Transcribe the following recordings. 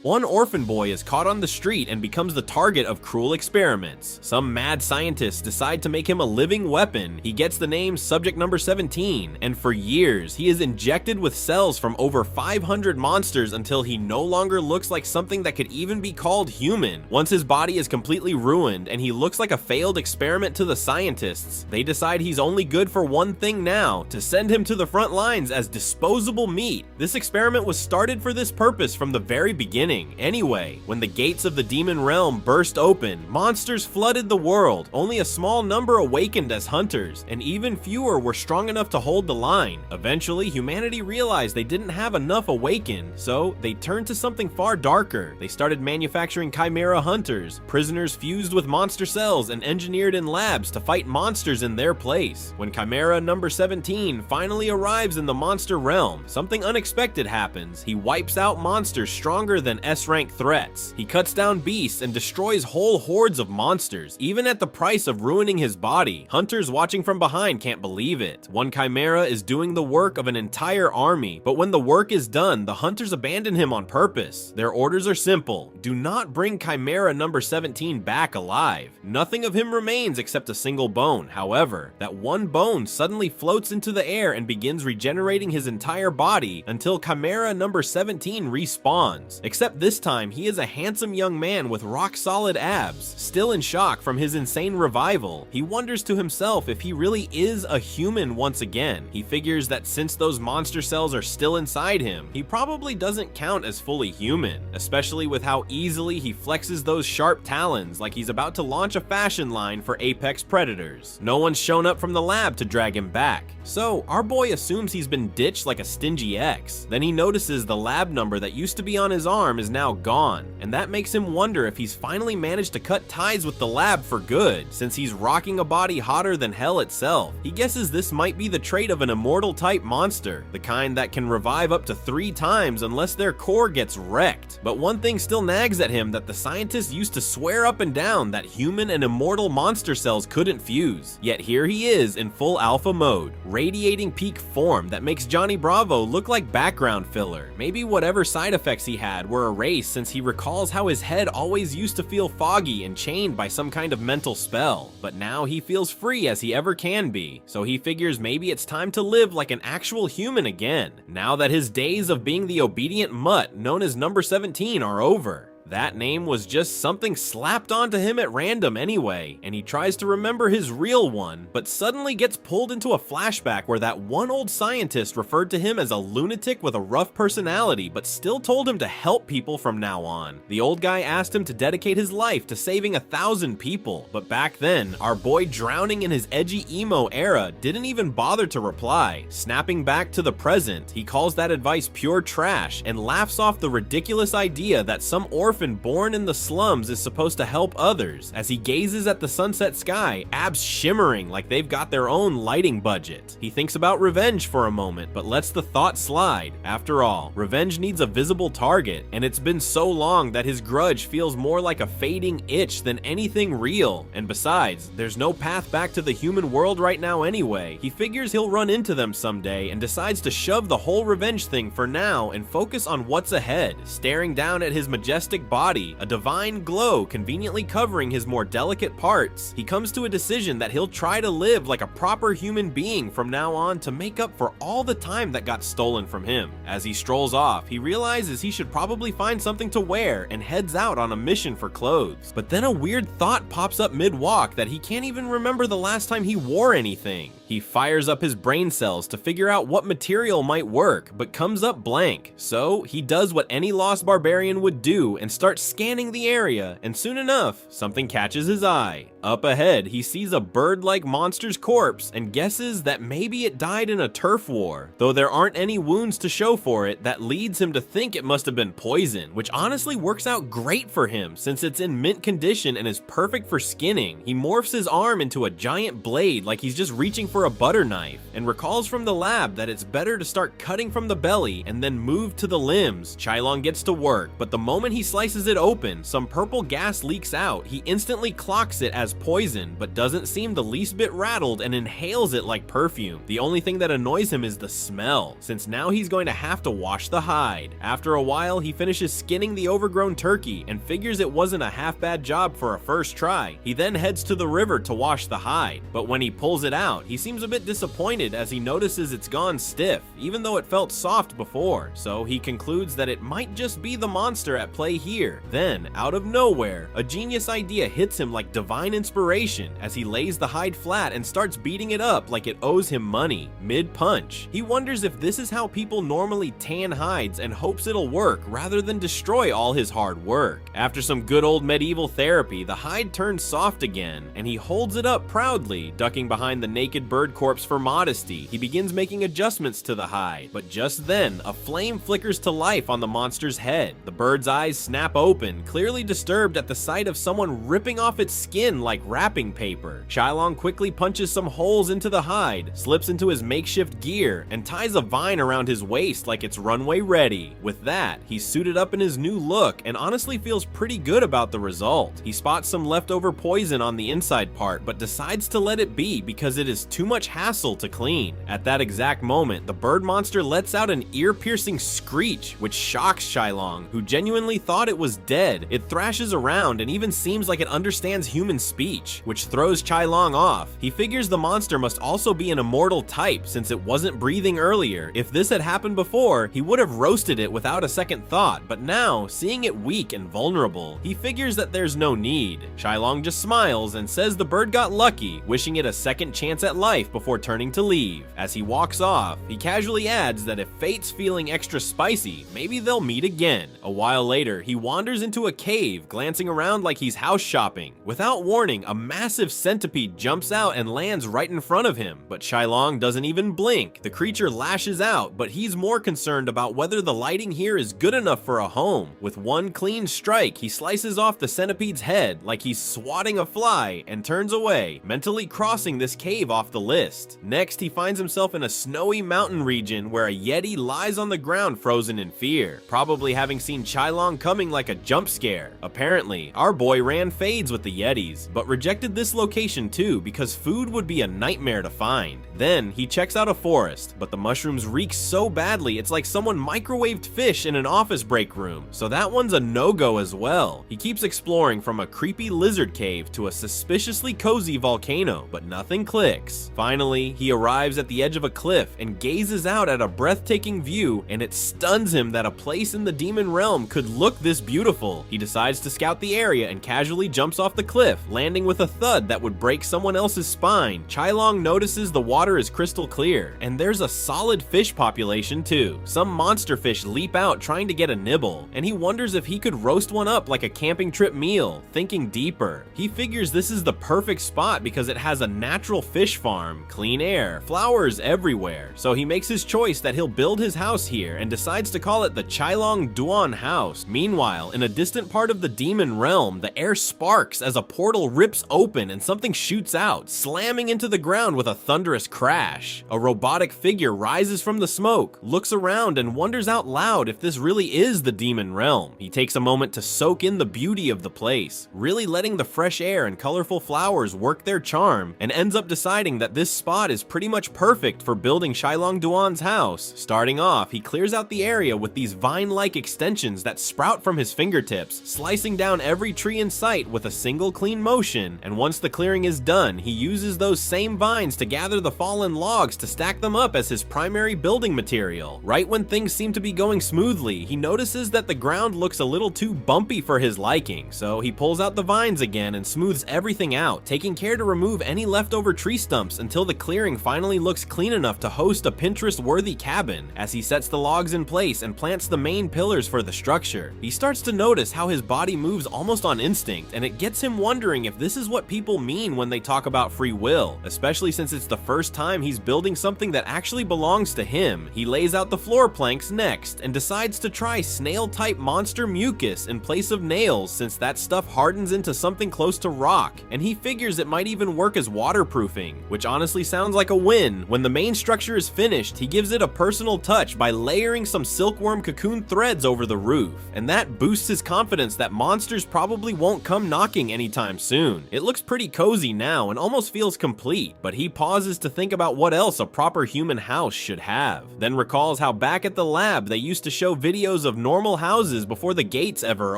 One orphan boy is caught on the street and becomes the target of cruel experiments. Some mad scientists decide to make him a living weapon. He gets the name Subject Number 17, and for years, he is injected with cells from over 500 monsters until he no longer looks like something that could even be called human. Once his body is completely ruined and he looks like a failed experiment to the scientists, they decide he's only good for one thing now: to send him to the front lines as disposable meat. This experiment was started for this purpose from the very beginning. Anyway, when the gates of the demon realm burst open, monsters flooded the world. Only a small number awakened as hunters, and even fewer were strong enough to hold the line. Eventually, humanity realized they didn't have enough awakened, so they turned to something far darker. They started manufacturing chimera hunters, prisoners fused with monster cells and engineered in labs to fight monsters in their place. When Chimera number 17 finally arrives in the monster realm, something unexpected happens. He wipes out monsters stronger than S-rank threats. He cuts down beasts and destroys whole hordes of monsters, even at the price of ruining his body. Hunters watching from behind can't believe it. One chimera is doing the work of an entire army, but when the work is done, the hunters abandon him on purpose. Their orders are simple: do not bring Chimera number 17 back alive. Nothing of him remains except a single bone. However, that one bone suddenly floats into the air and begins regenerating his entire body until Chimera number 17 respawns. Except this time, he is a handsome young man with rock-solid abs. Still in shock from his insane revival, he wonders to himself if he really is a human once again. He figures that since those monster cells are still inside him, he probably doesn't count as fully human, especially with how easily he flexes those sharp talons like he's about to launch a fashion line for apex predators. No one's shown up from the lab to drag him back, so our boy assumes he's been ditched like a stingy ex. Then he notices the lab number that used to be on his arm is now gone, and that makes him wonder if he's finally managed to cut ties with the lab for good, since he's rocking a body hotter than hell itself. He guesses this might be the trait of an immortal type monster, the kind that can revive up to 3 times unless their core gets wrecked. But one thing still nags at him that the scientists used to swear up and down that human and immortal monster cells couldn't fuse. Yet here he is in full alpha mode, radiating peak form that makes Johnny Bravo look like background filler. Maybe whatever side effects he had were erased, since he recalls how his head always used to feel foggy and chained by some kind of mental spell. But now he feels free as he ever can be, so he figures maybe it's time to live like an actual human again, now that his days of being the obedient mutt known as number 17 are over. That name was just something slapped onto him at random anyway, and he tries to remember his real one, but suddenly gets pulled into a flashback where that one old scientist referred to him as a lunatic with a rough personality, but still told him to help people from now on. The old guy asked him to dedicate his life to saving 1,000 people, but back then, our boy, drowning in his edgy emo era, didn't even bother to reply. Snapping back to the present, he calls that advice pure trash and laughs off the ridiculous idea that some orphan born in the slums is supposed to help others. As he gazes at the sunset sky, abs shimmering like they've got their own lighting budget. He thinks about revenge for a moment, but lets the thought slide. After all, revenge needs a visible target, and it's been so long that his grudge feels more like a fading itch than anything real. And besides, there's no path back to the human world right now anyway. He figures he'll run into them someday and decides to shove the whole revenge thing for now and focus on what's ahead. Staring down at his majestic body, a divine glow conveniently covering his more delicate parts, he comes to a decision that he'll try to live like a proper human being from now on to make up for all the time that got stolen from him. As he strolls off, he realizes he should probably find something to wear and heads out on a mission for clothes. But then a weird thought pops up mid-walk that he can't even remember the last time he wore anything. He fires up his brain cells to figure out what material might work, but comes up blank. So he does what any lost barbarian would do and starts scanning the area, and soon enough, something catches his eye. Up ahead, he sees a bird-like monster's corpse and guesses that maybe it died in a turf war. Though there aren't any wounds to show for it, that leads him to think it must have been poison, which honestly works out great for him since it's in mint condition and is perfect for skinning. He morphs his arm into a giant blade like he's just reaching for for a butter knife, and recalls from the lab that it's better to start cutting from the belly and then move to the limbs. Chai-Long gets to work, but the moment he slices it open, some purple gas leaks out. He instantly clocks it as poison, but doesn't seem the least bit rattled and inhales it like perfume. The only thing that annoys him is the smell, since now he's going to have to wash the hide. After a while, he finishes skinning the overgrown turkey and figures it wasn't a half bad job for a first try. He then heads to the river to wash the hide, but when he pulls it out, he seems a bit disappointed as he notices it's gone stiff, even though it felt soft before, so he concludes that it might just be the monster at play here. Then, out of nowhere, a genius idea hits him like divine inspiration as he lays the hide flat and starts beating it up like it owes him money, mid-punch. He wonders if this is how people normally tan hides and hopes it'll work rather than destroy all his hard work. After some good old medieval therapy, the hide turns soft again, and he holds it up proudly, ducking behind the naked bird corpse for modesty. He begins making adjustments to the hide, but just then, a flame flickers to life on the monster's head. The bird's eyes snap open, clearly disturbed at the sight of someone ripping off its skin like wrapping paper. Chai-Long quickly punches some holes into the hide, slips into his makeshift gear, and ties a vine around his waist like it's runway ready. With that, he's suited up in his new look and honestly feels pretty good about the result. He spots some leftover poison on the inside part, but decides to let it be because it is too much hassle to clean. At that exact moment, the bird monster lets out an ear-piercing screech, which shocks Chai-Long, who genuinely thought it was dead. It thrashes around and even seems like it understands human speech, which throws Chai-Long off. He figures the monster must also be an immortal type since it wasn't breathing earlier. If this had happened before, he would have roasted it without a second thought, but now, seeing it weak and vulnerable, he figures that there's no need. Chai-Long just smiles and says the bird got lucky, wishing it a second chance at life before turning to leave. As he walks off, he casually adds that if fate's feeling extra spicy, maybe they'll meet again. A while later, he wanders into a cave, glancing around like he's house shopping. Without warning, a massive centipede jumps out and lands right in front of him, but Chai-Long doesn't even blink. The creature lashes out, but he's more concerned about whether the lighting here is good enough for a home. With one clean strike, he slices off the centipede's head like he's swatting a fly and turns away, mentally crossing this cave off the list. Next, he finds himself in a snowy mountain region where a yeti lies on the ground frozen in fear, probably having seen Chai-Long coming like a jump scare. Apparently, our boy ran fades with the yetis, but rejected this location too because food would be a nightmare to find. Then, he checks out a forest, but the mushrooms reek so badly it's like someone microwaved fish in an office break room, so that one's a no-go as well. He keeps exploring from a creepy lizard cave to a suspiciously cozy volcano, but nothing clicks. Finally, he arrives at the edge of a cliff and gazes out at a breathtaking view, and it stuns him that a place in the demon realm could look this beautiful. He decides to scout the area and casually jumps off the cliff, landing with a thud that would break someone else's spine. Chai-Long notices the water is crystal clear, and there's a solid fish population too. Some monster fish leap out trying to get a nibble, and he wonders if he could roast one up like a camping trip meal. Thinking deeper, he figures this is the perfect spot because it has a natural fish farm, clean air, flowers everywhere, so he makes his choice that he'll build his house here and decides to call it the Chai-Long Duan House. Meanwhile, in a distant part of the demon realm, the air sparks as a portal rips open and something shoots out, slamming into the ground with a thunderous crash. A robotic figure rises from the smoke, looks around, and wonders out loud if this really is the demon realm. He takes a moment to soak in the beauty of the place, really letting the fresh air and colorful flowers work their charm, and ends up deciding that this spot is pretty much perfect for building Chai-Long Duan's house. Starting off, he clears out the area with these vine-like extensions that sprout from his fingertips, slicing down every tree in sight with a single clean motion, and once the clearing is done, he uses those same vines to gather the fallen logs to stack them up as his primary building material. Right when things seem to be going smoothly, he notices that the ground looks a little too bumpy for his liking, so he pulls out the vines again and smooths everything out, taking care to remove any leftover tree stumps until the clearing finally looks clean enough to host a Pinterest-worthy cabin. As he sets the logs in place and plants the main pillars for the structure, he starts to notice how his body moves almost on instinct, and it gets him wondering if this is what people mean when they talk about free will, especially since it's the first time he's building something that actually belongs to him. He lays out the floor planks next and decides to try snail-type monster mucus in place of nails since that stuff hardens into something close to rock, and he figures it might even work as waterproofing, which honestly sounds like a win. When the main structure is finished, he gives it a personal touch by layering some silkworm cocoon threads over the roof, and that boosts his confidence that monsters probably won't come knocking anytime soon. It looks pretty cozy now and almost feels complete, but he pauses to think about what else a proper human house should have, then recalls how back at the lab they used to show videos of normal houses before the gates ever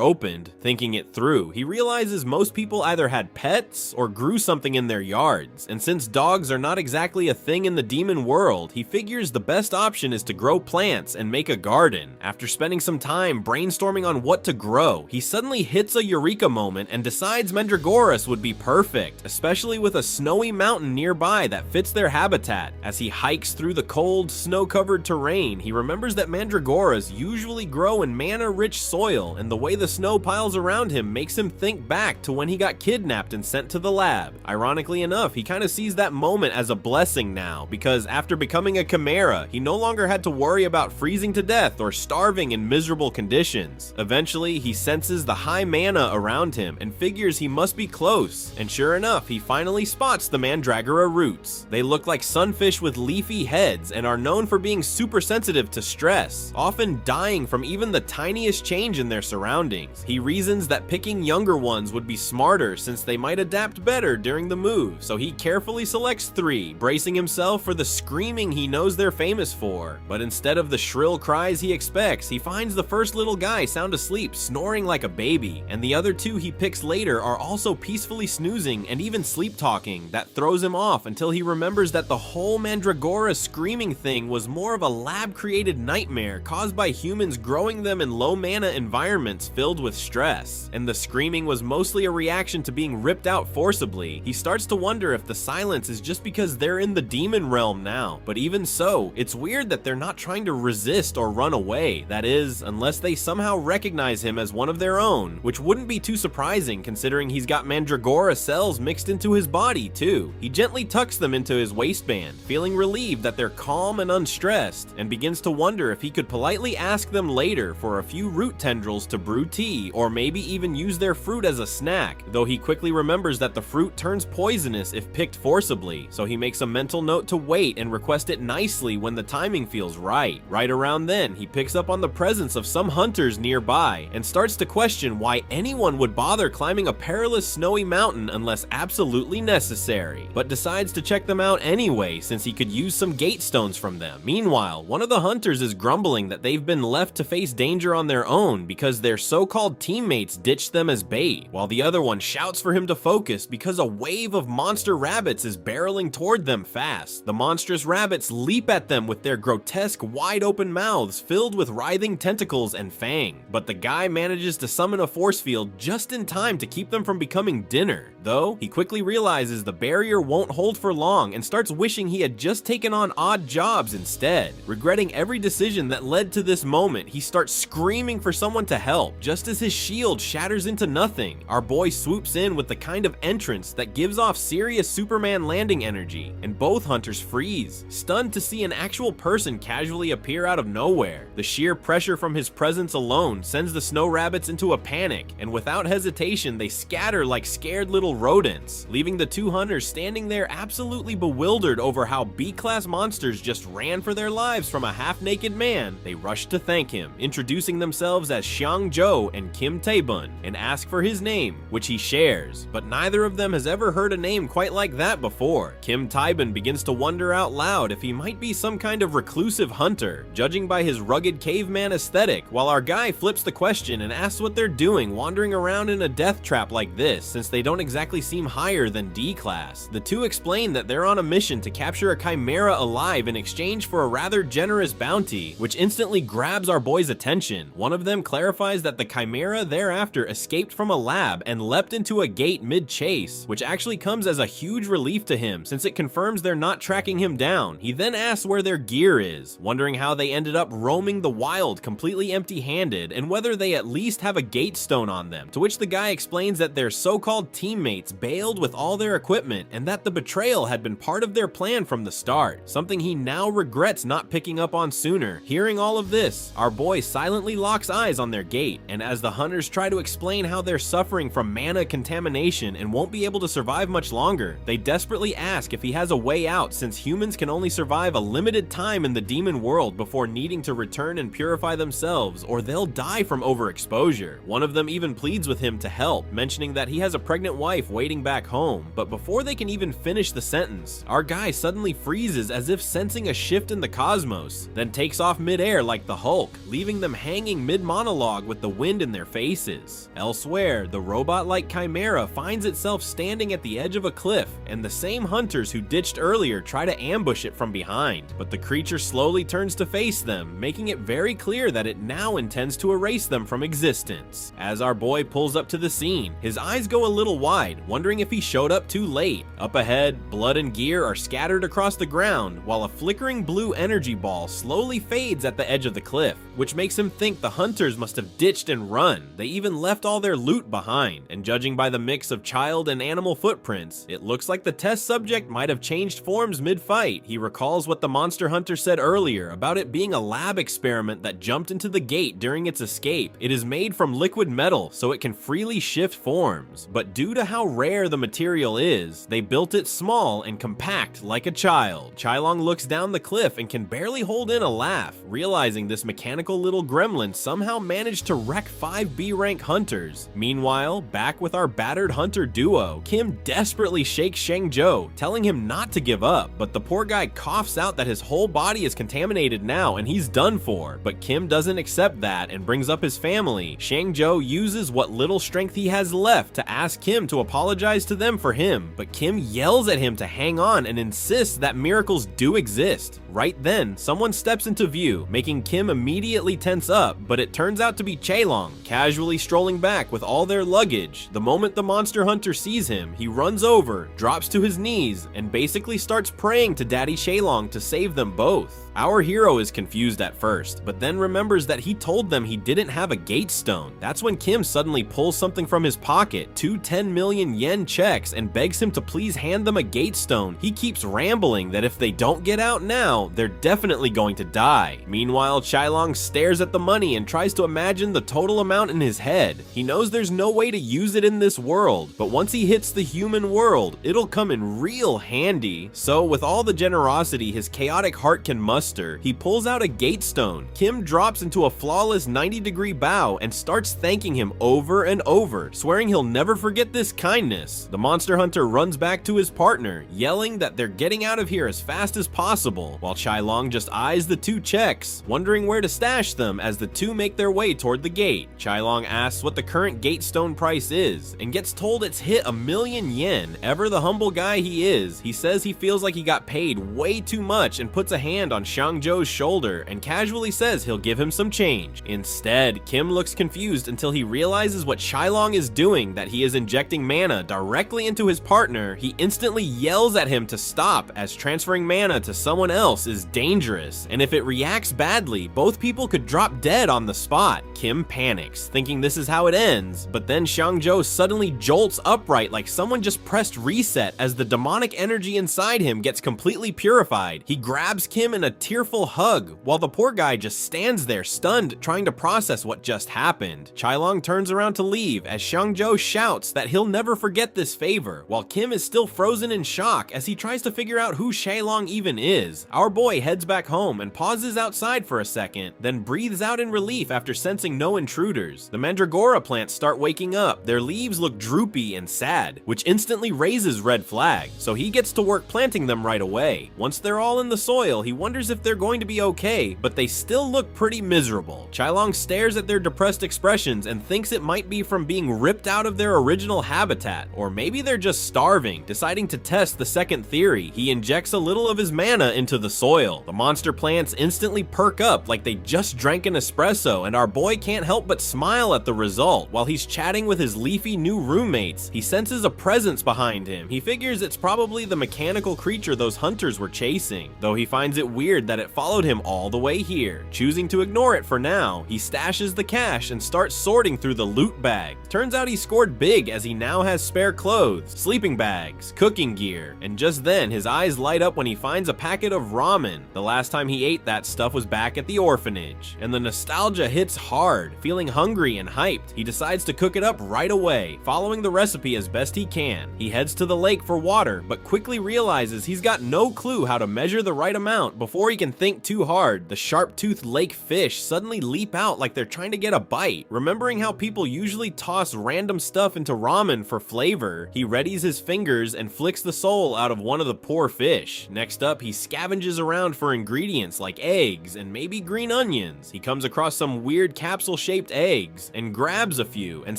opened. Thinking it through, he realizes most people either had pets or grew something in their yards, and since dogs are not exactly a thing in the demon world, he figures the best option is to grow plants and make a garden. After spending some time brainstorming on what to grow, he suddenly hits a eureka moment and decides Mandragoras would be perfect, especially with a snowy mountain nearby that fits their habitat. As he hikes through the cold, snow-covered terrain, he remembers that Mandragoras usually grow in mana-rich soil, and the way the snow piles around him makes him think back to when he got kidnapped and sent to the lab. Ironically enough, he kind of sees that moment as a blessing now, because after becoming a chimera, he no longer had to worry about freezing to death or starving in miserable conditions. Eventually, he senses the high mana around him and figures he must be close, and sure enough, he finally spots the Mandragora roots. They look like sunfish with leafy heads and are known for being super sensitive to stress, often dying from even the tiniest change in their surroundings. He reasons that picking younger ones would be smarter since they might adapt better during the move, so he carefully selects 3, bracing himself for the screaming he knows they're famous for. But instead of the shrill cries he expects, he finds the first little guy sound asleep, snoring like a baby, and the other 2 he picks later are also peacefully snoozing and even sleep talking. That throws him off until he remembers that the whole Mandragora screaming thing was more of a lab-created nightmare caused by humans growing them in low-mana environments filled with stress, and the screaming was mostly a reaction to being ripped out forcibly. He starts to wonder if the silence is just because they're in the demon realm now, but even so, it's weird that they're not trying to resist or run away. That is, unless they somehow recognize him as one of their own, which wouldn't be too surprising considering he's got Mandragora cells mixed into his body too. He gently tucks them into his waistband, feeling relieved that they're calm and unstressed, and begins to wonder if he could politely ask them later for a few root tendrils to brew tea, or maybe even use their fruit as a snack, though he quickly remembers that the fruit turns poisonous if picked forcibly, so he makes a mental note to wait and request it nicely when the timing feels right. Right around then, he picks up on the presence of some hunters nearby, and starts to question why anyone would bother climbing a perilous snowy mountain unless absolutely necessary, but decides to check them out anyway since he could use some gate stones from them. Meanwhile, one of the hunters is grumbling that they've been left to face danger on their own because their so-called teammates ditched them as bait, while the other one shouts for him to focus because a wave of monster rabbits is barreling toward them fast. The monstrous rabbits leap at them with their grotesque wide-open mouths filled with writhing tentacles and fang, but the guy manages to summon a force field just in time to keep them from becoming dinner. Though, he quickly realizes the barrier won't hold for long and starts wishing he had just taken on odd jobs instead. Regretting every decision that led to this moment, he starts screaming for someone to help. Just as his shield shatters into nothing, our boy swoops in with the kind of entrance that gives off serious Superman landing energy, and both hunters freeze, stunned to see an actual person casually appear out of nowhere. The sheer pressure from his presence alone sends the snow rabbits into a panic, and without hesitation they scatter like scared little rodents, leaving the 2 hunters standing there absolutely bewildered over how B-class monsters just ran for their lives from a half-naked man. They rush to thank him, introducing themselves as Xiang Zhou and Kim Taebun, and ask for his name, which he shares, but neither of them has ever heard a name quite like that before. Kim Taebun begins to wonder out loud if he might be some kind of reclusive hunter, judging by his rugged caveman aesthetic, while our guy flips the question and asks what they're doing wandering around in a death trap like this, since they don't exactly seem higher than D-class. The 2 explain that they're on a mission to capture a chimera alive in exchange for a rather generous bounty, which instantly grabs our boy's attention. One of them clarifies that the chimera thereafter escaped from a lab and leapt into a gate mid-chase, which actually comes as a huge relief to him since it confirms they're not tracking him down. He then asks where their gear is, wondering how they ended up roaming the wild completely empty-handed and whether they at least have a gate stone on them, to which the guy explains that their so-called teammates teammates bailed with all their equipment and that the betrayal had been part of their plan from the start, something he now regrets not picking up on sooner. Hearing all of this, our boy silently locks eyes on their gate, and as the hunters try to explain how they're suffering from mana contamination and won't be able to survive much longer, they desperately ask if he has a way out since humans can only survive a limited time in the demon world before needing to return and purify themselves, or they'll die from overexposure. One of them even pleads with him to help, mentioning that he has a pregnant wife waiting back home, but before they can even finish the sentence, our guy suddenly freezes as if sensing a shift in the cosmos, then takes off midair like the Hulk, leaving them hanging mid-monologue with the wind in their faces. Elsewhere, the robot-like Chimera finds itself standing at the edge of a cliff, and the same hunters who ditched earlier try to ambush it from behind, but the creature slowly turns to face them, making it very clear that it now intends to erase them from existence. As our boy pulls up to the scene, his eyes go a little wide, wondering if he showed up too late. Up ahead, blood and gear are scattered across the ground, while a flickering blue energy ball slowly fades at the edge of the cliff, which makes him think the hunters must have ditched and run. They even left all their loot behind, and judging by the mix of child and animal footprints, it looks like the test subject might have changed forms mid-fight. He recalls what the monster hunter said earlier about it being a lab experiment that jumped into the gate during its escape. It is made from liquid metal, so it can freely shift forms, but due to how rare the material is, they built it small and compact like a child. Chilong looks down the cliff and can barely hold in a laugh, realizing this mechanical little gremlin somehow managed to wreck 5 B-rank hunters. Meanwhile, back with our battered hunter duo, Kim desperately shakes Shang-Jo, telling him not to give up, but the poor guy coughs out that his whole body is contaminated now and he's done for. But Kim doesn't accept that and brings up his family. Shang-Jo uses what little strength he has left to ask Kim to apologize to them for him, but Kim yells at him to hang on and insists that miracles do exist. Right then, someone steps into view, making Kim immediately tense up, but it turns out to be Chaelong, casually strolling back with all their luggage. The moment the monster hunter sees him, he runs over, drops to his knees, and basically starts praying to Daddy Chaelong to save them both. Our hero is confused at first, but then remembers that he told them he didn't have a gate stone. That's when Kim suddenly pulls something from his pocket, 2 10 million yen checks, and begs him to please hand them a gate stone. He keeps rambling that if they don't get out now, they're definitely going to die. Meanwhile, Chaelong stares at the money and tries to imagine the total amount in his head. He knows there's no way to use it in this world, but once he hits the human world, it'll come in real handy. So with all the generosity his chaotic heart can muster, he pulls out a gate stone. Kim drops into a flawless 90-degree bow and starts thanking him over and over, swearing he'll never forget this kindness. The monster hunter runs back to his partner, yelling that they're getting out of here as fast as possible, while Chaelong just eyes the 2 checks, wondering where to stash them as the two make their way toward the gate. Chaelong asks what the current gate stone price is, and gets told it's hit 1 million yen. Ever the humble guy he is, he says he feels like he got paid way too much and puts a hand on Shang-Jo's shoulder and casually says he'll give him some change. Instead, Kim looks confused until he realizes what Chaelong is doing, that he is injecting mana directly into his partner. He instantly yells at him to stop, as transferring mana to someone else is dangerous, and if it reacts badly, both people could drop dead on the spot. Kim panics, thinking this is how it ends, but then Shang-Jo suddenly jolts upright like someone just pressed reset as the demonic energy inside him gets completely purified. He grabs Kim in a tearful hug, while the poor guy just stands there stunned, trying to process what just happened. Chaelong turns around to leave as Shang-Jo shouts that he'll never forget this favor, while Kim is still frozen in shock as he tries to figure out who Chaelong even is. Our boy heads back home and pauses outside for a second, then breathes out in relief after sensing no intruders. The Mandragora plants start waking up. Their leaves look droopy and sad, which instantly raises red flag, so he gets to work planting them right away. Once they're all in the soil, he wonders if they're going to be okay, but they still look pretty miserable. Chaelong stares at their depressed expressions and thinks it might be from being ripped out of their original habitat, or maybe they're just starving. Deciding to test the second theory, he injects a little of his mana into the soil. The monster plants instantly perk up like they just drank an espresso, and our boy can't help but smile at the result. While he's chatting with his leafy new roommates, he senses a presence behind him. He figures it's probably the mechanical creature those hunters were chasing, though he finds it weird that it followed him all the way here. Choosing to ignore it for now, he stashes the cash and starts sorting through the loot bag. Turns out he scored big, as he now now has spare clothes, sleeping bags, cooking gear, and just then his eyes light up when he finds a packet of ramen. The last time he ate that stuff was back at the orphanage, and the nostalgia hits hard. Feeling hungry and hyped, he decides to cook it up right away, following the recipe as best he can. He heads to the lake for water, but quickly realizes he's got no clue how to measure the right amount. Before he can think too hard, the sharp-toothed lake fish suddenly leap out like they're trying to get a bite. Remembering how people usually toss random stuff into ramen for flavor, he readies his fingers and flicks the soul out of one of the poor fish. Next up, he scavenges around for ingredients like eggs and maybe green onions. He comes across some weird capsule-shaped eggs and grabs a few, and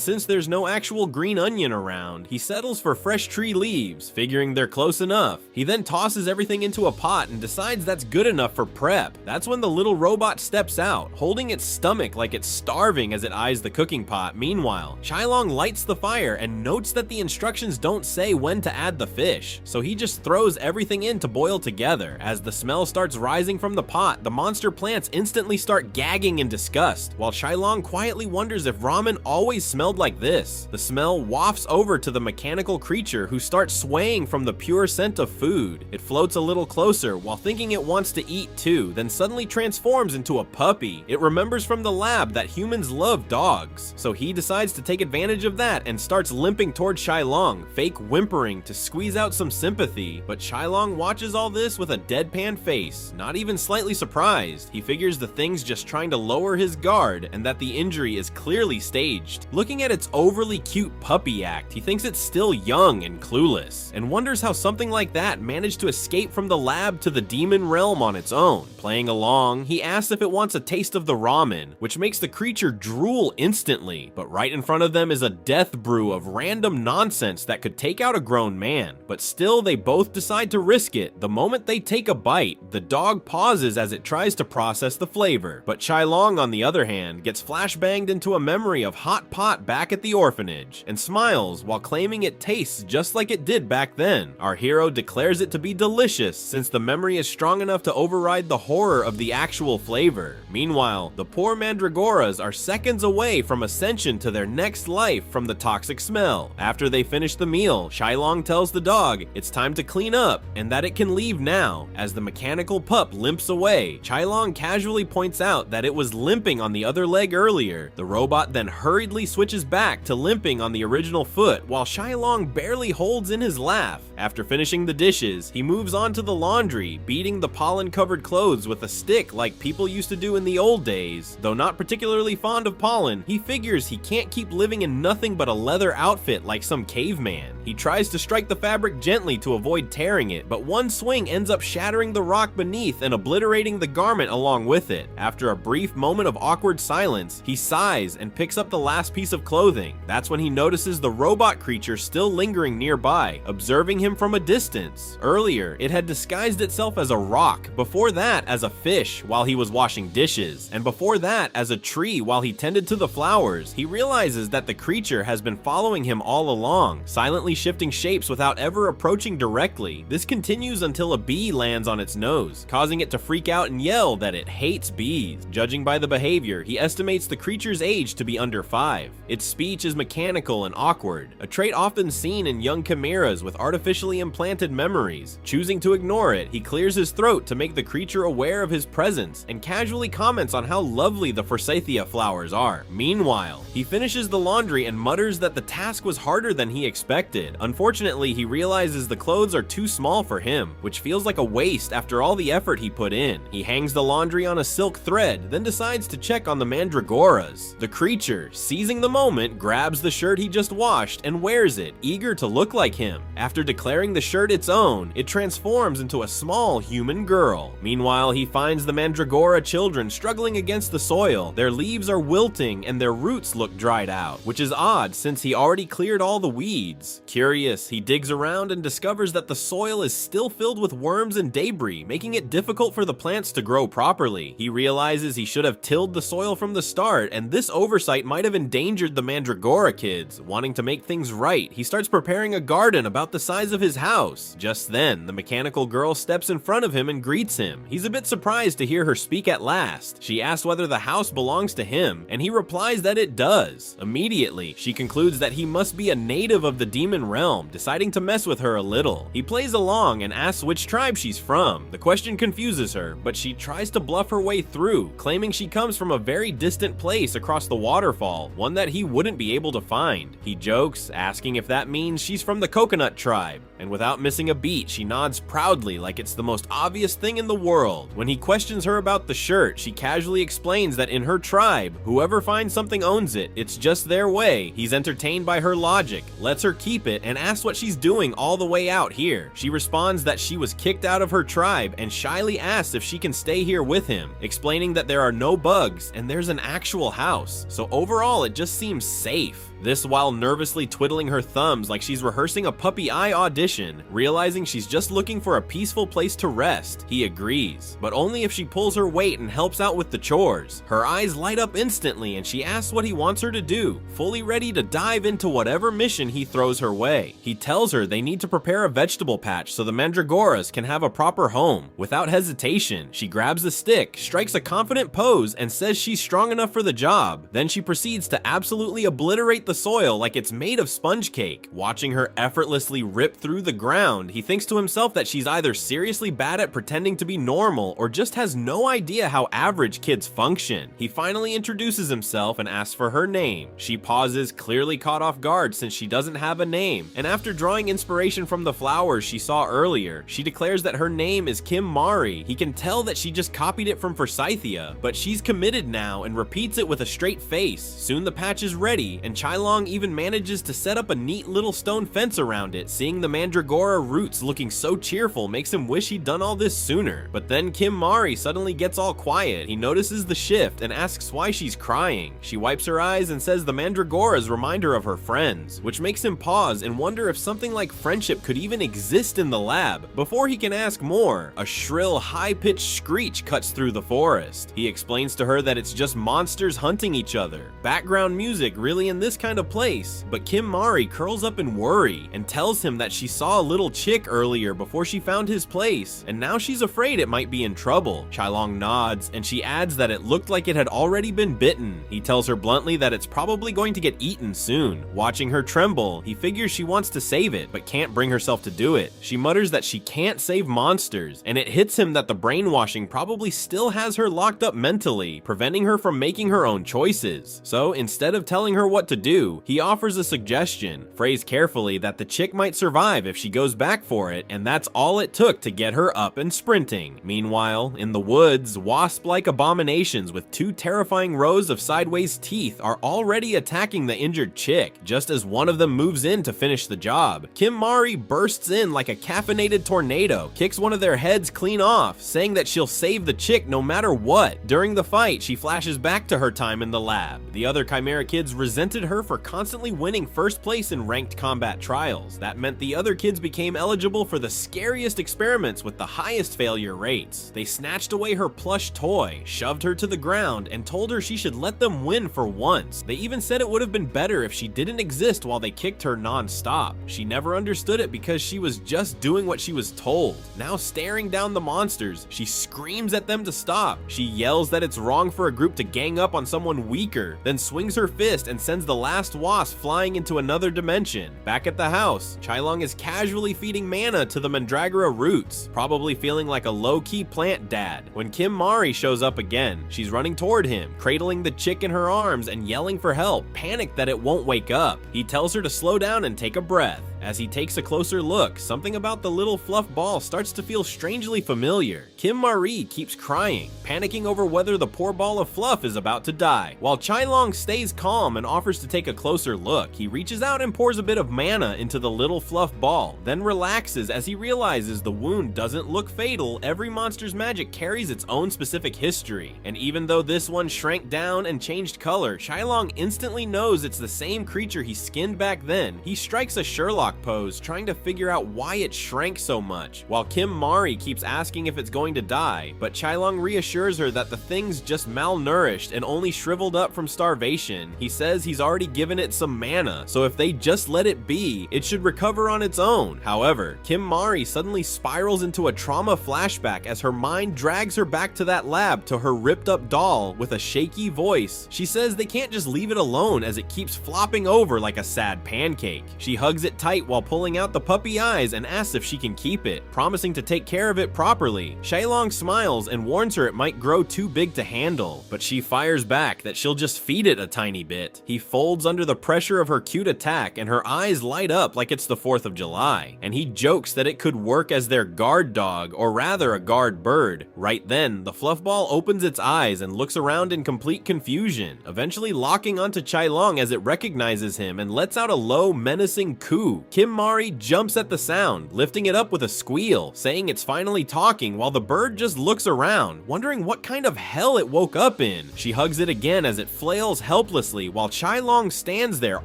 since there's no actual green onion around, he settles for fresh tree leaves, figuring they're close enough. He then tosses everything into a pot and decides that's good enough for prep. That's when the little robot steps out, holding its stomach like it's starving as it eyes the cooking pot. Meanwhile, Chai-Long lights the fire and notes that the instructions don't say when to add the fish, so he just throws everything in to boil together. As the smell starts rising from the pot, the monster plants instantly start gagging in disgust, while Chai-Long quietly wonders if ramen always smelled like this. The smell wafts over to the mechanical creature, who starts swaying from the pure scent of food. It floats a little closer while thinking it wants to eat too, then suddenly transforms into a puppy. It remembers from the lab that humans love dogs, so he decides to take advantage of that and starts limping towards Chai-Long, fake whimpering to squeeze out some sympathy. But Chai-Long watches all this with a deadpan face, not even slightly surprised. He figures the thing's just trying to lower his guard and that the injury is clearly staged. Looking at its overly cute puppy act, he thinks it's still young and clueless, and wonders how something like that managed to escape from the lab to the demon realm on its own. Playing along, he asks if it wants a taste of the ramen, which makes the creature drool instantly, but right in front of them is a death brew of random nonsense that could take out a grown man. But still, they both decide to risk it. The moment they take a bite, the dog pauses as it tries to process the flavor, but Chai-Long, on the other hand, gets flashbanged into a memory of hot pot back at the orphanage, and smiles while claiming it tastes just like it did back then. Our hero declares it to be delicious, since the memory is strong enough to override the horror of the actual flavor. Meanwhile, the poor mandragoras are seconds away from ascension to their next life from the toxic smell. After they finish the meal, Chai-Long tells the dog it's time to clean up and that it can leave now. As the mechanical pup limps away, Chai-Long casually points out that it was limping on the other leg earlier. The robot then hurriedly switches back to limping on the original foot, while Chai-Long barely holds in his laugh. After finishing the dishes, he moves on to the laundry, beating the pollen-covered clothes with a stick like people used to do in the old days. Though not particularly fond of pollen, he figures he can't keep living in nothing but a leather outfit like some caveman. He tries to strike the fabric gently to avoid tearing it, but one swing ends up shattering the rock beneath and obliterating the garment along with it. After a brief moment of awkward silence, he sighs and picks up the last piece of clothing. That's when he notices the robot creature still lingering nearby, observing him from a distance. Earlier, it had disguised itself as a rock, before that as a fish while he was washing dishes, and before that as a tree while he tended to the flowers. He realizes that the creature has been following him all along, silently shifting shapes without ever approaching directly. This continues until a bee lands on its nose, causing it to freak out and yell that it hates bees. Judging by the behavior, he estimates the creature's age to be under 5. Its speech is mechanical and awkward, a trait often seen in young chimeras with artificially implanted memories. Choosing to ignore it, he clears his throat to make the creature aware of his presence and casually comments on how lovely the forsythia flowers are. Meanwhile, he finishes the laundry and mutters that the task was harder than he expected. Unfortunately, he realizes the clothes are too small for him, which feels like a waste after all the effort he put in. He hangs the laundry on a silk thread, then decides to check on the mandragoras. The creature, seizing the moment, grabs the shirt he just washed and wears it, eager to look like him. After declaring the shirt its own, it transforms into a small human girl. Meanwhile, he finds the mandragora children struggling against the soil. Their leaves are wilting and their roots look dried out, which is odd since he already cleared all the weeds. Curious, he digs around and discovers that the soil is still filled with worms and debris, making it difficult for the plants to grow properly. He realizes he should have tilled the soil from the start, and this oversight might have endangered the mandragora kids. Wanting to make things right, he starts preparing a garden about the size of his house. Just then, the mechanical girl steps in front of him and greets him. He's a bit surprised to hear her speak at last. She asks whether the house belongs to him, and he replies that it does. Immediately, she concludes that he must must be a native of the demon realm, deciding to mess with her a little. He plays along and asks which tribe she's from. The question confuses her, but she tries to bluff her way through, claiming she comes from a very distant place across the waterfall, one that he wouldn't be able to find. He jokes, asking if that means she's from the coconut tribe, and without missing a beat, she nods proudly like it's the most obvious thing in the world. When he questions her about the shirt, she casually explains that in her tribe, whoever finds something owns it. It's just their way. He's entertained by her logic, lets her keep it, and asks what she's doing all the way out here. She responds that she was kicked out of her tribe and shyly asks if she can stay here with him, explaining that there are no bugs and there's an actual house. So overall, it just seems safe. This while nervously twiddling her thumbs like she's rehearsing a puppy eye audition, realizing she's just looking for a peaceful place to rest. He agrees, but only if she pulls her weight and helps out with the chores. Her eyes light up instantly and she asks what he wants her to do, fully ready to dive into whatever mission he throws her way. He tells her they need to prepare a vegetable patch so the mandragoras can have a proper home. Without hesitation, she grabs the stick, strikes a confident pose, and says she's strong enough for the job. Then she proceeds to absolutely obliterate the soil like it's made of sponge cake. Watching her effortlessly rip through the ground, he thinks to himself that she's either seriously bad at pretending to be normal or just has no idea how average kids function. He finally introduces himself and asks for her name. She pauses, clearly caught off guard since she doesn't have a name, and after drawing inspiration from the flowers she saw earlier, she declares that her name is Kim Mari. He can tell that she just copied it from Forsythia, but she's committed now and repeats it with a straight face. Soon the patch is ready, and Chailong even manages to set up a neat little stone fence around it. Seeing the mandragora roots looking so cheerful makes him wish he'd done all this sooner. But then Kim Mari suddenly gets all quiet. He notices the shift and asks why she's crying. She wipes her eyes and says the mandragoras remind her of her friends, which makes him pause and wonder if something like friendship could even exist in the lab. Before he can ask more, a shrill, high-pitched screech cuts through the forest. He explains to her that it's just monsters hunting each other. Background music really in this kind of place, but Kim Mari curls up in worry and tells him that she saw a little chick earlier before she found his place, and now she's afraid it might be in trouble. Chailong nods, and she adds that it looked like it had already been bitten. He tells her bluntly that it's probably going to get eaten soon. Watching her tremble, he figures she wants to save it, but can't bring herself to do it. She mutters that she can't save monsters, and it hits him that the brainwashing probably still has her locked up mentally, preventing her from making her own choices. So instead of telling her what to do, he offers a suggestion, phrased carefully, that the chick might survive if she goes back for it, and that's all it took to get her up and sprinting. Meanwhile, in the woods, wasp-like abominations with two terrifying rows of sideways teeth are already attacking the injured chick, just as one of them moves in to finish the job. Kim Mari bursts in like a caffeinated tornado, kicks one of their heads clean off, saying that she'll save the chick no matter what. During the fight, she flashes back to her time in the lab. The other Chimera kids resented her for constantly winning first place in ranked combat trials. That meant the other kids became eligible for the scariest experiments with the highest failure rates. They snatched away her plush toy, shoved her to the ground, and told her she should let them win for once. They even said it would have been better if she didn't exist while they kicked her non-stop. She never understood it because she was just doing what she was told. Now staring down the monsters, she screams at them to stop. She yells that it's wrong for a group to gang up on someone weaker, then swings her fist and sends the last wasp flying into another dimension. Back at the house, Chailong is casually feeding mana to the mandragora roots, probably feeling like a low-key plant dad. When Kim Mari shows up again, she's running toward him, cradling the chick in her arms and yelling for help, panicked that it won't wake up. He tells her to slow down and take a breath. As he takes a closer look, something about the little fluff ball starts to feel strangely familiar. Kim Mari keeps crying, panicking over whether the poor ball of fluff is about to die. While Chailong stays calm and offers to take a closer look, he reaches out and pours a bit of mana into the little fluff ball, then relaxes as he realizes the wound doesn't look fatal. Every monster's magic carries its own specific history, and even though this one shrank down and changed color, Chailong instantly knows it's the same creature he skinned back then. He strikes a Sherlock shock pose, trying to figure out why it shrank so much, while Kim Mari keeps asking if it's going to die, but Chailong reassures her that the thing's just malnourished and only shriveled up from starvation. He says he's already given it some mana, so if they just let it be, it should recover on its own. However, Kim Mari suddenly spirals into a trauma flashback as her mind drags her back to that lab to her ripped up doll with a shaky voice. She says they can't just leave it alone as it keeps flopping over like a sad pancake. She hugs it tight while pulling out the puppy eyes and asks if she can keep it, promising to take care of it properly. Chailong smiles and warns her it might grow too big to handle, but she fires back that she'll just feed it a tiny bit. He folds under the pressure of her cute attack and her eyes light up like it's the 4th of July, and he jokes that it could work as their guard dog, or rather a guard bird. Right then, the fluff ball opens its eyes and looks around in complete confusion, eventually locking onto Chailong as it recognizes him and lets out a low, menacing coo. Kim Mari jumps at the sound, lifting it up with a squeal, saying it's finally talking, while the bird just looks around, wondering what kind of hell it woke up in. She hugs it again as it flails helplessly while Chailong stands there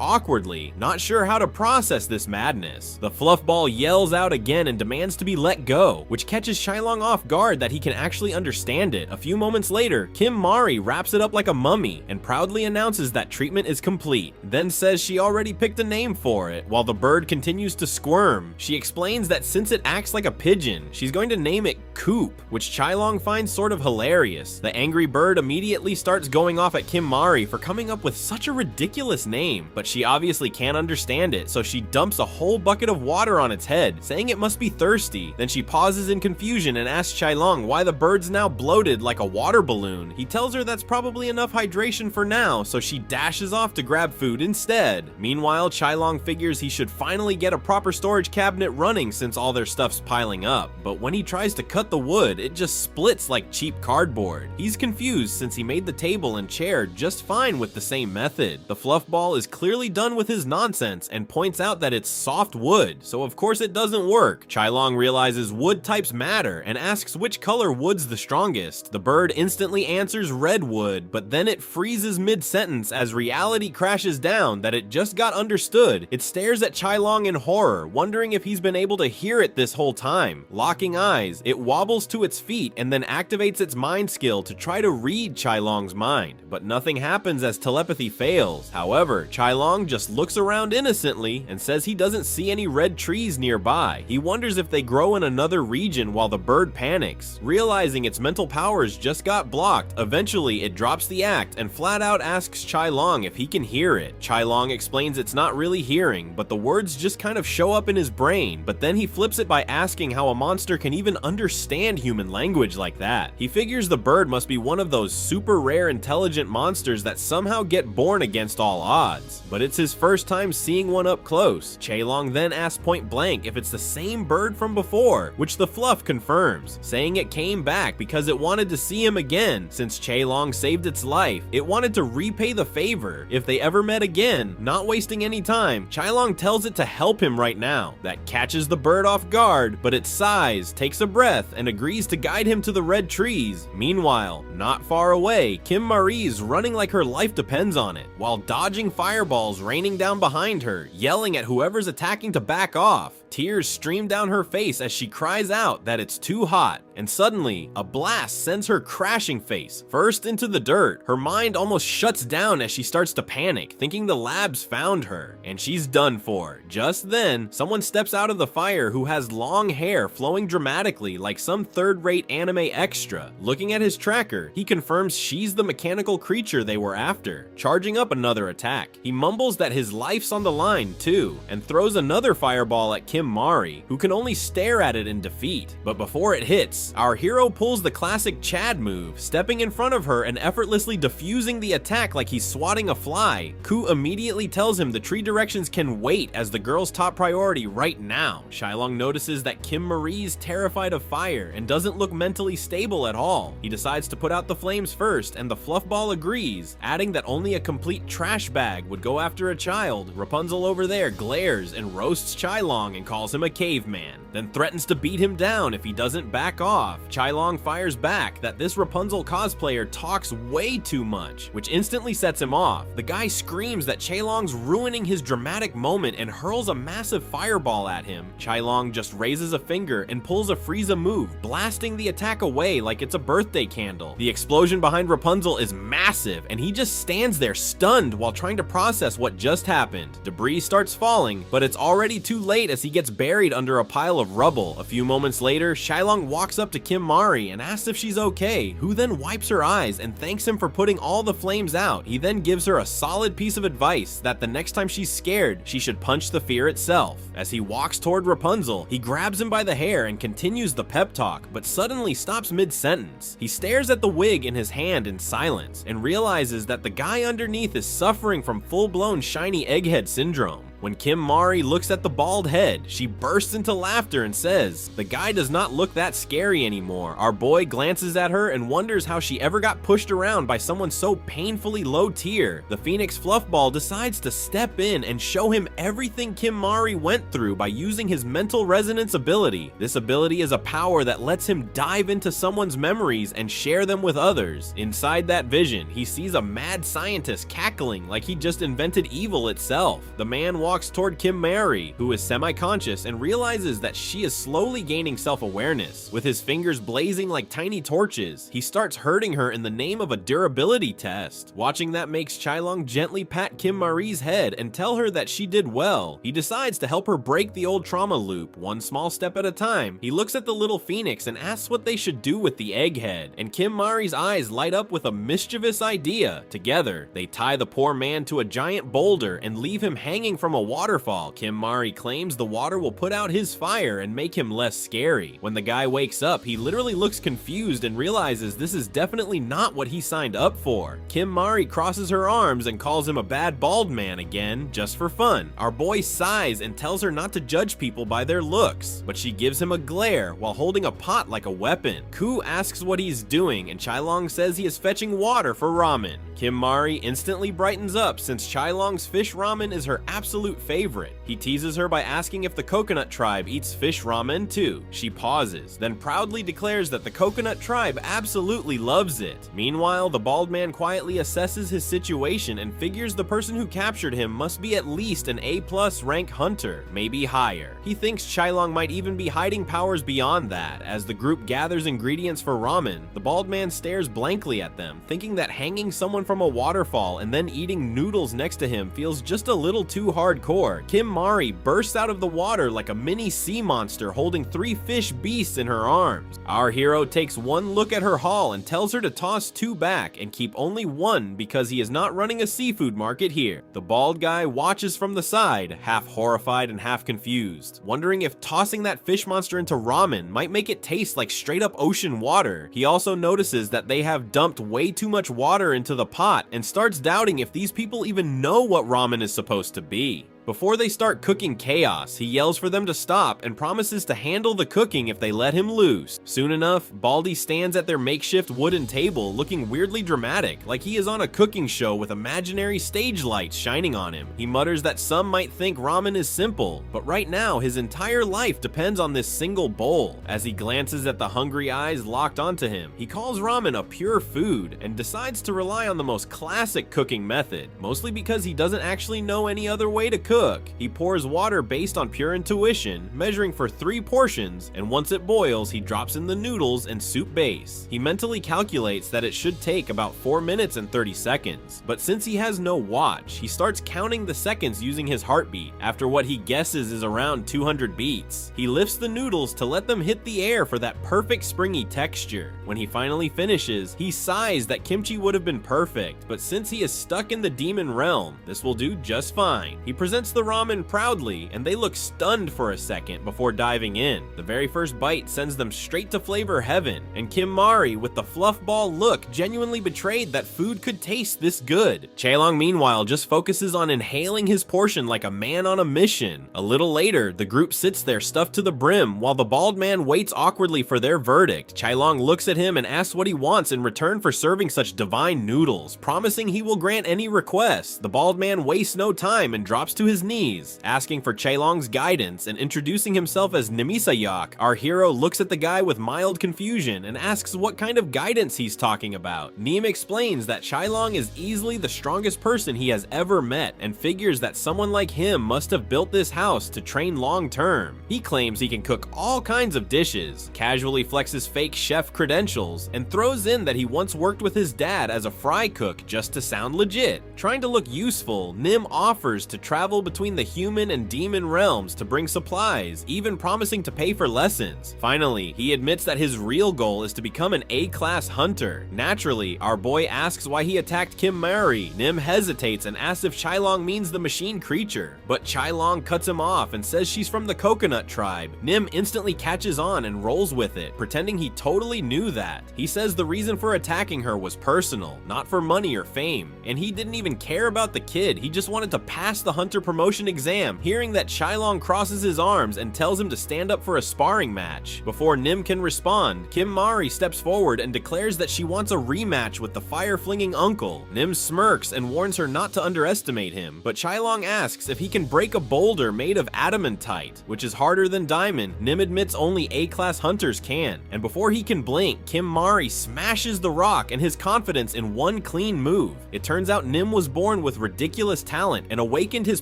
awkwardly, not sure how to process this madness. The fluff ball yells out again and demands to be let go, which catches Chailong off guard that he can actually understand it. A few moments later, Kim Mari wraps it up like a mummy and proudly announces that treatment is complete, then says she already picked a name for it. While the bird continues to squirm, she explains that since it acts like a pigeon, she's going to name it Coop, which Chailong finds sort of hilarious. The angry bird immediately starts going off at Kim Mari for coming up with such a ridiculous name, but she obviously can't understand it, so she dumps a whole bucket of water on its head, saying it must be thirsty. Then she pauses in confusion and asks Chailong why the bird's now bloated like a water balloon. He tells her that's probably enough hydration for now, so she dashes off to grab food instead. Meanwhile, Chailong figures he should finally get a proper storage cabinet running since all their stuff's piling up, but when he tries to cut the wood, it just splits like cheap cardboard. He's confused since he made the table and chair just fine with the same method. The fluff ball is clearly done with his nonsense and points out that it's soft wood, so of course it doesn't work. Chailong realizes wood types matter and asks which color wood's the strongest. The bird instantly answers red wood, but then it freezes mid-sentence as reality crashes down that it just got understood. It stares at Chailong in horror, wondering if he's been able to hear it this whole time. Locking eyes, it wobbles to its feet and then activates its mind skill to try to read Chailong's mind, but nothing happens as telepathy fails. However, Chailong just looks around innocently and says he doesn't see any red trees nearby. He wonders if they grow in another region while the bird panics. Realizing its mental powers just got blocked, eventually it drops the act and flat out asks Chailong if he can hear it. Chailong explains it's not really hearing, but the words just kind of show up in his brain, but then he flips it by asking how a monster can even understand human language like that. He figures the bird must be one of those super rare intelligent monsters that somehow get born against all odds, but it's his first time seeing one up close. Chailong then asks point blank if it's the same bird from before, which the fluff confirms, saying it came back because it wanted to see him again since Chailong saved its life. It wanted to repay the favor if they ever met again. Not wasting any time, Chailong tells it to help him right now. That catches the bird off guard, but it sighs, takes a breath, and agrees to guide him to the red trees. Meanwhile, not far away, Kim Marie's running like her life depends on it, while dodging fireballs raining down behind her, yelling at whoever's attacking to back off. Tears stream down her face as she cries out that it's too hot, and suddenly, a blast sends her crashing face first into the dirt. Her mind almost shuts down as she starts to panic, thinking the labs found her, and she's done for. Just then, someone steps out of the fire who has long hair flowing dramatically like some third-rate anime extra. Looking at his tracker, he confirms she's the mechanical creature they were after, charging up another attack. He mumbles that his life's on the line too, and throws another fireball at Kim Mari, who can only stare at it in defeat. But before it hits, our hero pulls the classic Chad move, stepping in front of her and effortlessly diffusing the attack like he's swatting a fly. Ku immediately tells him the tree directions can wait as the girl's top priority right now. Chailong notices that Kim Marie's terrified of fire and doesn't look mentally stable at all. He decides to put out the flames first, and the fluff ball agrees, adding that only a complete trash bag would go after a child. Rapunzel over there glares and roasts Chailong and calls him a caveman, then threatens to beat him down if he doesn't back off. Chailong fires back that this Rapunzel cosplayer talks way too much, which instantly sets him off. The guy screams that Chailong's ruining his dramatic moment and hurls hurls a massive fireball at him, Chailong just raises a finger and pulls a Frieza move, blasting the attack away like it's a birthday candle. The explosion behind Rapunzel is massive, and he just stands there stunned while trying to process what just happened. Debris starts falling, but it's already too late as he gets buried under a pile of rubble. A few moments later, Chailong walks up to Kim Mari and asks if she's okay, who then wipes her eyes and thanks him for putting all the flames out. He then gives her a solid piece of advice that the next time she's scared, she should punch the fear itself. As he walks toward Rapunzel, he grabs him by the hair and continues the pep talk, but suddenly stops mid-sentence. He stares at the wig in his hand in silence and realizes that the guy underneath is suffering from full-blown shiny egghead syndrome. When Kim Mari looks at the bald head, she bursts into laughter and says, "The guy does not look that scary anymore." Our boy glances at her and wonders how she ever got pushed around by someone so painfully low tier. The Phoenix Fluffball decides to step in and show him everything Kim Mari went through by using his mental resonance ability. This ability is a power that lets him dive into someone's memories and share them with others. Inside that vision, he sees a mad scientist cackling like he just invented evil itself. The man walks toward Kim Mari, who is semi-conscious, and realizes that she is slowly gaining self-awareness. With his fingers blazing like tiny torches, he starts hurting her in the name of a durability test. Watching that makes Chailong gently pat Kim Mari's head and tell her that she did well. He decides to help her break the old trauma loop, one small step at a time. He looks at the little phoenix and asks what they should do with the egghead, and Kim Mari's eyes light up with a mischievous idea. Together, they tie the poor man to a giant boulder and leave him hanging from a waterfall. Kim Mari claims the water will put out his fire and make him less scary. When the guy wakes up, he literally looks confused and realizes this is definitely not what he signed up for. Kim Mari crosses her arms and calls him a bad bald man again, just for fun. Our boy sighs and tells her not to judge people by their looks, but she gives him a glare while holding a pot like a weapon. Ku asks what he's doing, and Chailong says he is fetching water for ramen. Kim Mari instantly brightens up since Chailong's fish ramen is her absolute favorite. He teases her by asking if the coconut tribe eats fish ramen too. She pauses, then proudly declares that the coconut tribe absolutely loves it. Meanwhile, the bald man quietly assesses his situation and figures the person who captured him must be at least an A+ rank hunter, maybe higher. He thinks Chailong might even be hiding powers beyond that. As the group gathers ingredients for ramen, the bald man stares blankly at them, thinking that hanging someone from a waterfall and then eating noodles next to him feels just a little too hardcore. Kim Mari bursts out of the water like a mini sea monster holding 3 fish beasts in her arms. Our hero takes one look at her haul and tells her to toss 2 back and keep only 1 because he is not running a seafood market here. The bald guy watches from the side, half horrified and half confused, wondering if tossing that fish monster into ramen might make it taste like straight up ocean water. He also notices that they have dumped way too much water into the pot and starts doubting if these people even know what ramen is supposed to be. Before they start cooking chaos, he yells for them to stop and promises to handle the cooking if they let him loose. Soon enough, Baldy stands at their makeshift wooden table looking weirdly dramatic, like he is on a cooking show with imaginary stage lights shining on him. He mutters that some might think ramen is simple, but right now his entire life depends on this single bowl. As he glances at the hungry eyes locked onto him, he calls ramen a pure food and decides to rely on the most classic cooking method, mostly because he doesn't actually know any other way to cook. He pours water based on pure intuition, measuring for 3 portions, and once it boils, he drops in the noodles and soup base. He mentally calculates that it should take about 4 minutes and 30 seconds, but since he has no watch, he starts counting the seconds using his heartbeat, after what he guesses is around 200 beats. He lifts the noodles to let them hit the air for that perfect springy texture. When he finally finishes, he sighs that kimchi would have been perfect, but since he is stuck in the demon realm, this will do just fine. He presents the ramen proudly, and they look stunned for a second before diving in. The very first bite sends them straight to flavor heaven, and Kim Mari, with the fluff ball look, genuinely betrayed that food could taste this good. Chailong, meanwhile, just focuses on inhaling his portion like a man on a mission. A little later, the group sits there stuffed to the brim, while the bald man waits awkwardly for their verdict. Chailong looks at him and asks what he wants in return for serving such divine noodles, promising he will grant any requests. The bald man wastes no time and drops to his his knees, asking for Chaelong's guidance and introducing himself as Nimisayak. Our hero looks at the guy with mild confusion and asks what kind of guidance he's talking about. Neem explains that Chaelong is easily the strongest person he has ever met and figures that someone like him must have built this house to train long term. He claims he can cook all kinds of dishes, casually flexes fake chef credentials, and throws in that he once worked with his dad as a fry cook just to sound legit. Trying to look useful, Nim offers to travel between the human and demon realms to bring supplies, even promising to pay for lessons. Finally, he admits that his real goal is to become an A-class hunter. Naturally, our boy asks why he attacked Kim Mari. Nim hesitates and asks if Chaelong means the machine creature, but Chaelong cuts him off and says she's from the coconut tribe. Nim instantly catches on and rolls with it, pretending he totally knew that. He says the reason for attacking her was personal, not for money or fame, and he didn't even care about the kid, he just wanted to pass the hunter promotion exam. Hearing that, Chaelong crosses his arms and tells him to stand up for a sparring match. Before Nim can respond, Kim Mari steps forward and declares that she wants a rematch with the fire-flinging uncle. Nim smirks and warns her not to underestimate him, but Chaelong asks if he can break a boulder made of adamantite, which is harder than diamond. Nim admits only A-class hunters can, and before he can blink, Kim Mari smashes the rock and his confidence in one clean move. It turns out Nim was born with ridiculous talent and awakened his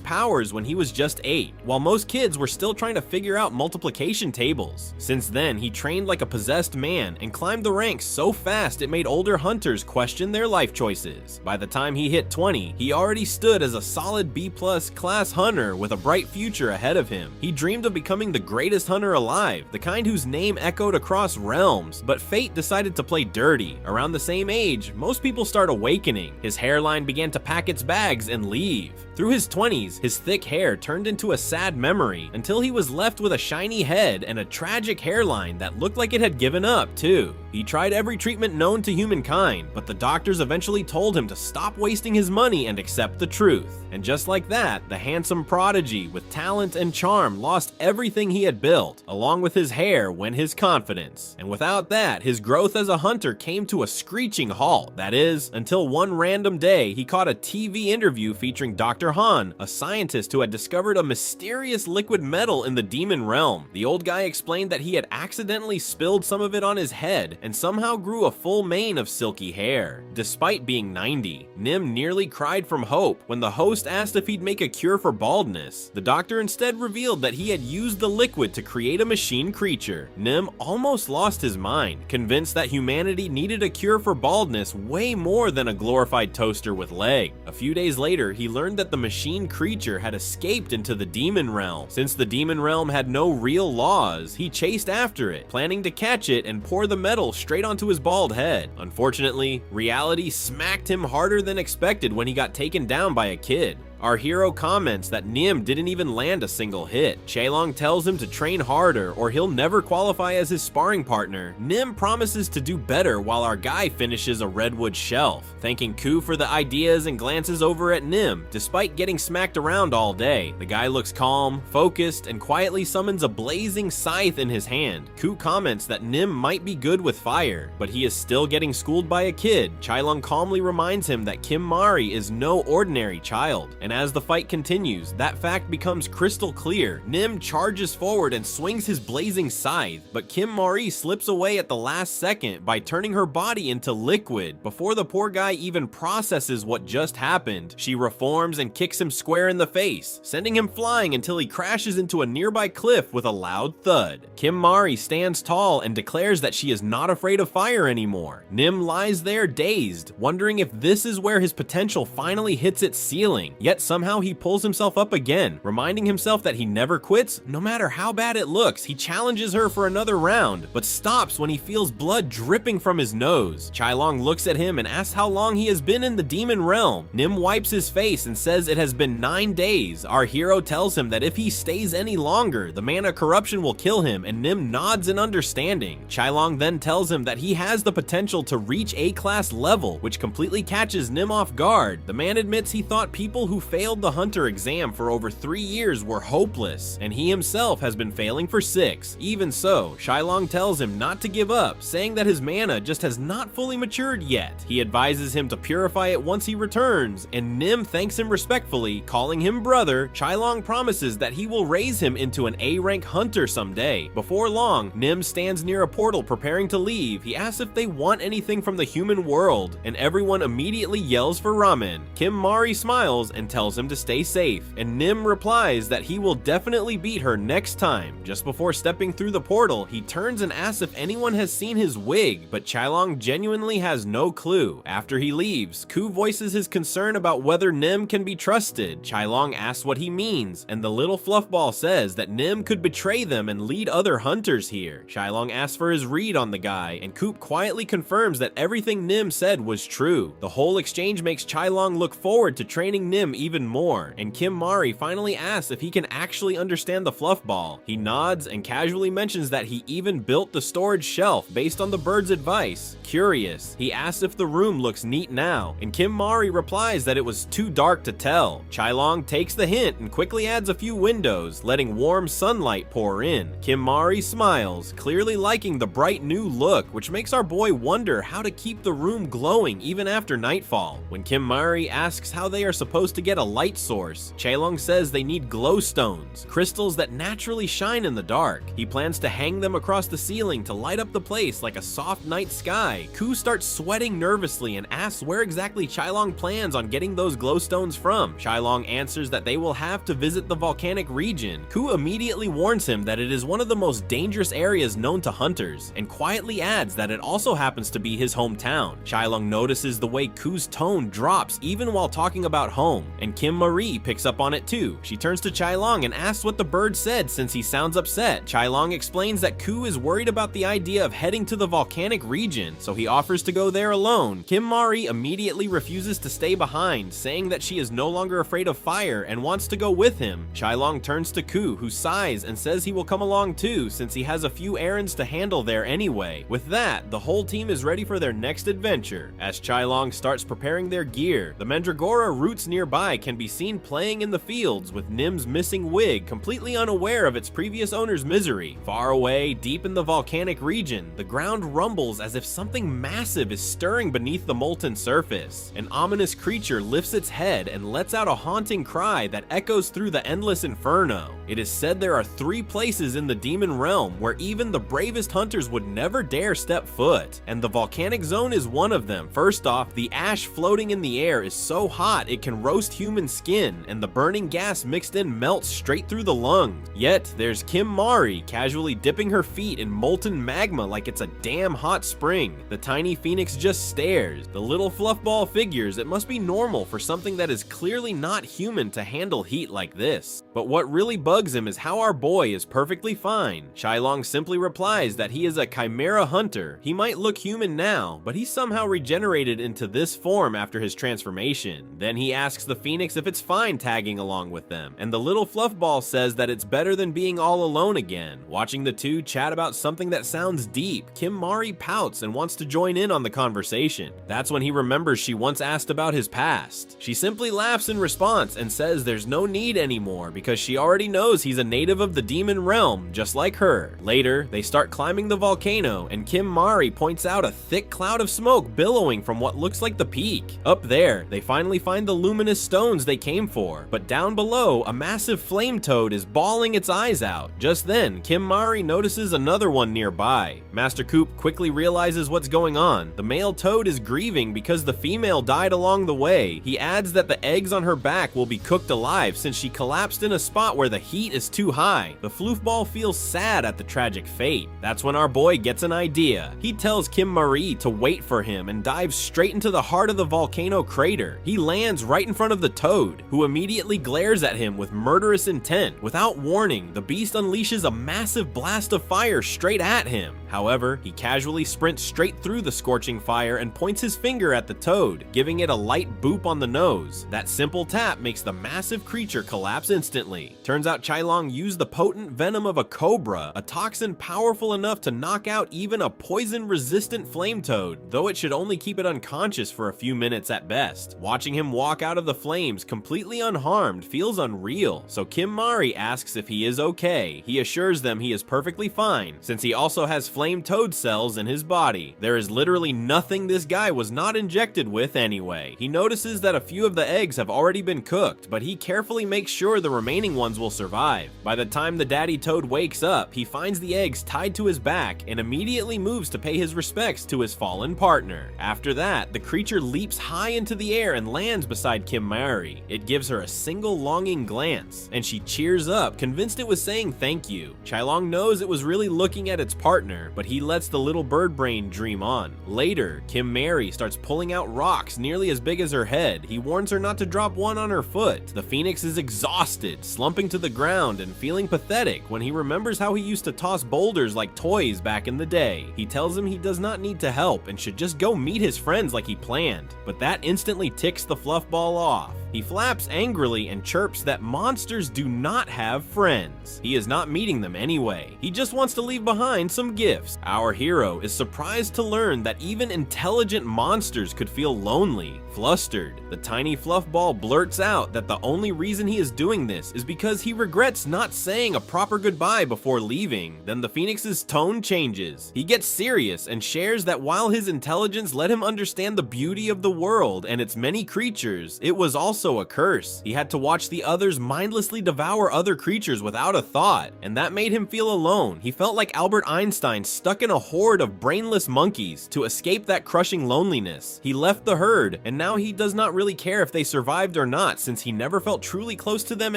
powers when he was just 8, while most kids were still trying to figure out multiplication tables. Since then, he trained like a possessed man and climbed the ranks so fast it made older hunters question their life choices. By the time he hit 20, he already stood as a solid B+ class hunter with a bright future ahead of him. He dreamed of becoming the greatest hunter alive, the kind whose name echoed across realms, but fate decided to play dirty. Around the same age, most people start awakening. His hairline began to pack its bags and leave. Through his 20s, his thick hair turned into a sad memory until he was left with a shiny head and a tragic hairline that looked like it had given up too. He tried every treatment known to humankind, but the doctors eventually told him to stop wasting his money and accept the truth. And just like that, the handsome prodigy with talent and charm lost everything he had built. Along with his hair went his confidence. And without that, his growth as a hunter came to a screeching halt. That is, until one random day he caught a TV interview featuring Dr. Han, a scientist who had discovered a mysterious liquid metal in the demon realm. The old guy explained that he had accidentally spilled some of it on his head and somehow grew a full mane of silky hair. Despite being 90, Nim nearly cried from hope when the host asked if he'd make a cure for baldness. The doctor instead revealed that he had used the liquid to create a machine creature. Nim almost lost his mind, convinced that humanity needed a cure for baldness way more than a glorified toaster with legs. A few days later, he learned that the machine creature had escaped into the demon realm. Since the demon realm had no real laws, he chased after it, planning to catch it and pour the metal straight onto his bald head. Unfortunately, reality smacked him harder than expected when he got taken down by a kid. Our hero comments that Nim didn't even land a single hit. Chaelong tells him to train harder or he'll never qualify as his sparring partner. Nim promises to do better while our guy finishes a redwood shelf, thanking Ku for the ideas and glances over at Nim. Despite getting smacked around all day, the guy looks calm, focused, and quietly summons a blazing scythe in his hand. Ku comments that Nim might be good with fire, but he is still getting schooled by a kid. Chaelong calmly reminds him that Kim Mari is no ordinary child. And as the fight continues, that fact becomes crystal clear. Nim charges forward and swings his blazing scythe, but Kim Mari slips away at the last second by turning her body into liquid. Before the poor guy even processes what just happened, she reforms and kicks him square in the face, sending him flying until he crashes into a nearby cliff with a loud thud. Kim Mari stands tall and declares that she is not afraid of fire anymore. Nim lies there dazed, wondering if this is where his potential finally hits its ceiling. Yet somehow he pulls himself up again, reminding himself that he never quits. No matter how bad it looks, he challenges her for another round, but stops when he feels blood dripping from his nose. Chaelong looks at him and asks how long he has been in the demon realm. Nim wipes his face and says it has been 9 days. Our hero tells him that if he stays any longer, the mana corruption will kill him, and Nim nods in understanding. Chaelong then tells him that he has the potential to reach A-class level, which completely catches Nim off guard. The man admits he thought people who failed the hunter exam for over 3 years were hopeless, and he himself has been failing for 6. Even so, Shylong tells him not to give up, saying that his mana just has not fully matured yet. He advises him to purify it once he returns, and Nim thanks him respectfully, calling him brother. Shylong promises that he will raise him into an A-rank hunter someday. Before long, Nim stands near a portal preparing to leave. He asks if they want anything from the human world, and everyone immediately yells for ramen. Kim Mari smiles and tells him to stay safe, and Nim replies that he will definitely beat her next time. Just before stepping through the portal, he turns and asks if anyone has seen his wig, but Shylong genuinely has no clue. After he leaves, Ku voices his concern about whether Nim can be trusted. Shylong asks what he means, and the little fluffball says that Nim could betray them and lead other hunters here. Shylong asks for his read on the guy, and Coop quietly confirms that everything Nim said was true. The whole exchange makes Shylong look forward to training Nim even more, and Kim Mari finally asks if he can actually understand the fluffball. He nods and casually mentions that he even built the storage shelf based on the bird's advice. Curious, he asks if the room looks neat now, and Kim Mari replies that it was too dark to tell. Shylong takes the hint and quickly adds a few windows, letting warm sunlight pour in. Kim Mari smiles, clearly liking the bright new look, which makes our boy wonder how to keep the room glowing even after nightfall. When Kim Mari asks how they are supposed to get a light source, Shylong says they need glowstones, crystals that naturally shine in the dark. He plans to hang them across the ceiling to light up the place like a soft night sky. Ku starts sweating nervously and asks where exactly Shylong plans on getting those glowstones from. Shylong answers that they will have to visit the volcanic region. Ku immediately warns him that it is one of the most dangerous areas known to hunters, and quietly adds that it also happens to be his hometown. Shylong notices the way Ku's tone drops even while talking about home, and Kim Marie picks up on it too. She turns to Shylong and asks what the bird said since he sounds upset. Shylong explains that Ku is worried about the idea of heading to the volcanic region, so he offers to go there alone. Kim Mari immediately refuses to stay behind, saying that she is no longer afraid of fire and wants to go with him. Shylong turns to Ku, who sighs and says he will come along too since he has a few errands to handle there anyway. With that, the whole team is ready for their next adventure. As Shylong starts preparing their gear, the Mandragora roots nearby can be seen playing in the fields with Nim's missing wig, completely unaware of its previous owner's misery. Far away, deep in the volcanic region, the ground rumbles as if something massive is stirring beneath the molten surface. An ominous creature lifts its head and lets out a haunting cry that echoes through the endless inferno. It is said there are 3 places in the demon realm where even the bravest hunters would never dare step foot, and the volcanic zone is one of them. First off, the ash floating in the air is so hot it can roast human skin, and the burning gas mixed in melts straight through the lungs. Yet, there's Kim Mari casually dipping her feet in molten magma like it's a damn hot spring. The tiny phoenix just stares. The little fluffball figures it must be normal for something that is clearly not human to handle heat like this. But what really bugs him is how our boy is perfectly fine. Shylong simply replies that he is a chimera hunter. He might look human now, but he's somehow regenerated into this form after his transformation. Then he asks the phoenix if it's fine tagging along with them, and the little fluffball says that it's better than being all alone again. Watching the two chat about something that sounds deep, Kim Mari pouts and wants to join in on the conversation. That's when he remembers she once asked about his past. She simply laughs in response and says there's no need anymore because she already knows he's a native of the demon realm, just like her. Later, they start climbing the volcano, and Kim Mari points out a thick cloud of smoke billowing from what looks like the peak. Up there, they finally find the luminous stones they came for, but down below, a massive flame toad is bawling its eyes out. Just then, Kim Mari notices another one nearby. Master Coop quickly realizes what's going on. The male toad is grieving because the female died along the way. He adds that the eggs on her back will be cooked alive since she collapsed in a spot where the heat is too high. The floofball feels sad at the tragic fate. That's when our boy gets an idea. He tells Kim Marie to wait for him and dives straight into the heart of the volcano crater. He lands right in front of the toad, who immediately glares at him with murderous intent. Without warning, the beast unleashes a massive blast of fire straight at him. However, he casually sprints straight through the scorching fire and points his finger at the toad, giving it a light boop on the nose. That simple tap makes the massive creature collapse instantly. Turns out Chailong used the potent venom of a cobra, a toxin powerful enough to knock out even a poison-resistant flame toad, though it should only keep it unconscious for a few minutes at best. Watching him walk out of the flames completely unharmed feels unreal, so Kim Mari asks if he is okay. He assures them he is perfectly fine, since he also has flame toad cells in his body. There is literally nothing this guy was not injected with anyway. He notices that a few of the eggs have already been cooked, but he carefully makes sure the remaining ones will survive. By the time the daddy toad wakes up, he finds the eggs tied to his back and immediately moves to pay his respects to his fallen partner. After that, the creature leaps high into the air and lands beside Kim Mari. It gives her a single longing glance, and she cheers up, convinced it was saying thank you. Chailong knows it was really looking at its partner, but he lets the little bird brain dream on. Later, Kim Mari starts pulling out rocks nearly as big as her head. He warns her not to drop one on her foot. The phoenix is exhausted, slumping to the ground and feeling pathetic when he remembers how he used to toss boulders like toys back in the day. He tells him he does not need to help and should just go meet his friends like he planned, but that instantly ticks the fluff ball off. He flaps angrily and chirps that monsters do not have friends. He is not meeting them anyway. He just wants to leave behind some gifts. Our hero is surprised to learn that even intelligent monsters could feel lonely. Flustered, the tiny fluff ball blurts out that the only reason he is doing this is because he regrets not saying a proper goodbye before leaving. Then the phoenix's tone changes. He gets serious and shares that while his intelligence let him understand the beauty of the world and its many creatures, it was also a curse. He had to watch the others mindlessly devour other creatures without a thought, and that made him feel alone. He felt like Albert Einstein stuck in a horde of brainless monkeys to escape that crushing loneliness. He left the herd, and now he does not really care if they survived or not, since he never felt truly close to them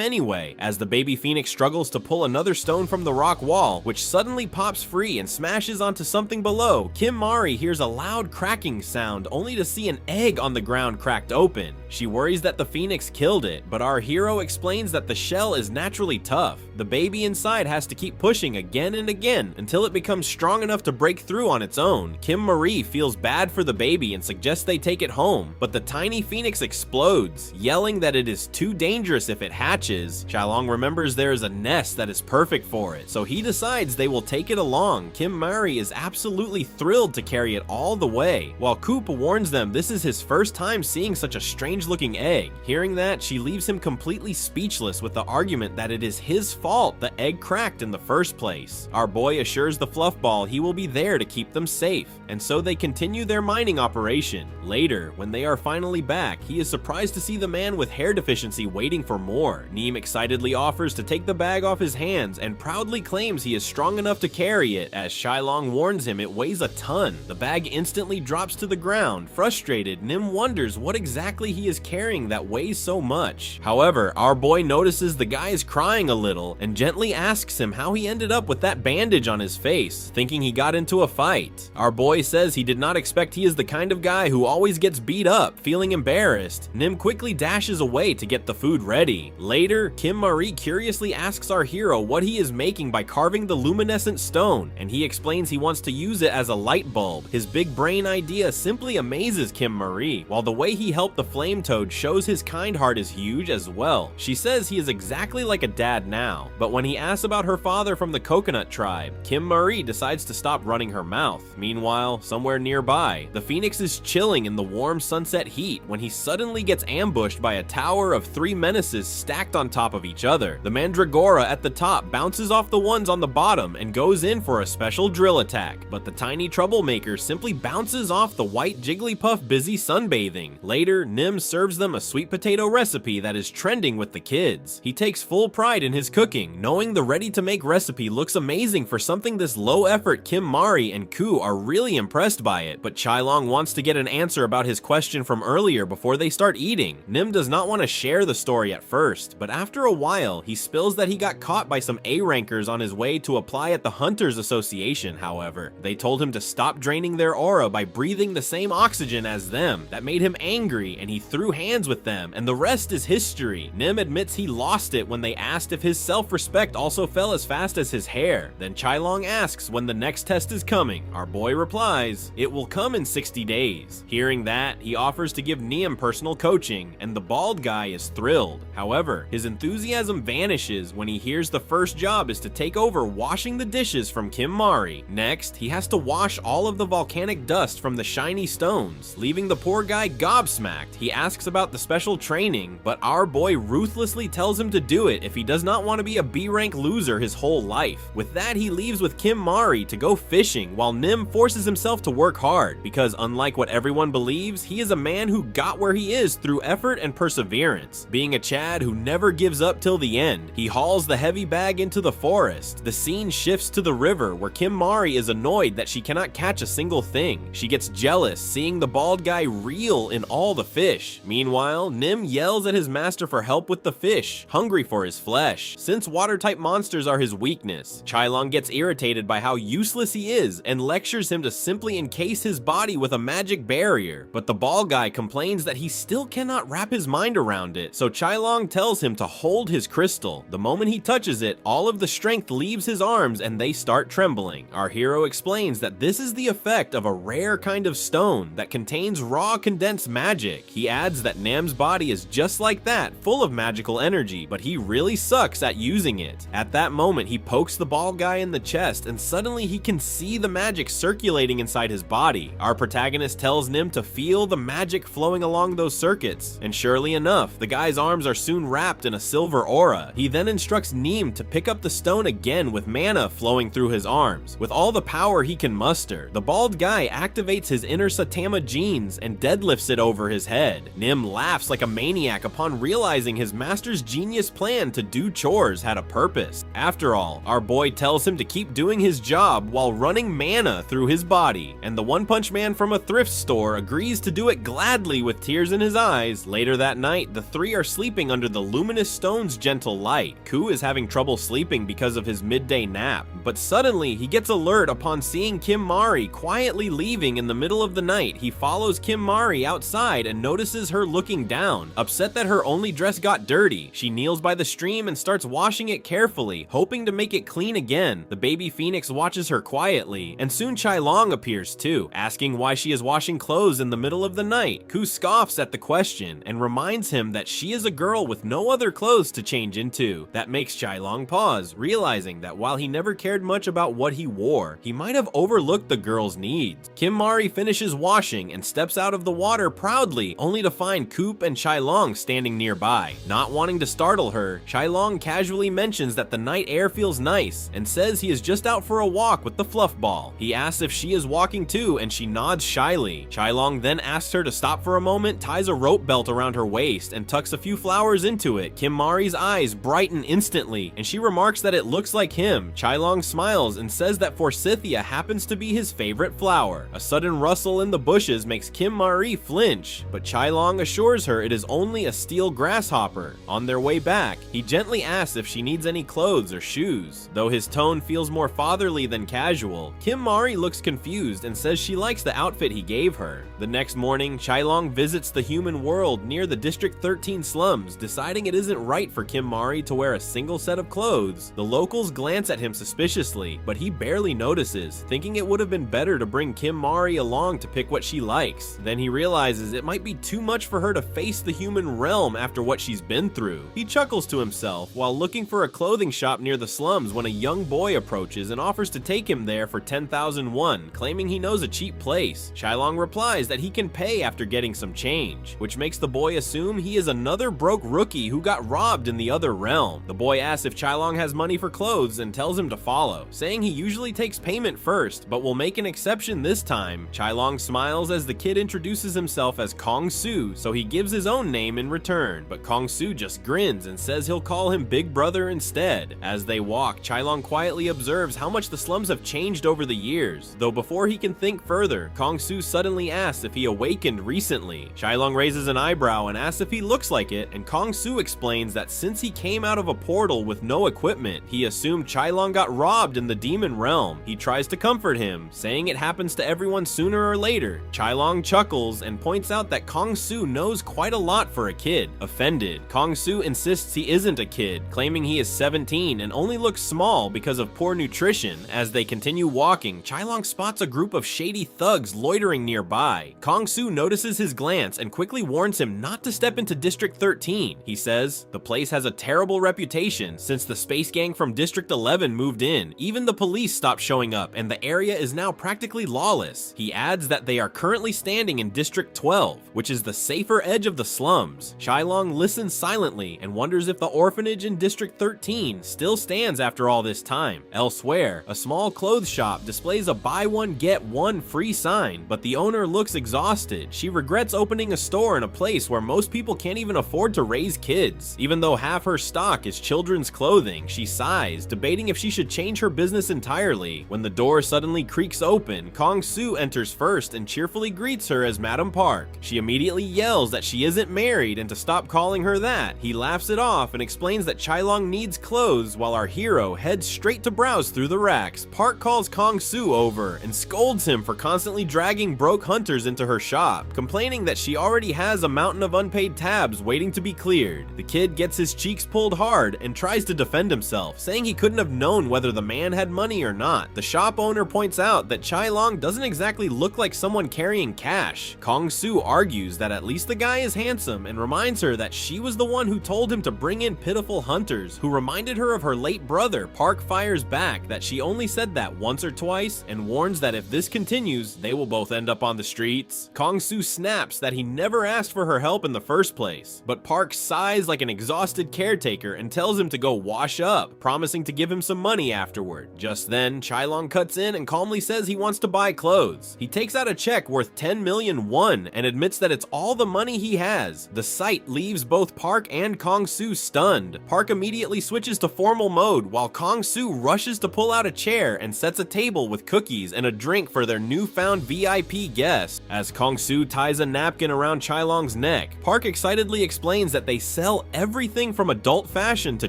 anyway. As the baby phoenix struggles to pull another stone from the rock wall, which suddenly pops free and smashes onto something below, Kim Mari hears a loud cracking sound only to see an egg on the ground cracked open. She worries that the phoenix killed it, but our hero explains that the shell is naturally tough. The baby inside has to keep pushing again and again until it becomes strong enough to break through on its own. Kim Marie feels bad for the baby and suggests they take it home, but the tiny phoenix explodes, yelling that it is too dangerous if it hatches. Chailong remembers there is a nest that is perfect for it, so he decides they will take it along. Kim Mari is absolutely thrilled to carry it all the way, while Coop warns them this is his first time seeing such a strange looking egg. Hearing that, she leaves him completely speechless with the argument that it is his fault the egg cracked in the first place. Our boy assures the fluff ball he will be there to keep them safe, and so they continue their mining operation. Later, when they are finally back, he is surprised to see the man with hair deficiency waiting for more. Neem excitedly offers to take the bag off his hands and proudly claims he is strong enough to carry it, as Chailong warns him it weighs a ton. The bag instantly drops to the ground. Frustrated, Nim wonders what exactly he is carrying that weighs so much. However, our boy notices the guy is crying a little and gently asks him how he ended up with that bandage on his face, thinking he got into a fight. Our boy says he did not expect he is the kind of guy who always gets beat up. Feeling embarrassed, Nim quickly dashes away to get the food ready. Later, Kim Marie curiously asks our hero what he is making by carving the luminescent stone, and he explains he wants to use it as a light bulb. His big brain idea simply amazes Kim Marie, while the way he helped the flame toad shows his kind heart is huge as well. She says he is exactly like a dad now, but when he asks about her father from the coconut tribe, Kim Marie decides to stop running her mouth. Meanwhile, somewhere nearby, the phoenix is chilling in the warm sunset heat when he suddenly gets ambushed by a tower of 3 menaces stacked on top of each other. The mandragora at the top bounces off the ones on the bottom and goes in for a special drill attack, but the tiny troublemaker simply bounces off the white Jigglypuff busy sunbathing. Later, Nim serves them a sweet potato recipe that is trending with the kids. He takes full pride in his cooking, knowing the ready-to-make recipe looks amazing for something this low effort. Kim Mari and Ku are really impressed by it, but Chailong wants to get an answer about his question from earlier before they start eating. Nim does not want to share the story at first, but after a while, he spills that he got caught by some A-rankers on his way to apply at the Hunters Association. However, they told him to stop draining their aura by breathing the same oxygen as them. That made him angry, and he threw hands with them, and the rest is history. Nim admits he lost it when they asked if his self-respect also fell as fast as his hair. Then Chailong asks when when the next test is coming. Our boy replies, "It will come in 60 days. Hearing that, he offers to give Neum personal coaching, and the bald guy is thrilled. However, his enthusiasm vanishes when he hears the first job is to take over washing the dishes from Kim Mari. Next, he has to wash all of the volcanic dust from the shiny stones, leaving the poor guy gobsmacked. He asks about the special training, but our boy ruthlessly tells him to do it if he does not want to be a B-rank loser his whole life. With that, he leaves with Kim Mari to go fishing, while Nim forces himself to work hard, because unlike what everyone believes, he is a man who got where he is through effort and perseverance. Being a Chad who never gives up till the end, he hauls the heavy bag into the forest. The scene shifts to the river, where Kim Mari is annoyed that she cannot catch a single thing. She gets jealous seeing the bald guy reel in all the fish. Meanwhile, Nim yells at his master for help with the fish, hungry for his flesh, since water-type monsters are his weakness. Chailong gets irritated by how useless he is and lectures him to simply encase his body with a magic barrier, but the bald guy complains that he still cannot wrap his mind around it, so Chailong tells him to hold his crystal. The moment he touches it, all of the strength leaves his arms and they start trembling. Our hero explains that this is the effect of a rare kind of stone that contains raw condensed magic. He adds that Nam's body is just like that, full of magical energy, but he really sucks at using it. At that moment, he pokes the bald guy in the chest and suddenly he can see the magic circulating inside his body. Our protagonist tells Nim to feel the magic flowing along those circuits, and surely enough, the guy's arms are soon wrapped in a silver aura. He then instructs Nim to pick up the stone again with mana flowing through his arms. With all the power he can muster, the bald guy activates his inner Saitama genes and deadlifts it over his head. Nim laughs like a maniac upon realizing his master's genius plan to do chores had a purpose. After all, our boy tells him to keep doing his job while running mana through his body, and the One Punch Man from a thrift store agrees to do it gladly with tears in his eyes. Later that night, the three are sleeping under the luminous stone's gentle light. Ku is having trouble sleeping because of his midday nap, but suddenly he gets alert upon seeing Kim Mari quietly leaving in the middle of the night. He follows Kim Mari outside and notices her looking down. Upset that her only dress got dirty, she kneels by the stream and starts washing it carefully, hoping to make it clean again. The baby phoenix watches her quietly, and soon Chailong appears too, asking why she is washing clothes in the middle of the night. Ku scoffs at the question and reminds him that she is a girl with no other clothes to change into. That makes Chailong pause, realizing that while he never cared much about what he wore, he might have overlooked the girl's needs. Kim Mari finishes washing and steps out of the water proudly, only to find Coop and Chailong standing nearby. Not wanting to startle her, Chailong casually mentions that the night air feels nice and says he is just out for a walk with the fluff ball. He asks if she is walking too, and she nods shyly. Chailong then asks her to stop for a moment, ties a rope belt around her waist, and tucks a few flowers into it. Kim Mari's eyes brighten instantly, and she remarks that it looks like him. Chailong smiles and says that Forsythia happens to be his favorite flower. A sudden rustle in the bushes makes Kim Mari flinch, but Chailong assures her it is only a steel grasshopper. On their way back, he gently asks if she needs any clothes or shoes. Though his tone feels more fatherly than casual, Kim Mari looks confused and says she likes the outfit he gave her. The next morning, Chailong visits the human world near the District 13 slums, deciding it isn't right for Kim Mari to wear a single set of clothes. The locals glance at him suspiciously, but he barely notices, thinking it would have been better to bring Kim Mari along to pick what she likes. Then he realizes it might be too much for her to face the human realm after what she's been through. He chuckles to himself while looking for a clothing shop near the slums when a young boy approaches and offers to take him there for 10,000 won, claiming he knows a cheap place. Chailong replies that he can pay after getting some change, which makes the boy assume he is another broke rookie who got robbed in the other realm. The boy asks if Chailong has money for clothes and tells him to follow, saying he usually takes payment first, but will make an exception this time. Chailong smiles as the kid introduces himself as Kong Su, so he gives his own name in return, but Kong Su just grins and says he'll call him Big Brother instead. As they walk, Chailong quietly observes how much the slums have changed over the years, though before he can think further, Kong Su suddenly asks if he awakened recently. Chailong raises an eyebrow and asks if he looks like it, and Kong Su explains that since he came out of a portal with no equipment, he assumed Chailong got robbed in the demon realm. He tries to comfort him, saying it happens to everyone sooner or later. Chailong chuckles and points out that Kong Su knows quite a lot for a kid. Offended, Kong Su insists he isn't a kid, claiming he is 17 and only looks small because of poor nutrition, As they continue walking, Chailong spots a group of shady thugs loitering nearby. Kong-soo notices his glance and quickly warns him not to step into District 13. He says, the place has a terrible reputation since the space gang from District 11 moved in. Even the police stopped showing up and the area is now practically lawless. He adds that they are currently standing in District 12, which is the safer edge of the slums. Chailong listens silently and wonders if the orphanage in District 13 still stands after all this time. Elsewhere, a small clothes shop displays a buy one get one free sign, but the owner looks exhausted. She regrets opening a store in a place where most people can't even afford to raise kids. Even though half her stock is children's clothing, she sighs, debating if she should change her business entirely. When the door suddenly creaks open, Kong-soo enters first and cheerfully greets her as Madam Park. She immediately yells that she isn't married and to stop calling her that. He laughs it off and explains that Chailong needs clothes while our hero heads straight to browse through the racks. Park calls Kong-soo over and scolds him for constantly dragging broke hunters into her shop, complaining that she already has a mountain of unpaid tabs waiting to be cleared. The kid gets his cheeks pulled hard and tries to defend himself, saying he couldn't have known whether the man had money or not. The shop owner points out that Chailong doesn't exactly look like someone carrying cash. Kong-soo argues that at least the guy is handsome and reminds her that she was the one who told him to bring in pitiful hunters who reminded her of her late brother. Park fires back that she only said that once or twice and warns that if this continues, they will both end up on the streets. Kong-soo snaps that he never asked for her help in the first place, but Park sighs like an exhausted caretaker and tells him to go wash up, promising to give him some money afterward. Just then, Chailong cuts in and calmly says he wants to buy clothes. He takes out a check worth 10 million won and admits that it's all the money he has. The sight leaves both Park and Kong-soo stunned. Park immediately switches to formal mode while Kong-soo rushes to pull out a chair and sets a table with cookies and a drink for their newfound VIP guest. As Kong-soo ties a napkin around Chailong's neck, Park excitedly explains that they sell everything from adult fashion to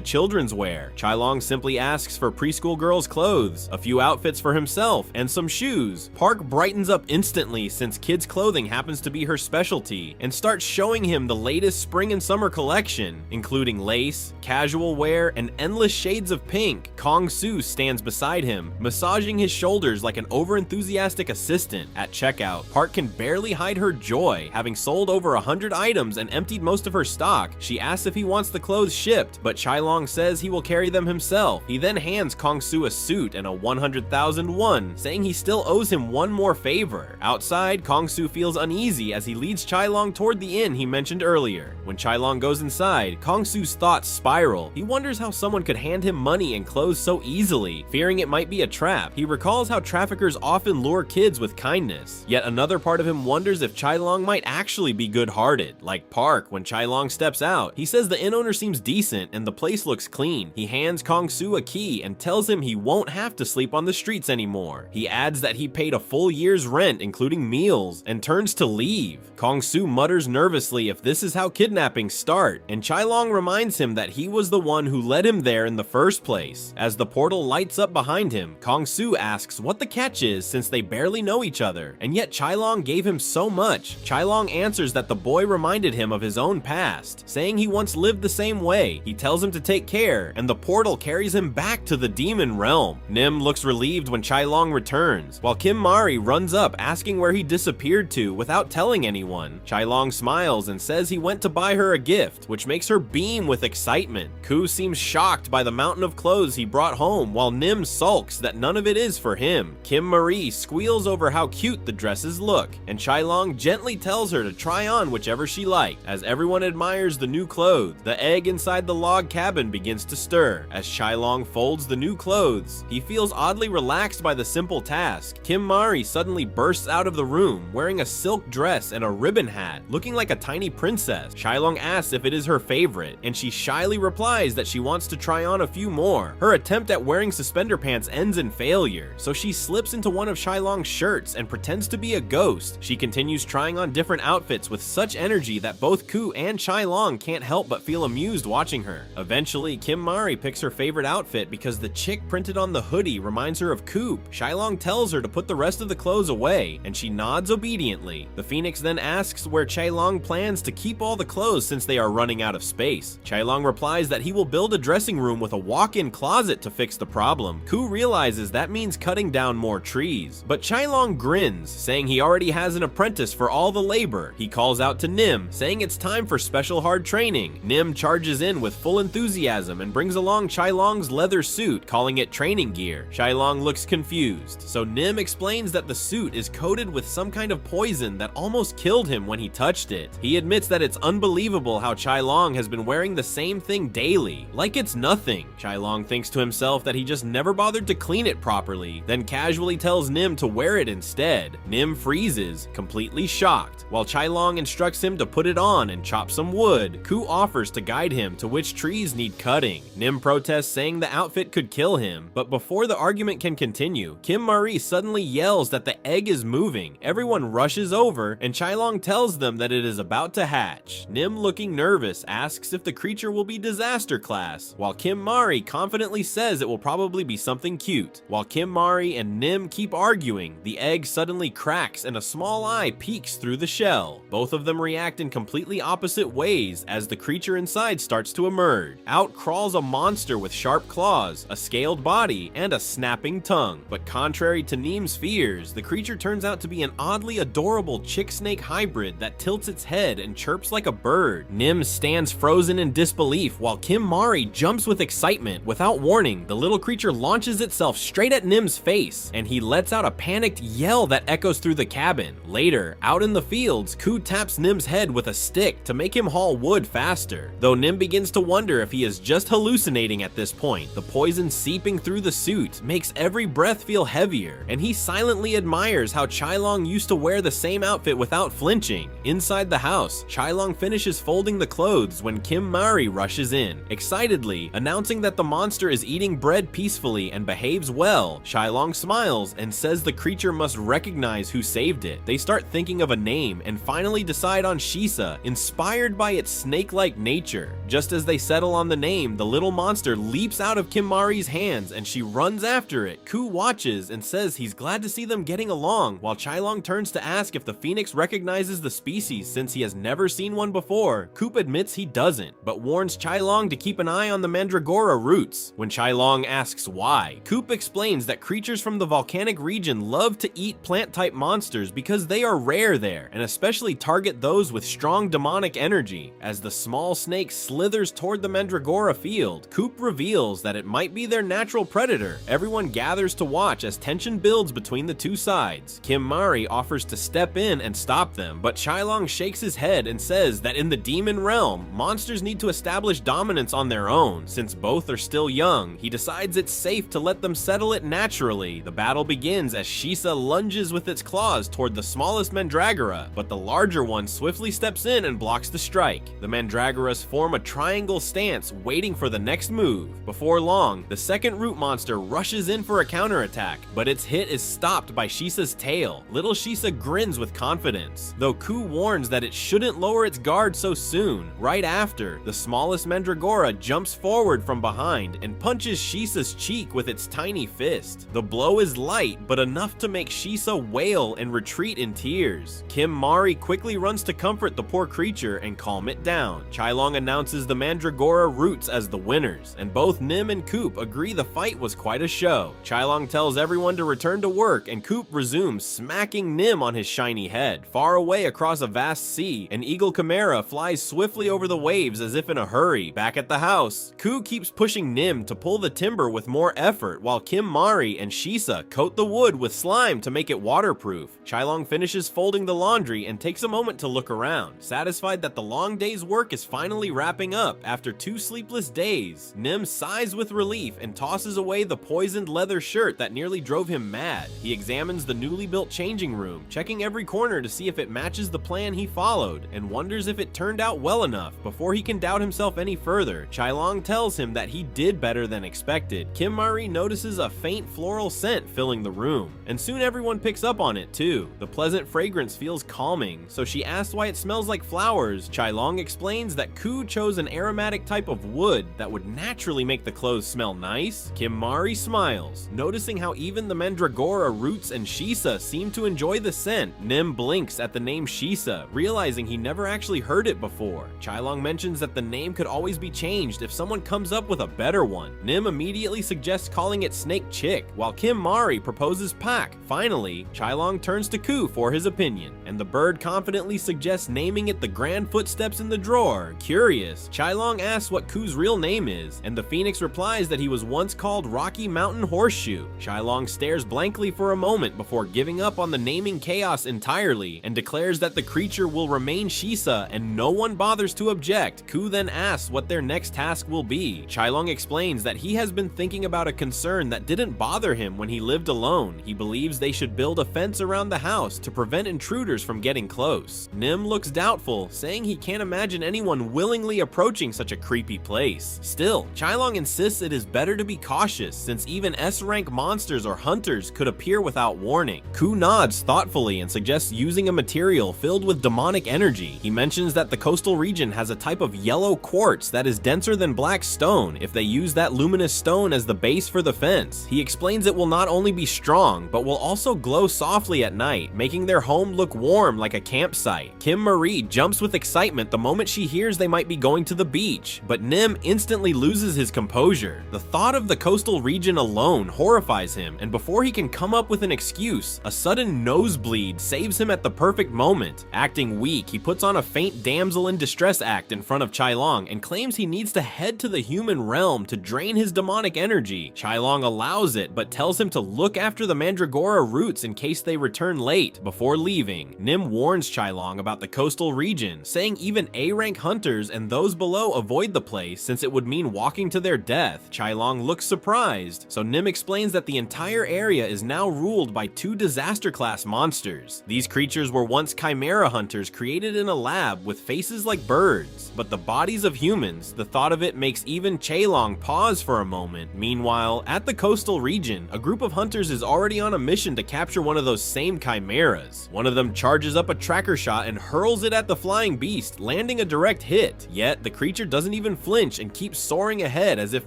children's wear. Chailong simply asks for preschool girls' clothes, a few outfits for himself, and some shoes. Park brightens up instantly since kids' clothing happens to be her specialty and starts showing him the latest spring and summer collection, including lace, casual wear, and endless shades of pink. Kong-soo stands beside him, massaging his shoulders like an overenthusiastic assistant. At checkout, Park can barely hide her joy. Having sold over 100 items and emptied most of her stock, she asks if he wants the clothes shipped, but Chailong says he will carry them himself. He then hands Kong-soo a suit and a 100,000 won, saying he still owes him one more favor. Outside, Kong-soo feels uneasy as he leads Chailong toward the inn he mentioned earlier. When Chailong goes inside, Kong-soo's thoughts spiral. He wonders how someone could hand him money and clothes so easily, fearing it might be a trap. He recalls how traffickers often lure kids with kindness. Yet another part of him wonders if Chailong might actually be good-hearted. Like Park, when Chailong steps out, he says the inn owner seems decent and the place looks clean. He hands Kong-soo a key and tells him he won't have to sleep on the streets anymore. He adds that he paid a full year's rent, including meals, and turns to leave. Kong-soo mutters nervously if this is how kidnappings start, and Chailong reminds him that he was the one who led him there in the first place. As the portal lights up behind him, Kong-soo asks what the catch is since they barely know each other, and yet Chailong gave him so much. Chailong answers that the boy reminded him of his own past, saying he once lived the same way. He tells him to take care, and the portal carries him back to the demon realm. Nim looks relieved when Chailong returns, while Kim Mari runs up asking where he disappeared to without telling anyone. Chailong smiles and says he went to buy her a gift, which makes her beam with excitement. Koo seems shocked by the mountain of clothes he brought home, while Nim sulks that none of it is for him. Kim Marie squeals over how cute the dresses look, and Chailong gently tells her to try on whichever she liked. As everyone admires the new clothes, the egg inside the log cabin begins to stir. As Chailong folds the new clothes, he feels oddly relaxed by the simple task. Kim Mari suddenly bursts out of the room, wearing a silk dress and a ribbon hat, looking like a tiny princess. Chailong asks if it is her favorite, and she shyly replies that she wants to try on a few more. Her attempt at wearing suspender pants ends in failure, so she slips into one of Chailong's shirts and pretends to be a ghost. She continues trying on different outfits with such energy that both Koo and Chailong can't help but feel amused watching her. Eventually, Kim Mari picks her favorite outfit because the chick printed on the hoodie reminds her of Coop. Chailong tells her to put the rest of the clothes away, and she nods obediently. The Phoenix then asks where Chailong plans to keep all the clothes since they are running out of space. Chailong replies that he will build a dressing room with a walk-in closet to fix the problem. Koo realizes that means cutting down more trees, but Chailong grins, saying he already has an apprentice for all the labor. He calls out to Nim, saying it's time for special hard training. Nim charges in with full enthusiasm and brings along Chailong's leather suit, calling it training gear. Chailong looks confused, so Nim explains that the suit is coated with some kind of poison that almost killed him when he touched it. He admits that it's unbelievable how Chailong has been wearing the same thing daily, like it's nothing. Chailong thinks to himself that he just never bothered to clean it properly, then casually tells Nim to wear it instead. Nim freezes, completely shocked. While Chailong instructs him to put it on and chop some wood, Ku offers to guide him to which trees need cutting. Nim protests, saying the outfit could kill him, but before the argument can continue, Kim Marie suddenly yells that the egg is moving. Everyone rushes over, and Chailong tells them that it is about to hatch. Nim, looking nervous, asks if the creature will be disaster class, while Kim Marie confidently says it will probably be something cute. While Kim Marie and Nim keep arguing, the egg suddenly cracks and a small eye peeks through the shell. Both of them react in completely opposite ways as the creature inside starts to emerge. Out crawls a monster with sharp claws, a scaled body, and a snapping tongue. But contrary to Nim's fears, the creature turns out to be an oddly adorable chick-snake hybrid that tilts its head and chirps like a bird. Nim stands frozen in disbelief while Kim Marie jumps with excitement. Without warning, the little creature launches itself straight at Nim's face, and he lets out a panicked yell that echoes through the cabin. Later, out in the fields, Ku taps Nim's head with a stick to make him haul wood faster. Though Nim begins to wonder if he is just hallucinating at this point, the poison seeping through the suit makes every breath feel heavier, and he silently admires how Chailong used to wear the same outfit without flinching. Inside the house, Chailong finishes folding the clothes when Kim Marie rushes in, excitedly announcing that the monster is eating bread peacefully and behaves well. Chailong smiles and says the creature must recognize who saved it. They start thinking of a name and finally decide on Shisa, inspired by its snake-like nature. Just as they settle on the name, the little monster leaps out of Kim Marie's hands and she runs after it. Ku watches and says he's glad to see them getting along, while Chailong turns to ask if the phoenix recognizes the species since he has never seen one before. Coop admits he doesn't, but warns Chailong to keep an eye on the mandragora roots. When Chailong asks why, Coop explains that creatures from the volcanic region love to eat plant-type monsters because they are rare there, and especially target those with strong demonic energy. As the small snake slithers toward the mandragora field, Coop reveals that it might be their natural predator. Everyone gathers to watch as tension builds between the two sides. Kim Marie offers to step in and stop them, but Chailong shakes his head and says that in the demon realm, monsters need to establish dominance on their own. Since both are still young, he decides it's safe to let them settle it naturally. The battle begins as Shisa lunges with its claws toward the smallest mandragora, but the larger one swiftly steps in and blocks the strike. The mandragoras form a triangle stance, waiting for the next move. Before long, the second root monster rushes in for a counterattack, but its hit is stopped by Shisa's tail. Little Shisa grins with confidence, though Ku warns that it shouldn't lower its guard so soon. Right after, the smallest mandragora jumps forward from behind and punches Shisa's cheek with its tiny fist. The blow is light, but enough to make Shisa wail and retreat in tears. Kim Marie quickly runs to comfort the poor creature and calm it down. Chailong announces the mandragora roots as the winners, and both Nim and Coop agree the fight was quite a show. Chailong tells everyone to return to work, and Coop resumes smacking Nim on his shiny head. Far away across a vast sea, an eagle chimera flies swiftly over the waves as if in a hurry. Back at the house, Ku keeps pushing Nim to pull the timber with more effort, while Kim Marie and Shisa coat the wood with slime to make it waterproof. Chailong finishes folding the laundry and takes a moment to look around, satisfied that the long day's work is finally wrapping up after 2 sleepless days. Nim sighs with relief and tosses away the poisoned leather shirt that nearly drove him mad. He examines the newly built changing room, checking every corner to see if it matches the plan he followed, and wonders if it turned out well enough. Before he can doubt himself any further, Chailong tells him that he did better than expected. Kim Marie notices a faint floral scent filling the room, and soon everyone picks up on it too. The pleasant fragrance feels calming, so she asks why it smells like flowers. Chailong explains that Ku chose an aromatic type of wood that would naturally make the clothes smell nice. Kim Marie smiles, noticing how even the mandragora roots and Shisa seem to enjoy the scent. Nim blinks at the name Shisa, realizing he never actually heard it before. Chailong mentions that the name could always be changed if someone comes up with a better one. Nim immediately suggests calling calling it Snake Chick, while Kim Mari proposes Pak. Finally, Chailong turns to Ku for his opinion, and the bird confidently suggests naming it the Grand Footsteps in the Drawer. Curious, Chailong asks what Ku's real name is, and the phoenix replies that he was once called Rocky Mountain Horseshoe. Chailong stares blankly for a moment before giving up on the naming chaos entirely, and declares that the creature will remain Shisa, and no one bothers to object. Ku then asks what their next task will be. Chailong explains that he has been thinking about a concern that didn't bother him when he lived alone. He believes they should build a fence around the house to prevent intruders from getting close. Nim looks doubtful, saying he can't imagine anyone willingly approaching such a creepy place. Still, Chailong insists it is better to be cautious, since even S-rank monsters or hunters could appear without warning. Ku nods thoughtfully and suggests using a material filled with demonic energy. He mentions that the coastal region has a type of yellow quartz that is denser than black stone if they use that luminous stone as the base for the fence. He explains it will not only be strong, but will also glow softly at night, making their home look warm like a campsite. Kim Marie jumps with excitement the moment she hears they might be going to the beach, but Nim instantly loses his composure. The thought of the coastal region alone horrifies him, and before he can come up with an excuse, a sudden nosebleed saves him at the perfect moment. Acting weak, he puts on a faint damsel in distress act in front of Chailong and claims he needs to head to the human realm to drain his demonic energy. Chailong allows it, but tells him to look after the Mandragora roots in case they return late. Before leaving, Nim warns Chailong about the coastal region, saying even A-rank hunters and those below avoid the place since it would mean walking to their death. Chailong looks surprised, so Nim explains that the entire area is now ruled by two disaster-class monsters. These creatures were once chimera hunters created in a lab with faces like birds, but the bodies of humans. The thought of it makes even Chailong pause for a moment. Meanwhile, at the coastal region, a group of hunters is already on a mission to capture one of those same chimeras. One of them charges up a tracker shot and hurls it at the flying beast, landing a direct hit. Yet, the creature doesn't even flinch and keeps soaring ahead as if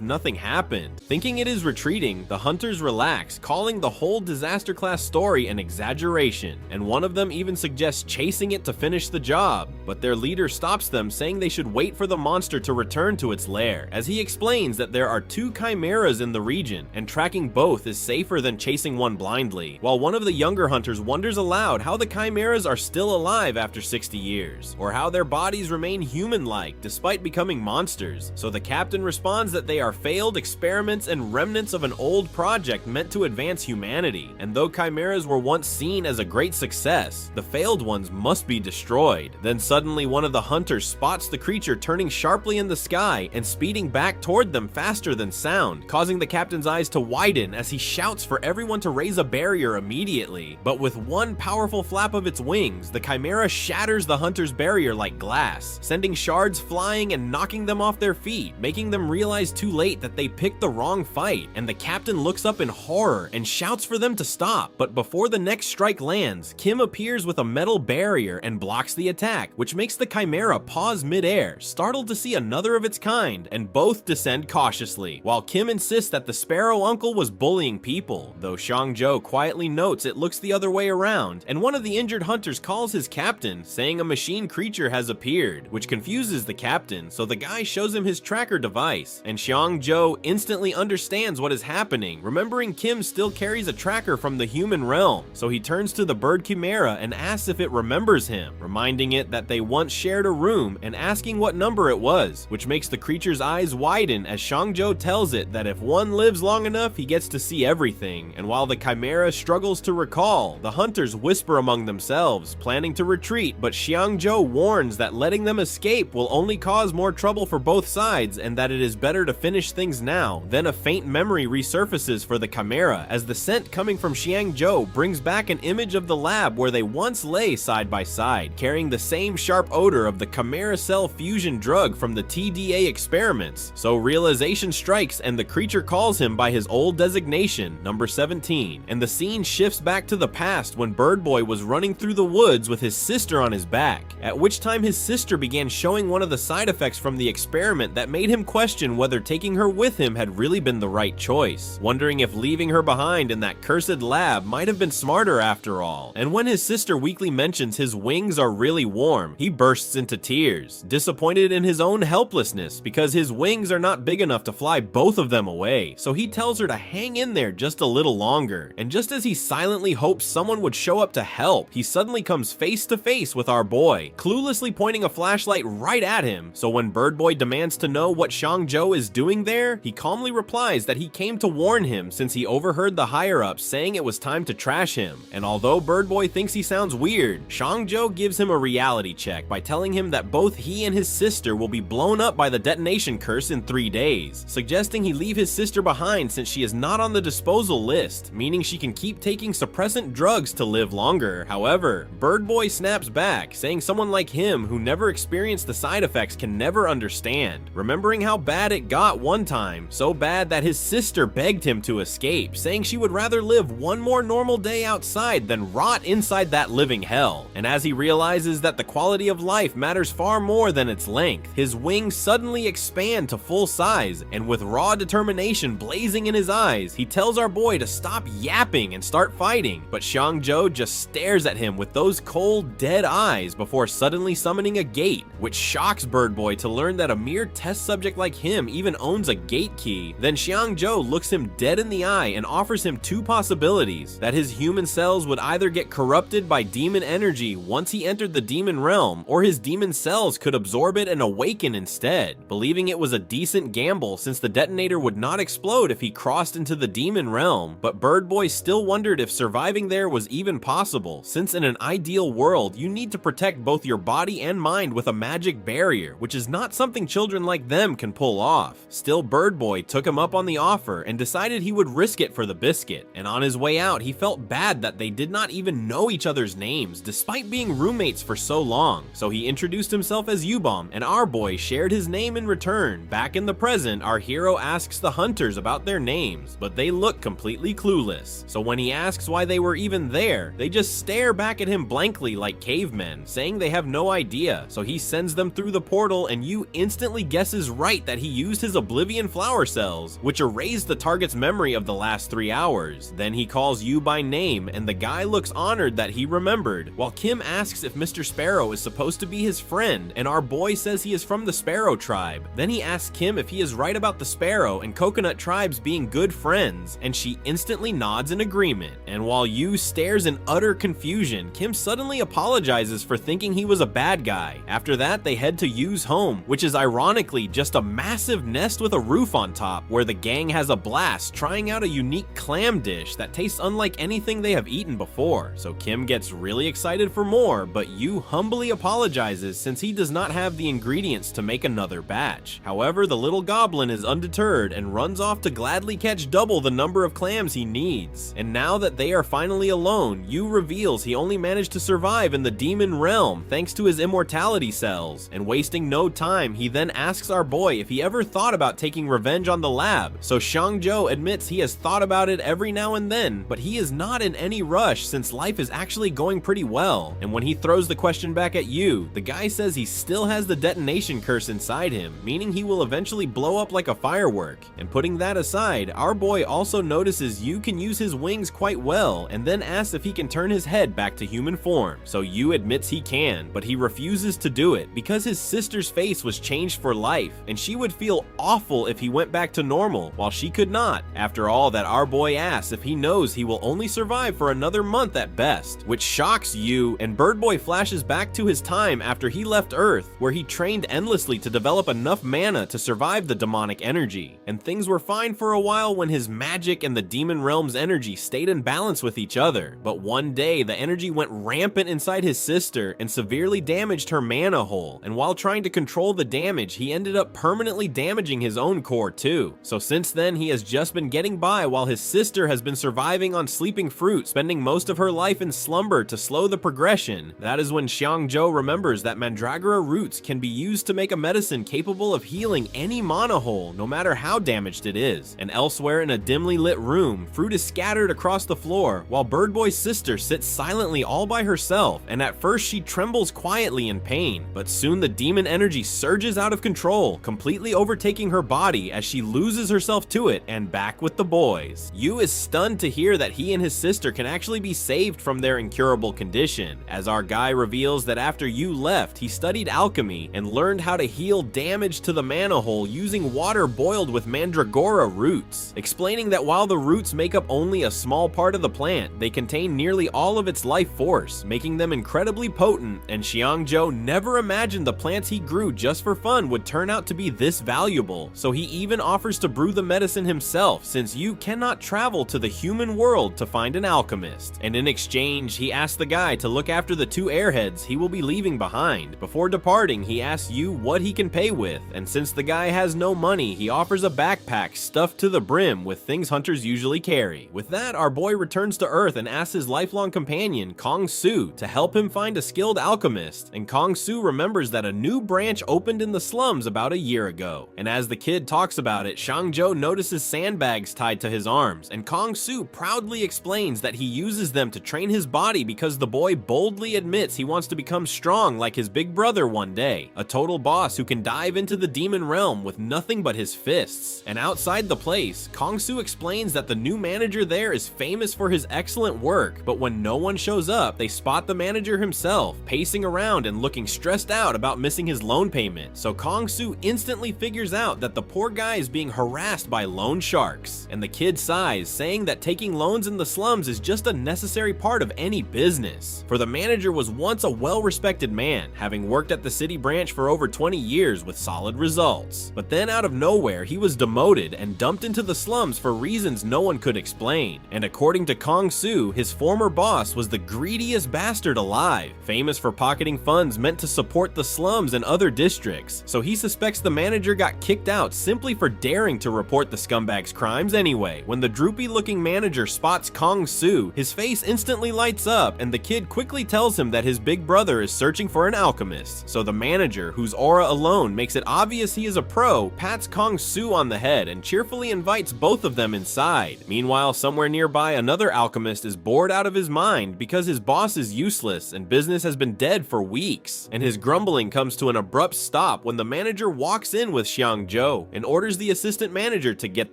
nothing happened. Thinking it is retreating, the hunters relax, calling the whole disaster class story an exaggeration, and one of them even suggests chasing it to finish the job, but their leader stops them, saying they should wait for the monster to return to its lair, as he explains that there are two chimeras in the region, and tracking both is safer than chasing one blindly, while one of the younger hunters wonders aloud how the chimeras are still alive after 60 years, or how their bodies remain human-like despite becoming monsters. So the captain responds that they are failed experiments and remnants of an old project meant to advance humanity, and though chimeras were once seen as a great success, the failed ones must be destroyed. Then suddenly one of the hunters spots the creature turning sharply in the sky and speeding back toward them faster than sound, causing the captain's eyes to widen as he shouts for everyone to raise a barrier immediately. But with one powerful flap of its wings, the chimera shatters the hunter's barrier like glass, sending shards flying and knocking them off their feet, making them realize too late that they picked the wrong fight, and the captain looks up in horror and shouts for them to stop. But before the next strike lands, Kim appears with a metal barrier and blocks the attack, which makes the chimera pause mid-air, startled to see another of its kind, and both descend cautiously, while Kim insists that the sparrow uncle was bullying people, though Xiangzhou quietly notes it looks the other way around, and one of the injured hunters calls his captain, saying a machine creature has appeared, which confuses the captain, so the guy shows him his tracker device, and Xiangzhou instantly understands what is happening, remembering Kim still carries a tracker from the human realm, so he turns to the bird chimera and asks if it remembers him, reminding it that they once shared a room and asking what number it was, which makes the creature's eyes widen as Xiangzhou tells it that if one lives long enough, he gets to see everything. And while the chimera struggles to recall, the hunters whisper among themselves, planning to retreat, but Xiangzhou warns that letting them escape will only cause more trouble for both sides and that it is better to finish things now. Then a faint memory resurfaces for the chimera as the scent coming from Xiangzhou brings back an image of the lab where they once lay side by side, carrying the same sharp odor of the chimera cell fusion drug from the TDA experiments. So realization strikes and the creature calls him by his old designation, number 17, and the scene shifts back to the past when Bird Boy was running through the woods with his sister on his back, at which time his sister began showing one of the side effects from the experiment that made him question whether taking her with him had really been the right choice, wondering if leaving her behind in that cursed lab might have been smarter after all. And when his sister weakly mentions his wings are really warm, he bursts into tears, disappointed in his own helplessness because his wings are not big enough to fly both of them away. so he tells her to hang in there just a little longer. And just as he silently hopes someone would show up to help, he suddenly comes face to face with our boy, cluelessly pointing a flashlight right at him. So when Bird Boy demands to know what Xiangzhou is doing there, he calmly replies that he came to warn him since he overheard the higher-ups saying it was time to trash him. And although Bird Boy thinks he sounds weird, Xiangzhou gives him a reality check by telling him that both he and his sister will be blown up by the detonation curse in 3 days, suggesting he leave his sister behind since she is not on the disposal list, meaning she can keep taking suppressant drugs to live longer. However, Bird Boy snaps back, saying someone like him who never experienced the side effects can never understand, remembering how bad it got one time, so bad that his sister begged him to escape, saying she would rather live one more normal day outside than rot inside that living hell. And as he realizes that the quality of life matters far more than its length, his wings suddenly expand to full size, and with raw determination blazing in his eyes, he tells our boy to stop yapping and start fighting, but Xiangzhou just stares at him with those cold, dead eyes before suddenly summoning a gate, which shocks Bird Boy to learn that a mere test subject like him even owns a gate key. Then Xiangzhou looks him dead in the eye and offers him 2 possibilities: that his human cells would either get corrupted by demon energy once he entered the demon realm, or his demon cells could absorb it and awaken instead, believing it was a decent gamble since the detonator would not explode if he crossed into the demon realm. But Bird Boy still wondered if surviving there was even possible, since in an ideal world you need to protect both your body and mind with a magic barrier, which is not something children like them can pull off. Still, Bird Boy took him up on the offer and decided he would risk it for the biscuit, and on his way out he felt bad that they did not even know each other's names despite being roommates for so long, so he introduced himself as Yubom, and our boy shared his name in return. Back in the present, our hero asks the hunters about their names, but they look completely clueless, so when he asks why they were even there, they just stare back at him blankly like cavemen, saying they have no idea. So he sends them through the portal, and Yu instantly guesses right that he used his Oblivion flower cells, which erased the target's memory of the last 3 hours. Then he calls Yu by name, and the guy looks honored that he remembered, while Kim asks if Mr. Sparrow is supposed to be his friend, and our boy says he is from the Sparrow tribe. Then he asks Kim if he is right about the Sparrow and Coconut tribes being good friends, and she instantly nods in agreement. And while Yu stares in utter confusion, Kim suddenly apologizes for thinking he was a bad guy. After that, they head to Yu's home, which is ironically just a massive nest with a roof on top, where the gang has a blast trying out a unique clam dish that tastes unlike anything they have eaten before. So Kim gets really excited for more, but Yu humbly apologizes since he does not have the ingredients to make another batch. However, the little goblin is undeterred and runs off to gladly catch double the number of clams he needs. And now that they are finally alone, Yu reveals he only managed to survive in the demon realm thanks to his immortality cells, and wasting no time, he then asks our boy if he ever thought about taking revenge on the lab. So Xiangzhou admits he has thought about it every now and then, but he is not in any rush since life is actually going pretty well. And when he throws the question back at Yu, the guy says he still has the detonation curse inside him, meaning he will eventually blow up like a firework. And putting that aside, our boy also notices Yu can use his wings quite well, and then asks if he can turn his head back to human form. So Yu admits he can, but he refuses to do it because his sister's face was changed for life, and she would feel awful if he went back to normal, while she could not. After all that, our boy asks if he knows he will only survive for another month at best, which shocks Yu, and Bird Boy flashes back to his time after he left Earth, where he trained endlessly to develop enough mana to survive the demonic energy. And things were fine for a while when his magic and the demon realm's energy stayed in balance with each other, but one day the energy went rampant inside his sister and severely damaged her mana hole, and while trying to control the damage, he ended up permanently damaging his own core too. So since then, he has just been getting by while his sister has been surviving on sleeping fruit, spending most of her life in slumber to slow the progression. That is when Xiangzhou remembers that Mandragora roots can be used to make a medicine capable of healing any mana hole, no matter how damaged it is. And elsewhere in a dimly lit room, fruit is scattered across the floor, while Bird Boy's sister sits silently all by herself, and at first she trembles quietly in pain, but soon the demon energy surges out of control, completely overtaking her body as she loses herself to it and back with the boys. Yu is stunned to hear that he and his sister can actually be saved from their incurable condition, as our guy reveals that after Yu left, he studied alchemy and learned how to heal damage to the mana hole using water boiled with mandragora mandragora roots, explaining that while the roots make up only a small part of the plant, they contain nearly all of its life force, making them incredibly potent, and Xiangzhou never imagined the plants he grew just for fun would turn out to be this valuable, so he even offers to brew the medicine himself, since you cannot travel to the human world to find an alchemist. And in exchange, he asks the guy to look after the 2 airheads he will be leaving behind. Before departing, he asks you what he can pay with, and since the guy has no money, he offers a backpack stuffed to the brim with things hunters usually carry. With that, our boy returns to Earth and asks his lifelong companion, Kong Su, to help him find a skilled alchemist, and Kong Su remembers that a new branch opened in the slums about a year ago. And as the kid talks about it, Xiangzhou notices sandbags tied to his arms, and Kong Su proudly explains that he uses them to train his body because the boy boldly admits he wants to become strong like his big brother one day, a total boss who can dive into the demon realm with nothing but his fists. And outside the place, Kong Su explains that the new manager there is famous for his excellent work, but when no one shows up, they spot the manager himself, pacing around and looking stressed out about missing his loan payment. So Kong Su instantly figures out that the poor guy is being harassed by loan sharks, and the kid sighs, saying that taking loans in the slums is just a necessary part of any business. For the manager was once a well-respected man, having worked at the city branch for over 20 years with solid results. But then out of nowhere, he was demoted and dumped into the slums for reasons no one could explain. And according to Kong Su, his former boss was the greediest bastard alive, famous for pocketing funds meant to support the slums and other districts. So he suspects the manager got kicked out simply for daring to report the scumbag's crimes anyway. When the droopy-looking manager spots Kong Su, his face instantly lights up, and the kid quickly tells him that his big brother is searching for an alchemist. So the manager, whose aura alone makes it obvious he is a pro, pats Kong Su on the head and cheerfully invites both of them inside. Meanwhile, somewhere nearby, another alchemist is bored out of his mind because his boss is useless and business has been dead for weeks. And his grumbling comes to an abrupt stop when the manager walks in with Xiangzhou and orders the assistant manager to get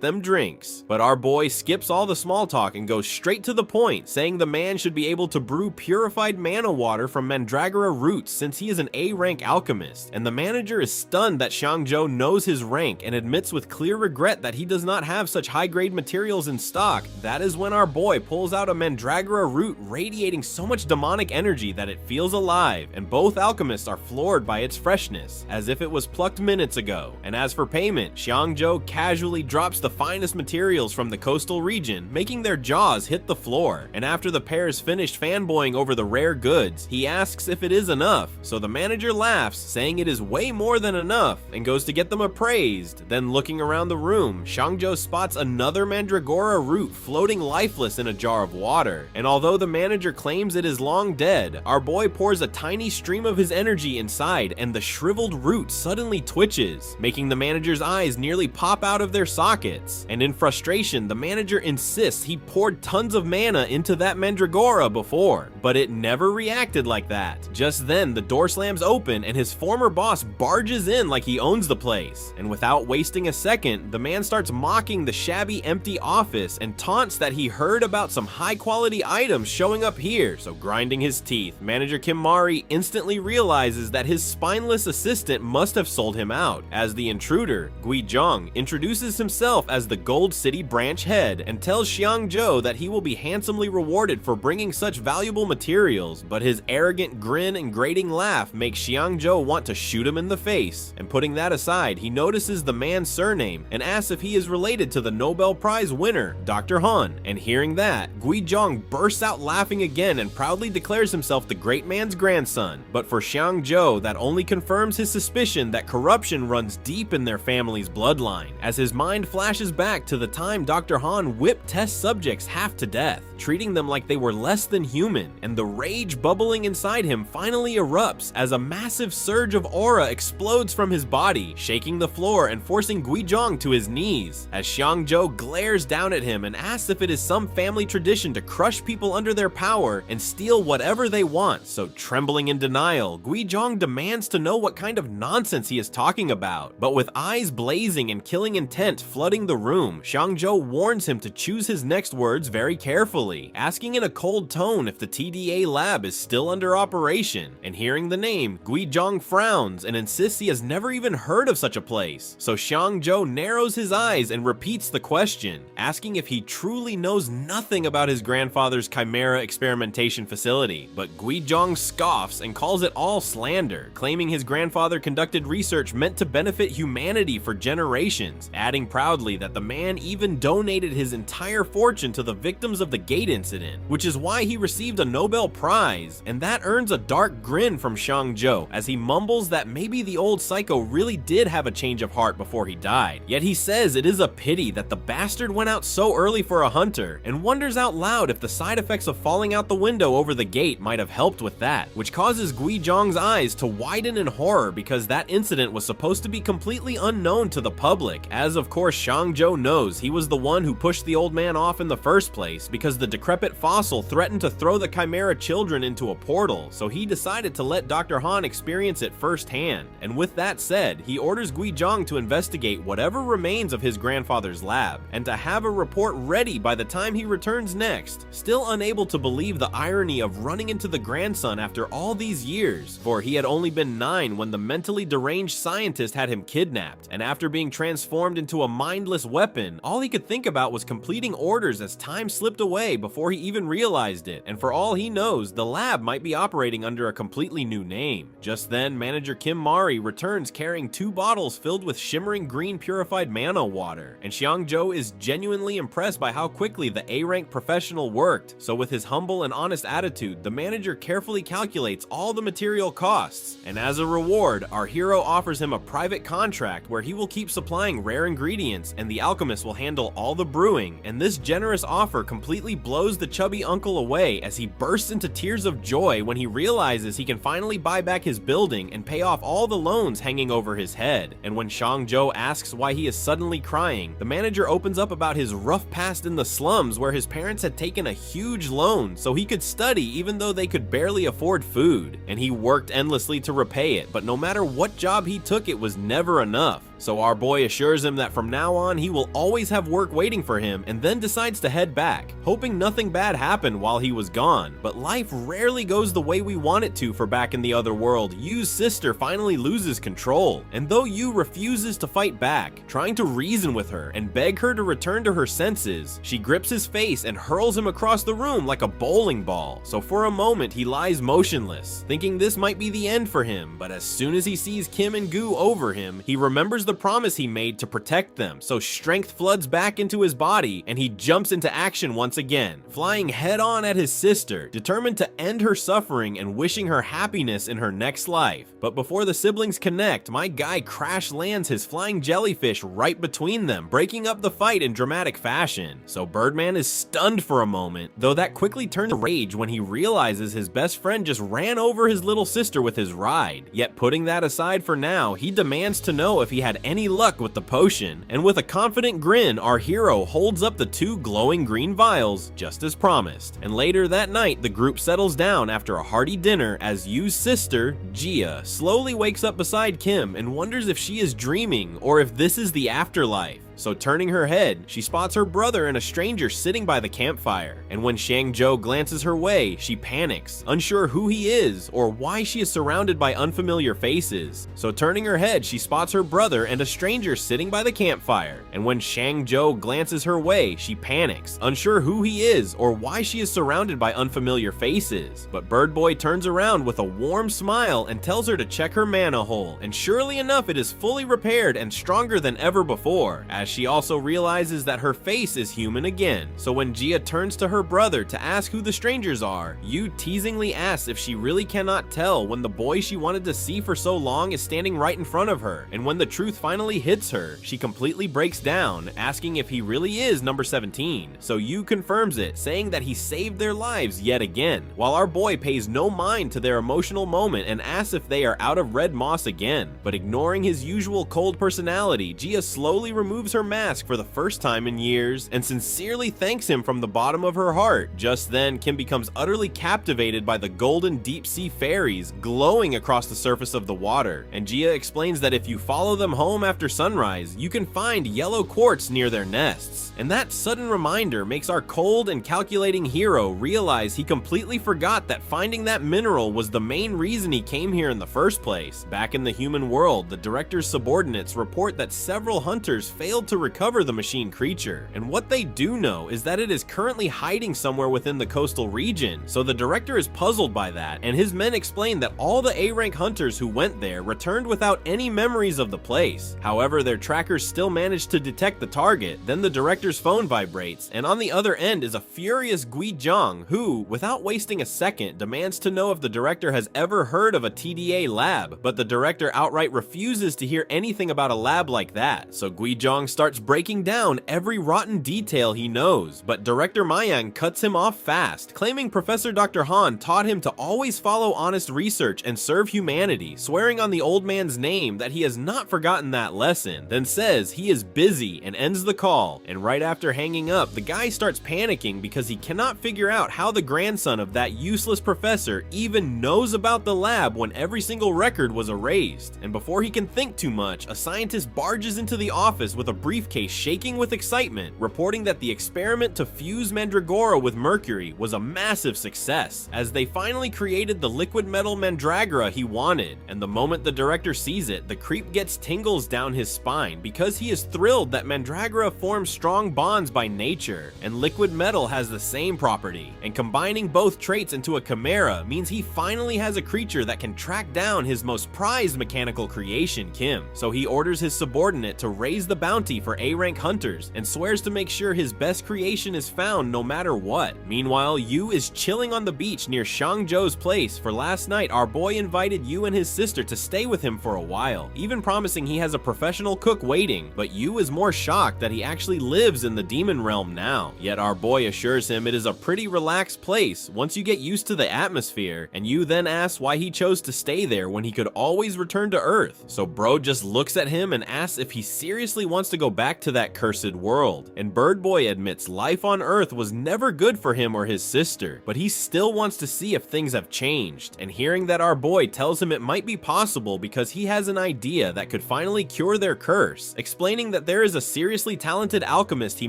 them drinks. But our boy skips all the small talk and goes straight to the point, saying the man should be able to brew purified mana water from mandragora roots since he is an A-rank alchemist. And the manager is stunned that Xiangzhou knows his rank and admits with clear regret that he does not have such high-grade materials in stock. That is when our boy pulls out a mandragora root radiating so much demonic energy that it feels alive, and both alchemists are floored by its freshness, as if it was plucked minutes ago. And as for payment, Xiangzhou casually drops the finest materials from the coastal region, making their jaws hit the floor. And after the pair is finished fanboying over the rare goods, he asks if it is enough, so the manager laughs, saying it is way more than enough, and goes to get them appraised. Then looking around the room, Xiangzhou spots another mandragora root floating lifeless in a jar of water. And although the manager claims it is long dead, our boy pours a tiny stream of his energy inside, and the shriveled root suddenly twitches, making the manager's eyes nearly pop out of their sockets. And in frustration, the manager insists he poured tons of mana into that mandragora before, but it never reacted like that. Just then, the door slams open and his former boss barges in like he owns the place. And without wasting a second, the man starts mocking the shabby, empty office and taunts that he heard about some high-quality items showing up here. So grinding his teeth, manager Kimari instantly realizes that his spineless assistant must have sold him out, as the intruder, Guizhong, introduces himself as the Gold City branch head and tells Xiangzhou that he will be handsomely rewarded for bringing such valuable materials, but his arrogant grin and grating laugh makes Xiangzhou want to shoot him in the face. And putting that aside, he notices the man's surname and asks if he is related to the Nobel Prize winner, Dr. Han. And hearing that, Guizhong bursts out laughing again and proudly declares himself the great man's grandson. But for Xiangzhou, that only confirms his suspicion that corruption runs deep in their family's bloodline, as his mind flashes back to the time Dr. Han whipped test subjects half to death, treating them like they were less than human. And the rage bubbling inside him finally erupts as a massive surge of aura explodes from his body, shaking the floor and forcing Guizhong to his knees, as Xiangzhou glares down at him and asks if it is some family tradition to crush people under their power and steal whatever they want. So trembling in denial, Guizhong demands to know what kind of nonsense he is talking about. But with eyes blazing and killing intent flooding the room, Xiangzhou warns him to choose his next words very carefully, asking in a cold tone if the TDA lab is still under operation. And hearing the name, Guizhong frowns and insists he has never even heard of such a place. So Xiangzhou narrows his his eyes and repeats the question, asking if he truly knows nothing about his grandfather's Chimera experimentation facility. But Guizhong scoffs and calls it all slander, claiming his grandfather conducted research meant to benefit humanity for generations, adding proudly that the man even donated his entire fortune to the victims of the gate incident, which is why he received a Nobel Prize, and that earns a dark grin from Xiangzhou as he mumbles that maybe the old psycho really did have a change of heart before he died. Yet he says it is a pity that the bastard went out so early for a hunter, and wonders out loud if the side effects of falling out the window over the gate might have helped with that, which causes Guizhong's eyes to widen in horror because that incident was supposed to be completely unknown to the public, as of course Xiangzhou knows he was the one who pushed the old man off in the first place because the decrepit fossil threatened to throw the Chimera children into a portal, so he decided to let Dr. Han experience it firsthand. And with that said, he orders Guizhong to investigate whatever remains of his grandfather's lab, and to have a report ready by the time he returns next, still unable to believe the irony of running into the grandson after all these years, for he had only been 9 when the mentally deranged scientist had him kidnapped, and after being transformed into a mindless weapon, all he could think about was completing orders as time slipped away before he even realized it, and for all he knows, the lab might be operating under a completely new name. Just then, manager Kim Mari returns carrying 2 bottles filled with shimmering green purified manhwa water, and Xiangzhou is genuinely impressed by how quickly the A-rank professional worked, so with his humble and honest attitude, the manager carefully calculates all the material costs, and as a reward, our hero offers him a private contract where he will keep supplying rare ingredients and the alchemist will handle all the brewing, and this generous offer completely blows the chubby uncle away as he bursts into tears of joy when he realizes he can finally buy back his building and pay off all the loans hanging over his head. And when Xiangzhou asks why he is suddenly crying, the manager opens up about his rough past in the slums where his parents had taken a huge loan so he could study even though they could barely afford food, and he worked endlessly to repay it, but no matter what job he took, it was never enough. So our boy assures him that from now on he will always have work waiting for him, and then decides to head back, hoping nothing bad happened while he was gone. But life rarely goes the way we want it to for back in the other world. Yu's sister finally loses control, and though Yu refuses to fight back, trying to reason with her and beg her to return to her senses, she grips his face and hurls him across the room like a bowling ball. So for a moment he lies motionless, thinking this might be the end for him, but as soon as he sees Kim and Gu over him, he remembers the promise he made to protect them, so strength floods back into his body and he jumps into action once again, flying head on at his sister, determined to end her suffering and wishing her happiness in her next life. But before the siblings connect, my guy crash lands his flying jellyfish right between them, breaking up the fight in dramatic fashion. So Birdman is stunned for a moment, though that quickly turns to rage when he realizes his best friend just ran over his little sister with his ride. Yet putting that aside for now, he demands to know if he had any luck with the potion, and with a confident grin, our hero holds up the 2 glowing green vials, just as promised. And later that night, the group settles down after a hearty dinner as Yu's sister, Jia, slowly wakes up beside Kim and wonders if she is dreaming or if this is the afterlife. So turning her head, she spots her brother and a stranger sitting by the campfire, and when Xiangzhou glances her way, she panics, unsure who he is or why she is surrounded by unfamiliar faces. So turning her head, she spots her brother and a stranger sitting by the campfire, and when Xiangzhou glances her way, she panics, unsure who he is or why she is surrounded by unfamiliar faces. But Bird Boy turns around with a warm smile and tells her to check her mana hole, and surely enough it is fully repaired and stronger than ever before, as she also realizes that her face is human again. So when Jia turns to her brother to ask who the strangers are, Yu teasingly asks if she really cannot tell when the boy she wanted to see for so long is standing right in front of her, and when the truth finally hits her, she completely breaks down, asking if he really is number 17. So Yu confirms it, saying that he saved their lives yet again, while our boy pays no mind to their emotional moment and asks if they are out of red moss again. But ignoring his usual cold personality, Jia slowly removes her mask for the first time in years and sincerely thanks him from the bottom of her heart. Just then, Kim becomes utterly captivated by the golden deep sea fairies glowing across the surface of the water, and Jia explains that if you follow them home after sunrise, you can find yellow quartz near their nests. And that sudden reminder makes our cold and calculating hero realize he completely forgot that finding that mineral was the main reason he came here in the first place. Back in the human world, the director's subordinates report that several hunters failed failed to recover the machine creature, and what they do know is that it is currently hiding somewhere within the coastal region, so the director is puzzled by that, and his men explain that all the A-rank hunters who went there returned without any memories of the place. However, their trackers still managed to detect the target. Then the director's phone vibrates, and on the other end is a furious Gui Zhang who, without wasting a second, demands to know if the director has ever heard of a TDA lab, but the director outright refuses to hear anything about a lab like that. So Gui Zhang starts breaking down every rotten detail he knows, but director Mayang cuts him off fast, claiming Professor Dr. Han taught him to always follow honest research and serve humanity, swearing on the old man's name that he has not forgotten that lesson, then says he is busy and ends the call. And right after hanging up, the guy starts panicking because he cannot figure out how the grandson of that useless professor even knows about the lab when every single record was erased. And before he can think too much, a scientist barges into the office with a briefcase shaking with excitement, reporting that the experiment to fuse Mandragora with mercury was a massive success, as they finally created the liquid metal mandragora he wanted. And the moment the director sees it, the creep gets tingles down his spine because he is thrilled that mandragora forms strong bonds by nature, and liquid metal has the same property. And combining both traits into a chimera means he finally has a creature that can track down his most prized mechanical creation, Kim. So he orders his subordinate to raise the bounty for A-rank hunters and swears to make sure his best creation is found no matter what. Meanwhile, Yu is chilling on the beach near Shangzhou's place, for last night our boy invited Yu and his sister to stay with him for a while, even promising he has a professional cook waiting, but Yu is more shocked that he actually lives in the demon realm now. Yet our boy assures him it is a pretty relaxed place once you get used to the atmosphere, and Yu then asks why he chose to stay there when he could always return to Earth. So bro just looks at him and asks if he seriously wants to go back to that cursed world, and Bird Boy admits life on Earth was never good for him or his sister, but he still wants to see if things have changed. And hearing that our boy tells him it might be possible because he has an idea that could finally cure their curse, explaining that there is a seriously talented alchemist he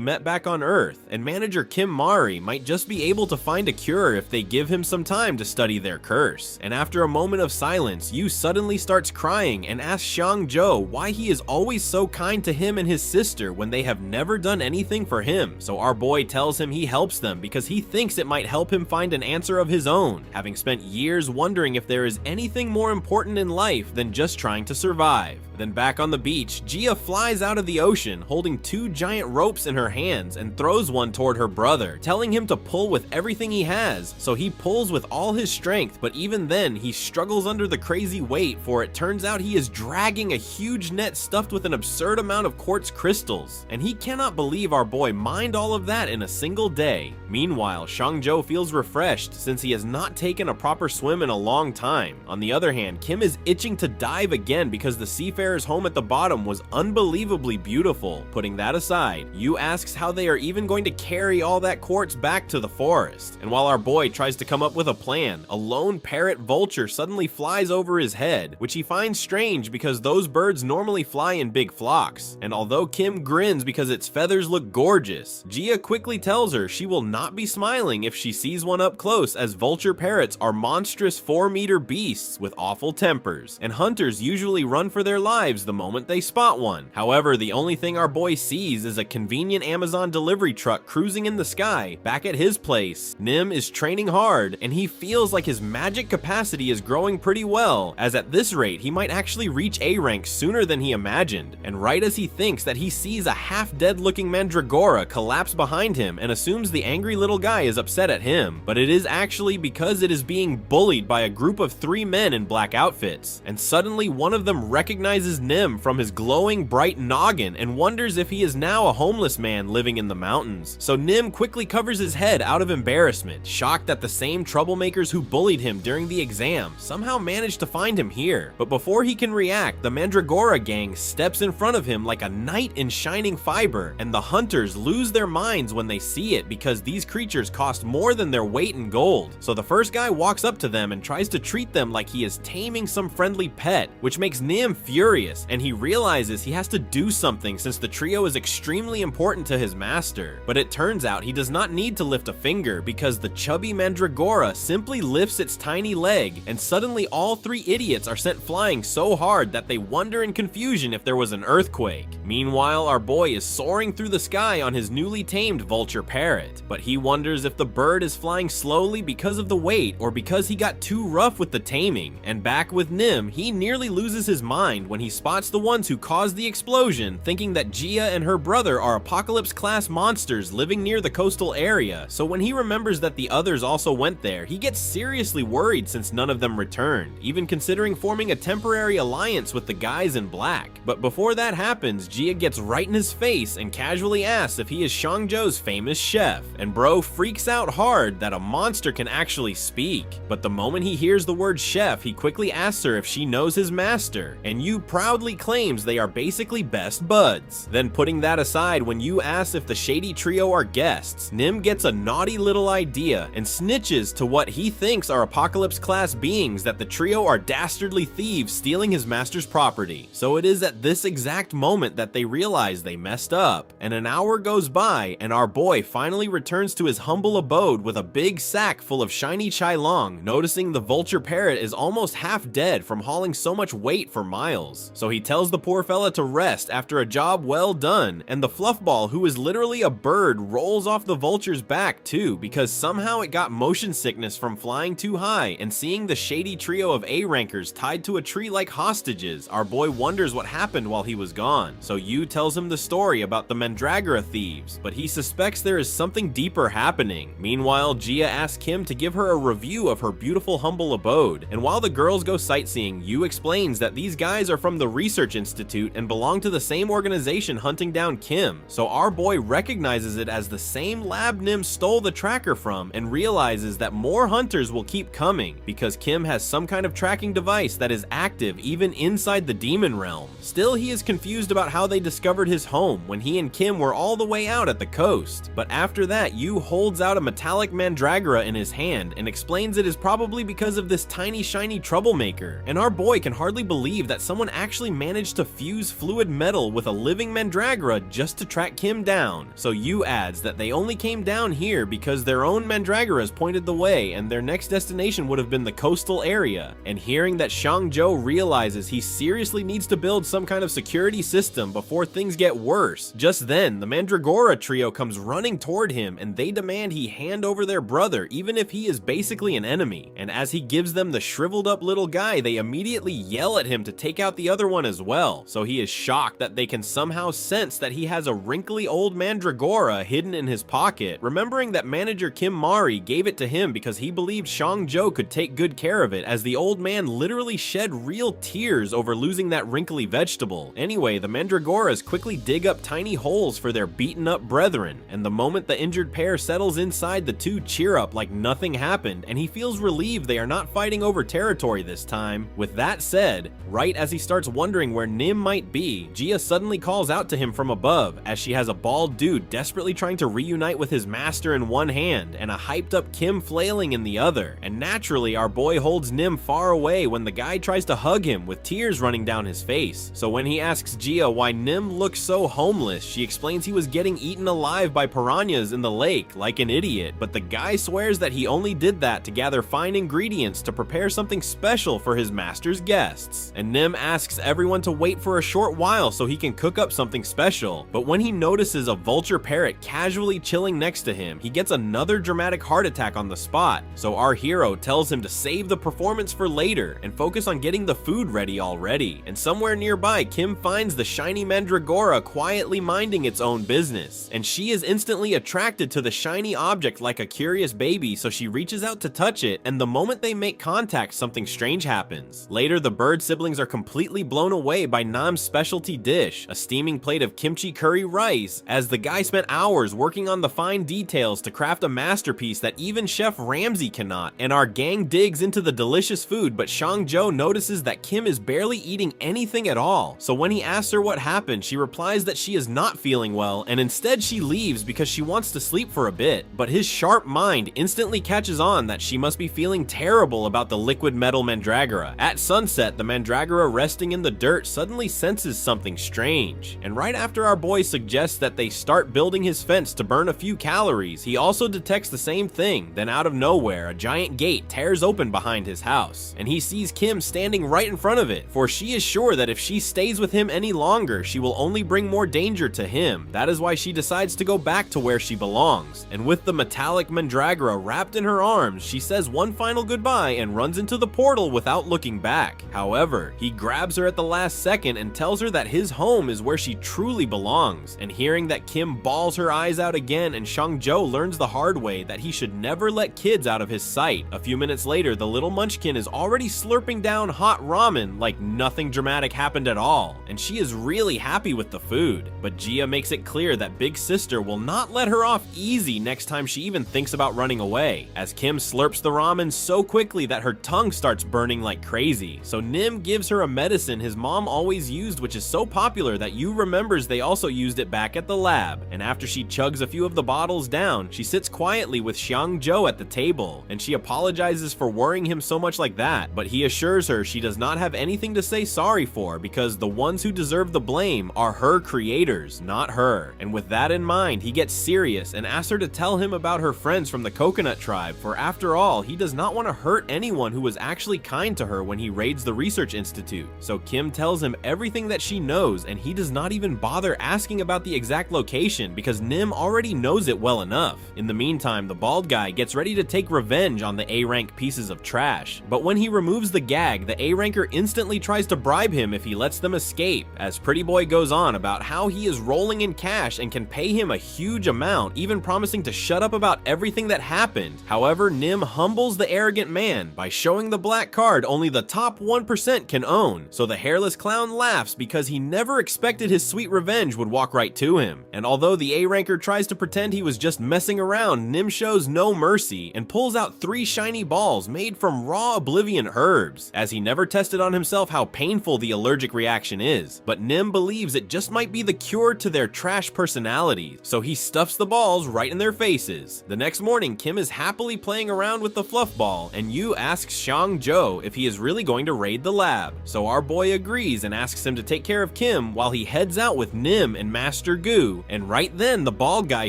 met back on Earth, and manager Kim Mari might just be able to find a cure if they give him some time to study their curse. And after a moment of silence, Yu suddenly starts crying and asks Xiang Zhou why he is always so kind to him and his sister when they have never done anything for him. So our boy tells him he helps them because he thinks it might help him find an answer of his own, having spent years wondering if there is anything more important in life than just trying to survive. Then back on the beach, Gia flies out of the ocean holding two giant ropes in her hands and throws one toward her brother, telling him to pull with everything he has. So he pulls with all his strength, but even then he struggles under the crazy weight, for it turns out he is dragging a huge net stuffed with an absurd amount of quartz crystals, and he cannot believe our boy mined all of that in a single day. Meanwhile, Shangzhou feels refreshed since he has not taken a proper swim in a long time. On the other hand, Kim is itching to dive again because the seafarer's home at the bottom was unbelievably beautiful. Putting that aside, Yu asks how they are even going to carry all that quartz back to the forest. And while our boy tries to come up with a plan, a lone parrot vulture suddenly flies over his head, which he finds strange because those birds normally fly in big flocks. And although Kim grins because its feathers look gorgeous, Gia quickly tells her she will not be smiling if she sees one up close, as vulture parrots are monstrous 4-meter beasts with awful tempers, and hunters usually run for their lives the moment they spot one. However, the only thing our boy sees is a convenient Amazon delivery truck cruising in the sky. Back at his place, Nim is training hard, and he feels like his magic capacity is growing pretty well, as at this rate he might actually reach A rank sooner than he imagined. And right as he thinks that he sees a half-dead looking mandragora collapse behind him and assumes the angry little guy is upset at him, but it is actually because it is being bullied by a group of 3 men in black outfits. And suddenly one of them recognizes Nim from his glowing bright noggin and wonders if he is now a homeless man living in the mountains. So Nim quickly covers his head out of embarrassment, shocked that the same troublemakers who bullied him during the exam somehow managed to find him here. But before he can react, the Mandragora gang steps in front of him like a knight in shining fiber, and the hunters lose their minds when they see it because these creatures cost more than their weight in gold. So the first guy walks up to them and tries to treat them like he is taming some friendly pet, which makes Nim furious furious, and he realizes he has to do something since the trio is extremely important to his master. But it turns out he does not need to lift a finger because the chubby mandragora simply lifts its tiny leg, and suddenly all three idiots are sent flying so hard that they wonder in confusion if there was an earthquake. Meanwhile, our boy is soaring through the sky on his newly tamed vulture parrot, but he wonders if the bird is flying slowly because of the weight or because he got too rough with the taming. And back with Nim, he nearly loses his mind when he spots the ones who caused the explosion, thinking that Gia and her brother are apocalypse-class monsters living near the coastal area. So when he remembers that the others also went there, he gets seriously worried since none of them returned, even considering forming a temporary alliance with the guys in black. But before that happens, Gia gets right in his face and casually asks if he is Shangzhou's famous chef, and bro freaks out hard that a monster can actually speak. But the moment he hears the word chef, he quickly asks her if she knows his master, and Yu proudly claims they are basically best buds. Then putting that aside, when Yu asks if the shady trio are guests, Nim gets a naughty little idea and snitches to what he thinks are apocalypse-class beings that the trio are dastardly thieves stealing his master's property. So it is at this exact moment that they realize they messed up, and an hour goes by and our boy finally returns to his humble abode with a big sack full of shiny Chai-Long, noticing the vulture parrot is almost half dead from hauling so much weight for miles. So he tells the poor fella to rest after a job well done, and the fluffball, who is literally a bird, rolls off the vulture's back too because somehow it got motion sickness from flying too high, and seeing the shady trio of A-rankers tied to a tree like hostages, our boy wonders what happened while he was gone. So Yu tells him the story about the Mandragora thieves, but he suspects there is something deeper happening. Meanwhile, Gia asks Kim to give her a review of her beautiful humble abode, and while the girls go sightseeing, Yu explains that these guys are from the Research Institute and belong to the same organization hunting down Kim. So our boy recognizes it as the same lab Nim stole the tracker from and realizes that more hunters will keep coming because Kim has some kind of tracking device that is active even inside the demon realm. Still, he is confused about how they discovered his home when he and Kim were all the way out at the coast. But after that, Yu holds out a metallic mandragora in his hand and explains it is probably because of this tiny shiny troublemaker, and our boy can hardly believe that someone actually managed to fuse fluid metal with a living mandragora just to track Kim down. So Yu adds that they only came down here because their own mandragoras pointed the way and their next destination would have been the coastal area. And hearing that Shangzhou realizes he seriously needs to build some kind of security system before things get worse, just then the Mandragora trio comes running toward him and they demand he hand over their brother even if he is basically an enemy. And as he gives them the shriveled up little guy, they immediately yell at him to take out the other one as well. So he is shocked that they can somehow sense that he has a wrinkly old Mandragora hidden in his pocket, remembering that manager Kim Mari gave it to him because he believed Shangzhou could take good care of it, as the old man literally shed real tears over losing that wrinkly vegetable. Anyway, the Mandragoras quickly dig up tiny holes for their beaten up brethren, and the moment the injured pair settles inside, the two cheer up like nothing happened, and he feels relieved they are not fighting over territory this time. With that said, right as he starts wondering where Nim might be, Gia suddenly calls out to him from above, as she has a bald dude desperately trying to reunite with his master in one hand and a hyped up Kim flailing in the other. And naturally, our boy holds Nim far away when the guy tries to hug him with tears running down his face. So when he asks Gia why Nim looks so homeless, she explains he was getting eaten alive by piranhas in the lake like an idiot, but the guy swears that he only did that to gather fine ingredients to prepare something special for his master's guests. And Nim asks everyone to wait for a short while so he can cook up something special, but when he notices a vulture parrot casually chilling next to him, he gets another dramatic heart attack on the spot. So our hero tells him to save the performance for later and focus on getting the food ready already. And somewhere nearby, Kim finds the shiny Mandragora quietly minding its own business, and she is instantly attracted to the shiny object like a curious baby, so she reaches out to touch it, and the moment they make contact, something strange happens. Later, the bird siblings are completely blown away by Nam's specialty dish, a steaming plate of kimchi curry rice, as the guy spent hours working on the fine details to craft a masterpiece that even Chef Ramsay cannot. And our gang digs into the delicious food, but Shangzhou notices that Kim is barely eating anything at all. So when he asks her what happened, she replies that she is not feeling well, and instead she leaves because she wants to sleep for a bit. But his sharp mind instantly catches on that she must be feeling terrible about the liquid metal Mandragora. At sunset, the Mandragora resting relaxing in the dirt suddenly senses something strange. And right after our boy suggests that they start building his fence to burn a few calories, he also detects the same thing. Then out of nowhere, a giant gate tears open behind his house, and he sees Kim standing right in front of it, for she is sure that if she stays with him any longer, she will only bring more danger to him. That is why she decides to go back to where she belongs. And with the metallic mandragora wrapped in her arms, she says one final goodbye and runs into the portal without looking back. However, he grabs her at the last second and tells her that his home is where she truly belongs. And hearing that Kim bawls her eyes out again, and Shang-jo learns the hard way that he should never let kids out of his sight. A few minutes later, the little munchkin is already slurping down hot ramen like nothing dramatic happened at all, and she is really happy with the food. But Gia makes it clear that big sister will not let her off easy next time she even thinks about running away, as Kim slurps the ramen so quickly that her tongue starts burning like crazy. So Nim gives her a medicine his mom always used, which is so popular that Yu remembers they also used it back at the lab. And after she chugs a few of the bottles down, she sits quietly with Xiang-jo at the table, and she apologizes for worrying him so much like that, but he assures her she does not have anything to say sorry for, because the ones who deserve the blame are her creators, not her. And with that in mind, he gets serious and asks her to tell him about her friends from the Coconut Tribe, for after all, he does not want to hurt anyone who was actually kind to her when he raids the research institute. So Kim tells him everything that she knows, and he does not even bother asking about the exact location because Nim already knows it well enough. In the meantime, the bald guy gets ready to take revenge on the A-rank pieces of trash, but when he removes the gag, the A-ranker instantly tries to bribe him if he lets them escape, as Pretty Boy goes on about how he is rolling in cash and can pay him a huge amount, even promising to shut up about everything that happened. However, Nim humbles the arrogant man by showing the black card only the top 1% can own, so the hairless clown laughs because he never expected his sweet revenge would walk right to him. And although the A-ranker tries to pretend he was just messing around, Nim shows no mercy and pulls out 3 shiny balls made from raw oblivion herbs, as he never tested on himself how painful the allergic reaction is. But Nim believes it just might be the cure to their trash personalities, so he stuffs the balls right in their faces. The next morning, Kim is happily playing around with the fluff ball, and Yu asks Shang-jo if he is really going to raid the lab. So our boy agrees and asks him to take care of Kim while he heads out with Nim and Master Gu. And right then, the bald guy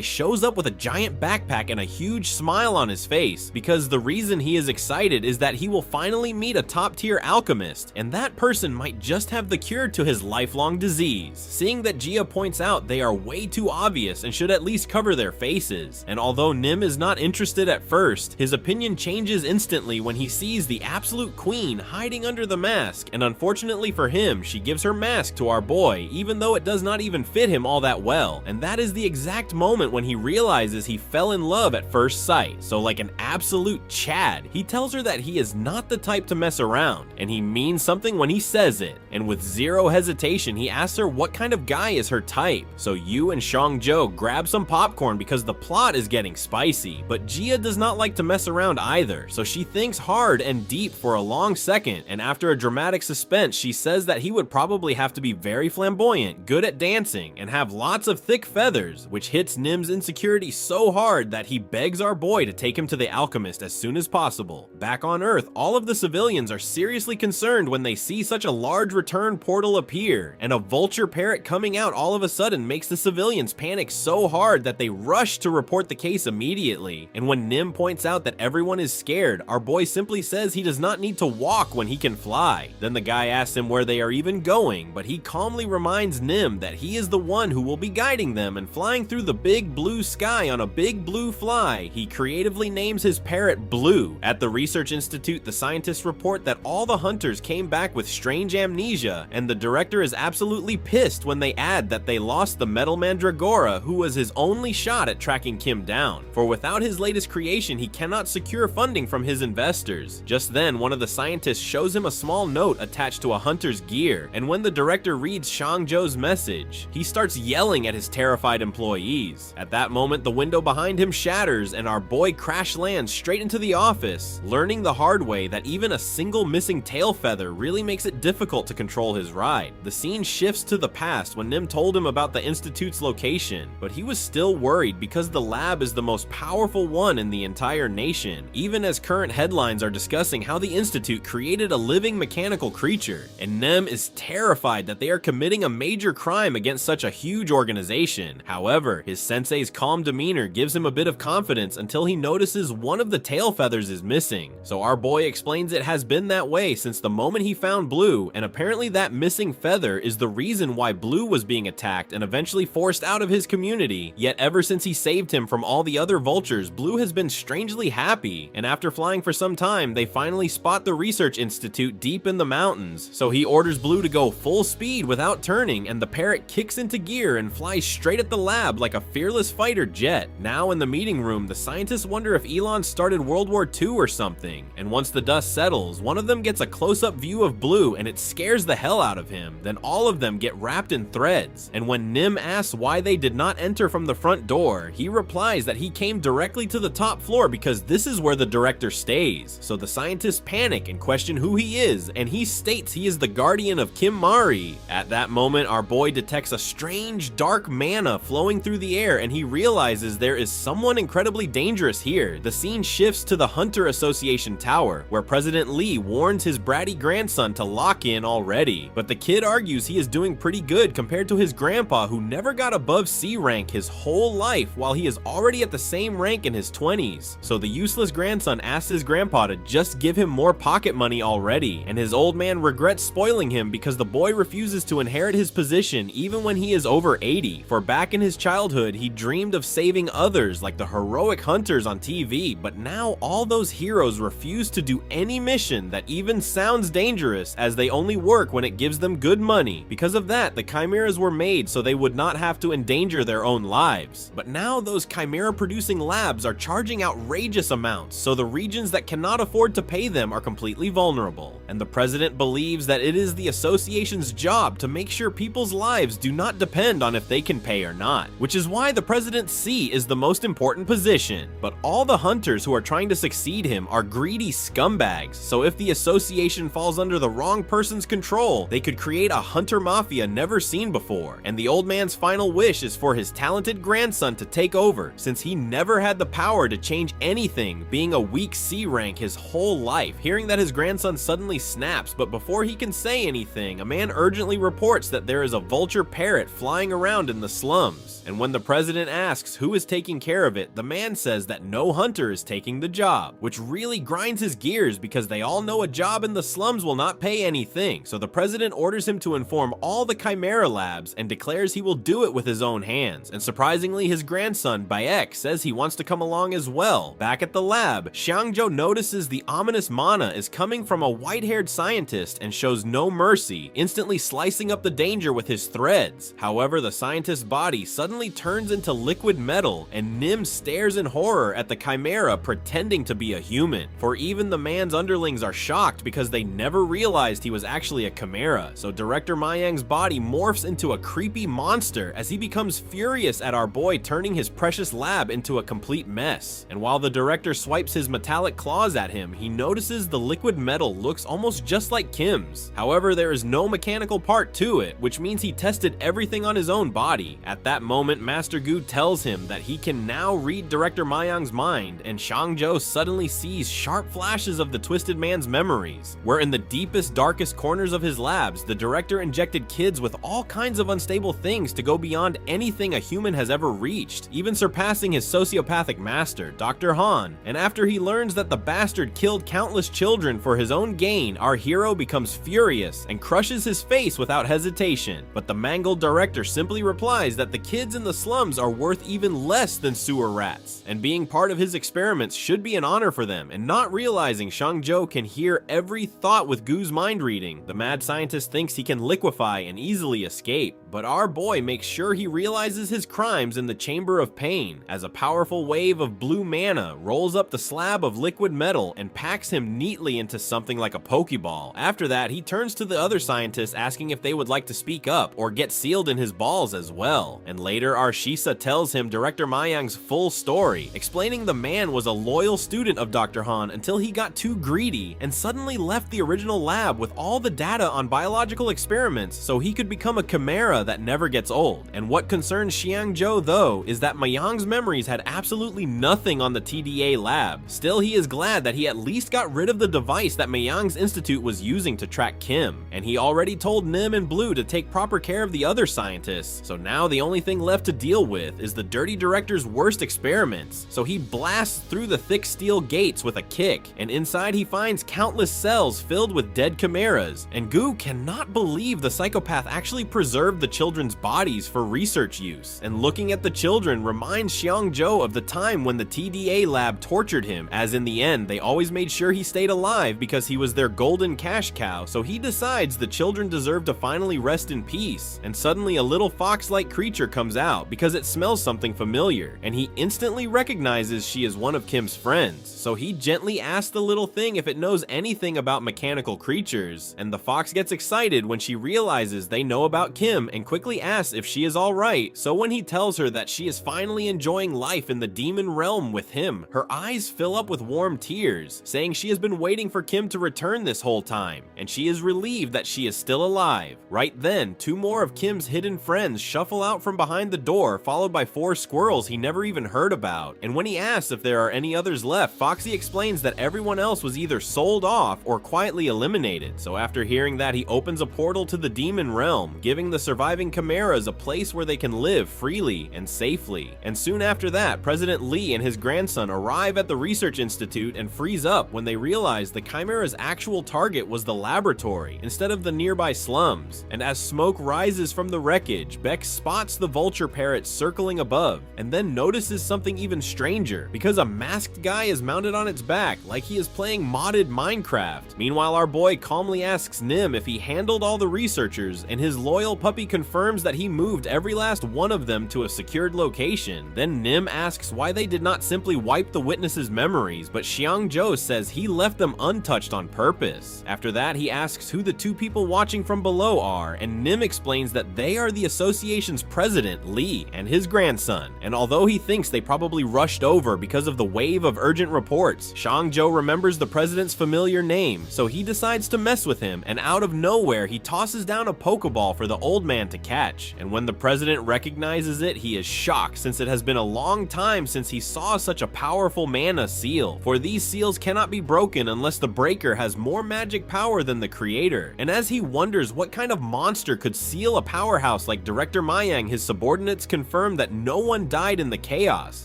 shows up with a giant backpack and a huge smile on his face, because the reason he is excited is that he will finally meet a top-tier alchemist, and that person might just have the cure to his lifelong disease. Seeing that Gia points out they are way too obvious and should at least cover their faces, and although Nim is not interested at first, his opinion changes instantly when he sees the absolute queen hiding under the mask, and unfortunately for him, she gives her mask to our boy, even though it does not even fit him all that well. And that is the exact moment when he realizes he fell in love at first sight. So like an absolute Chad, he tells her that he is not the type to mess around, and he means something when he says it. And with zero hesitation, he asks her what kind of guy is her type. So Yu and Shang-jo grab some popcorn because the plot is getting spicy, but Gia does not like to mess around either, so she thinks hard and deep for a long second, and after a dramatic suspense, she says that he would probably have to be very flamboyant, good at dancing, and have lots of thick feathers, which hits Nim's insecurity so hard that he begs our boy to take him to the alchemist as soon as possible. Back on Earth, all of the civilians are seriously concerned when they see such a large return portal appear, and a vulture parrot coming out all of a sudden makes the civilians panic so hard that they rush to report the case immediately. And when Nim points out that everyone is scared, our boy simply says he does not need to walk when he can fly. Then the guy asks him where they are even going, but he calmly reminds Nim that he is the one who will be guiding them and flying through the big blue sky on a big blue fly. He creatively names his parrot Blue. At the research institute, the scientists report that all the hunters came back with strange amnesia, and the director is absolutely pissed when they add that they lost the metal mandragora, who was his only shot at tracking Kim down, for without his latest creation, he cannot secure funding from his investors. Just then, one of the scientists shows him a small note attached to a hunter's gear, and when the director reads Shang-jo's message, he starts yelling at his terrified employees. At that moment, the window behind him shatters, and our boy crash lands straight into the office, learning the hard way that even a single missing tail feather really makes it difficult to control his ride. The scene shifts to the past when Nim told him about the institute's location, but he was still worried because the lab is the most powerful one in the entire nation, even as current headlines are discussing how the institute created a living mechanical creature. director, and Nem is terrified that they are committing a major crime against such a huge organization. However, his sensei's calm demeanor gives him a bit of confidence until he notices one of the tail feathers is missing. So our boy explains it has been that way since the moment he found Blue, and apparently that missing feather is the reason why Blue was being attacked and eventually forced out of his community. Yet ever since he saved him from all the other vultures, Blue has been strangely happy, and after flying for some time, they finally spot the research institute deep in the mountains. So he orders Blue to go full speed without turning, and the parrot kicks into gear and flies straight at the lab like a fearless fighter jet. Now in the meeting room, the scientists wonder if Elon started World War II or something, and once the dust settles, one of them gets a close-up view of Blue and it scares the hell out of him. Then all of them get wrapped in threads, and when Nim asks why they did not enter from the front door, he replies that he came directly to the top floor because this is where the director stays. So the scientists panic and question who he is, and he states he is the guardian of Kim Mari. At that moment, our boy detects a strange dark mana flowing through the air, and he realizes there is someone incredibly dangerous here. The scene shifts to the Hunter Association Tower, where President Lee warns his bratty grandson to lock in already. But the kid argues he is doing pretty good compared to his grandpa, who never got above C rank his whole life while he is already at the same rank in his 20s. So the useless grandson asks his grandpa to just give him more pocket money already, and his old man regrets spoiling him because the boy refuses to inherit his position even when he is over 80. For back in his childhood, he dreamed of saving others like the heroic hunters on TV, but now all those heroes refuse to do any mission that even sounds dangerous, as they only work when it gives them good money. Because of that, the chimeras were made so they would not have to endanger their own lives. But now those chimera producing labs are charging outrageous amounts, so the regions that cannot afford to pay them are completely vulnerable. And the president believes that it is the association's job to make sure people's lives do not depend on if they can pay or not, which is why the president's seat is the most important position. But all the hunters who are trying to succeed him are greedy scumbags, so if the association falls under the wrong person's control, they could create a hunter mafia never seen before. And the old man's final wish is for his talented grandson to take over, since he never had the power to change anything, being a weak C rank his whole life. Hearing that his grandson suddenly snaps, but before he can say anything, a man urgently reports that there is a vulture parrot flying around in the slums. And when the president asks who is taking care of it, the man says that no hunter is taking the job, which really grinds his gears because they all know a job in the slums will not pay anything. So the president orders him to inform all the chimera labs and declares he will do it with his own hands. And surprisingly, his grandson Bayek says he wants to come along as well. Back at the lab, Xiangzhou notices the ominous mana is coming from a white-haired scientist and shows no mercy, instantly slicing up the danger with his threads. However, the scientist's body suddenly turns into liquid metal, and Nim stares in horror at the chimera pretending to be a human. For even the man's underlings are shocked because they never realized he was actually a chimera. So director Mayang's body morphs into a creepy monster as he becomes furious at our boy turning his precious lab into a complete mess. And while the director swipes his metallic claws at him, he notices the liquid metal looks almost just like Kim's. However, there is no mechanical part to it, which means he tested everything on his own body. At that moment, Master Gu tells him that he can now read Director Mayang's mind, and Xiangzhou suddenly sees sharp flashes of the Twisted Man's memories, where in the deepest, darkest corners of his labs, the director injected kids with all kinds of unstable things to go beyond anything a human has ever reached, even surpassing his sociopathic master, Dr. Han. And after he learns that the bastard killed countless children for his own gain, our hero becomes furious and crushes his face without hesitation. But the mangled director simply replies that the kids in the slums are worth even less than sewer rats, and being part of his experiments should be an honor for them, and not realizing Xiangzhou can hear every thought with Gu's mind reading, the mad scientist thinks he can liquefy and easily escape. But our boy makes sure he realizes his crimes in the Chamber of Pain, as a powerful wave of blue mana rolls up the slab of liquid metal and packs him neatly into something like a Pokeball. After that, he turns to the other scientists asking if they would like to speak up or get sealed in his balls as well. And later, our Shisa tells him Director Mayang's full story, explaining the man was a loyal student of Dr. Han until he got too greedy and suddenly left the original lab with all the data on biological experiments so he could become a chimera chimera that never gets old. And what concerns Xiangzhou though is that Mayang's memories had absolutely nothing on the TDA lab. Still, he is glad that he at least got rid of the device that Mayang's institute was using to track Kim, and he already told Nim and Blue to take proper care of the other scientists, so now the only thing left to deal with is the dirty director's worst experiments. So he blasts through the thick steel gates with a kick, and inside he finds countless cells filled with dead chimeras, and Gu cannot believe the psychopath actually preserved the children's bodies for research use, and looking at the children reminds Xiangzhou of the time when the TDA lab tortured him, as in the end they always made sure he stayed alive because he was their golden cash cow, so he decides the children deserve to finally rest in peace. And suddenly a little fox-like creature comes out because it smells something familiar, and he instantly recognizes she is one of Kim's friends, so he gently asks the little thing if it knows anything about mechanical creatures, and the fox gets excited when she realizes they know about Kim and quickly asks if she is alright. So when he tells her that she is finally enjoying life in the demon realm with him, her eyes fill up with warm tears, saying she has been waiting for Kim to return this whole time, and she is relieved that she is still alive. Right then, two more of Kim's hidden friends shuffle out from behind the door, followed by 4 squirrels he never even heard about, and when he asks if there are any others left, Foxy explains that everyone else was either sold off or quietly eliminated. So after hearing that, he opens a portal to the demon realm, giving the surviving chimeras a place where they can live freely and safely. And soon after that, President Lee and his grandson arrive at the research institute and freeze up when they realize the chimera's actual target was the laboratory instead of the nearby slums. And as smoke rises from the wreckage, Beck spots the vulture parrot circling above, and then notices something even stranger, because a masked guy is mounted on its back like he is playing modded Minecraft. Meanwhile, our boy calmly asks Nim if he handled all the researchers, and his loyal puppy confirms that he moved every last one of them to a secured location. Then Nim asks why they did not simply wipe the witnesses' memories, but Xiangzhou says he left them untouched on purpose. After that, he asks who the 2 people watching from below are, and Nim explains that they are the association's president, Lee, and his grandson. And although he thinks they probably rushed over because of the wave of urgent reports, Xiangzhou remembers the president's familiar name, so he decides to mess with him, and out of nowhere he tosses down a Pokeball for the old man to catch. And when the president recognizes it, he is shocked, since it has been a long time since he saw such a powerful mana seal, for these seals cannot be broken unless the breaker has more magic power than the creator. And as he wonders what kind of monster could seal a powerhouse like Director Mayang, his subordinates confirm that no one died in the chaos.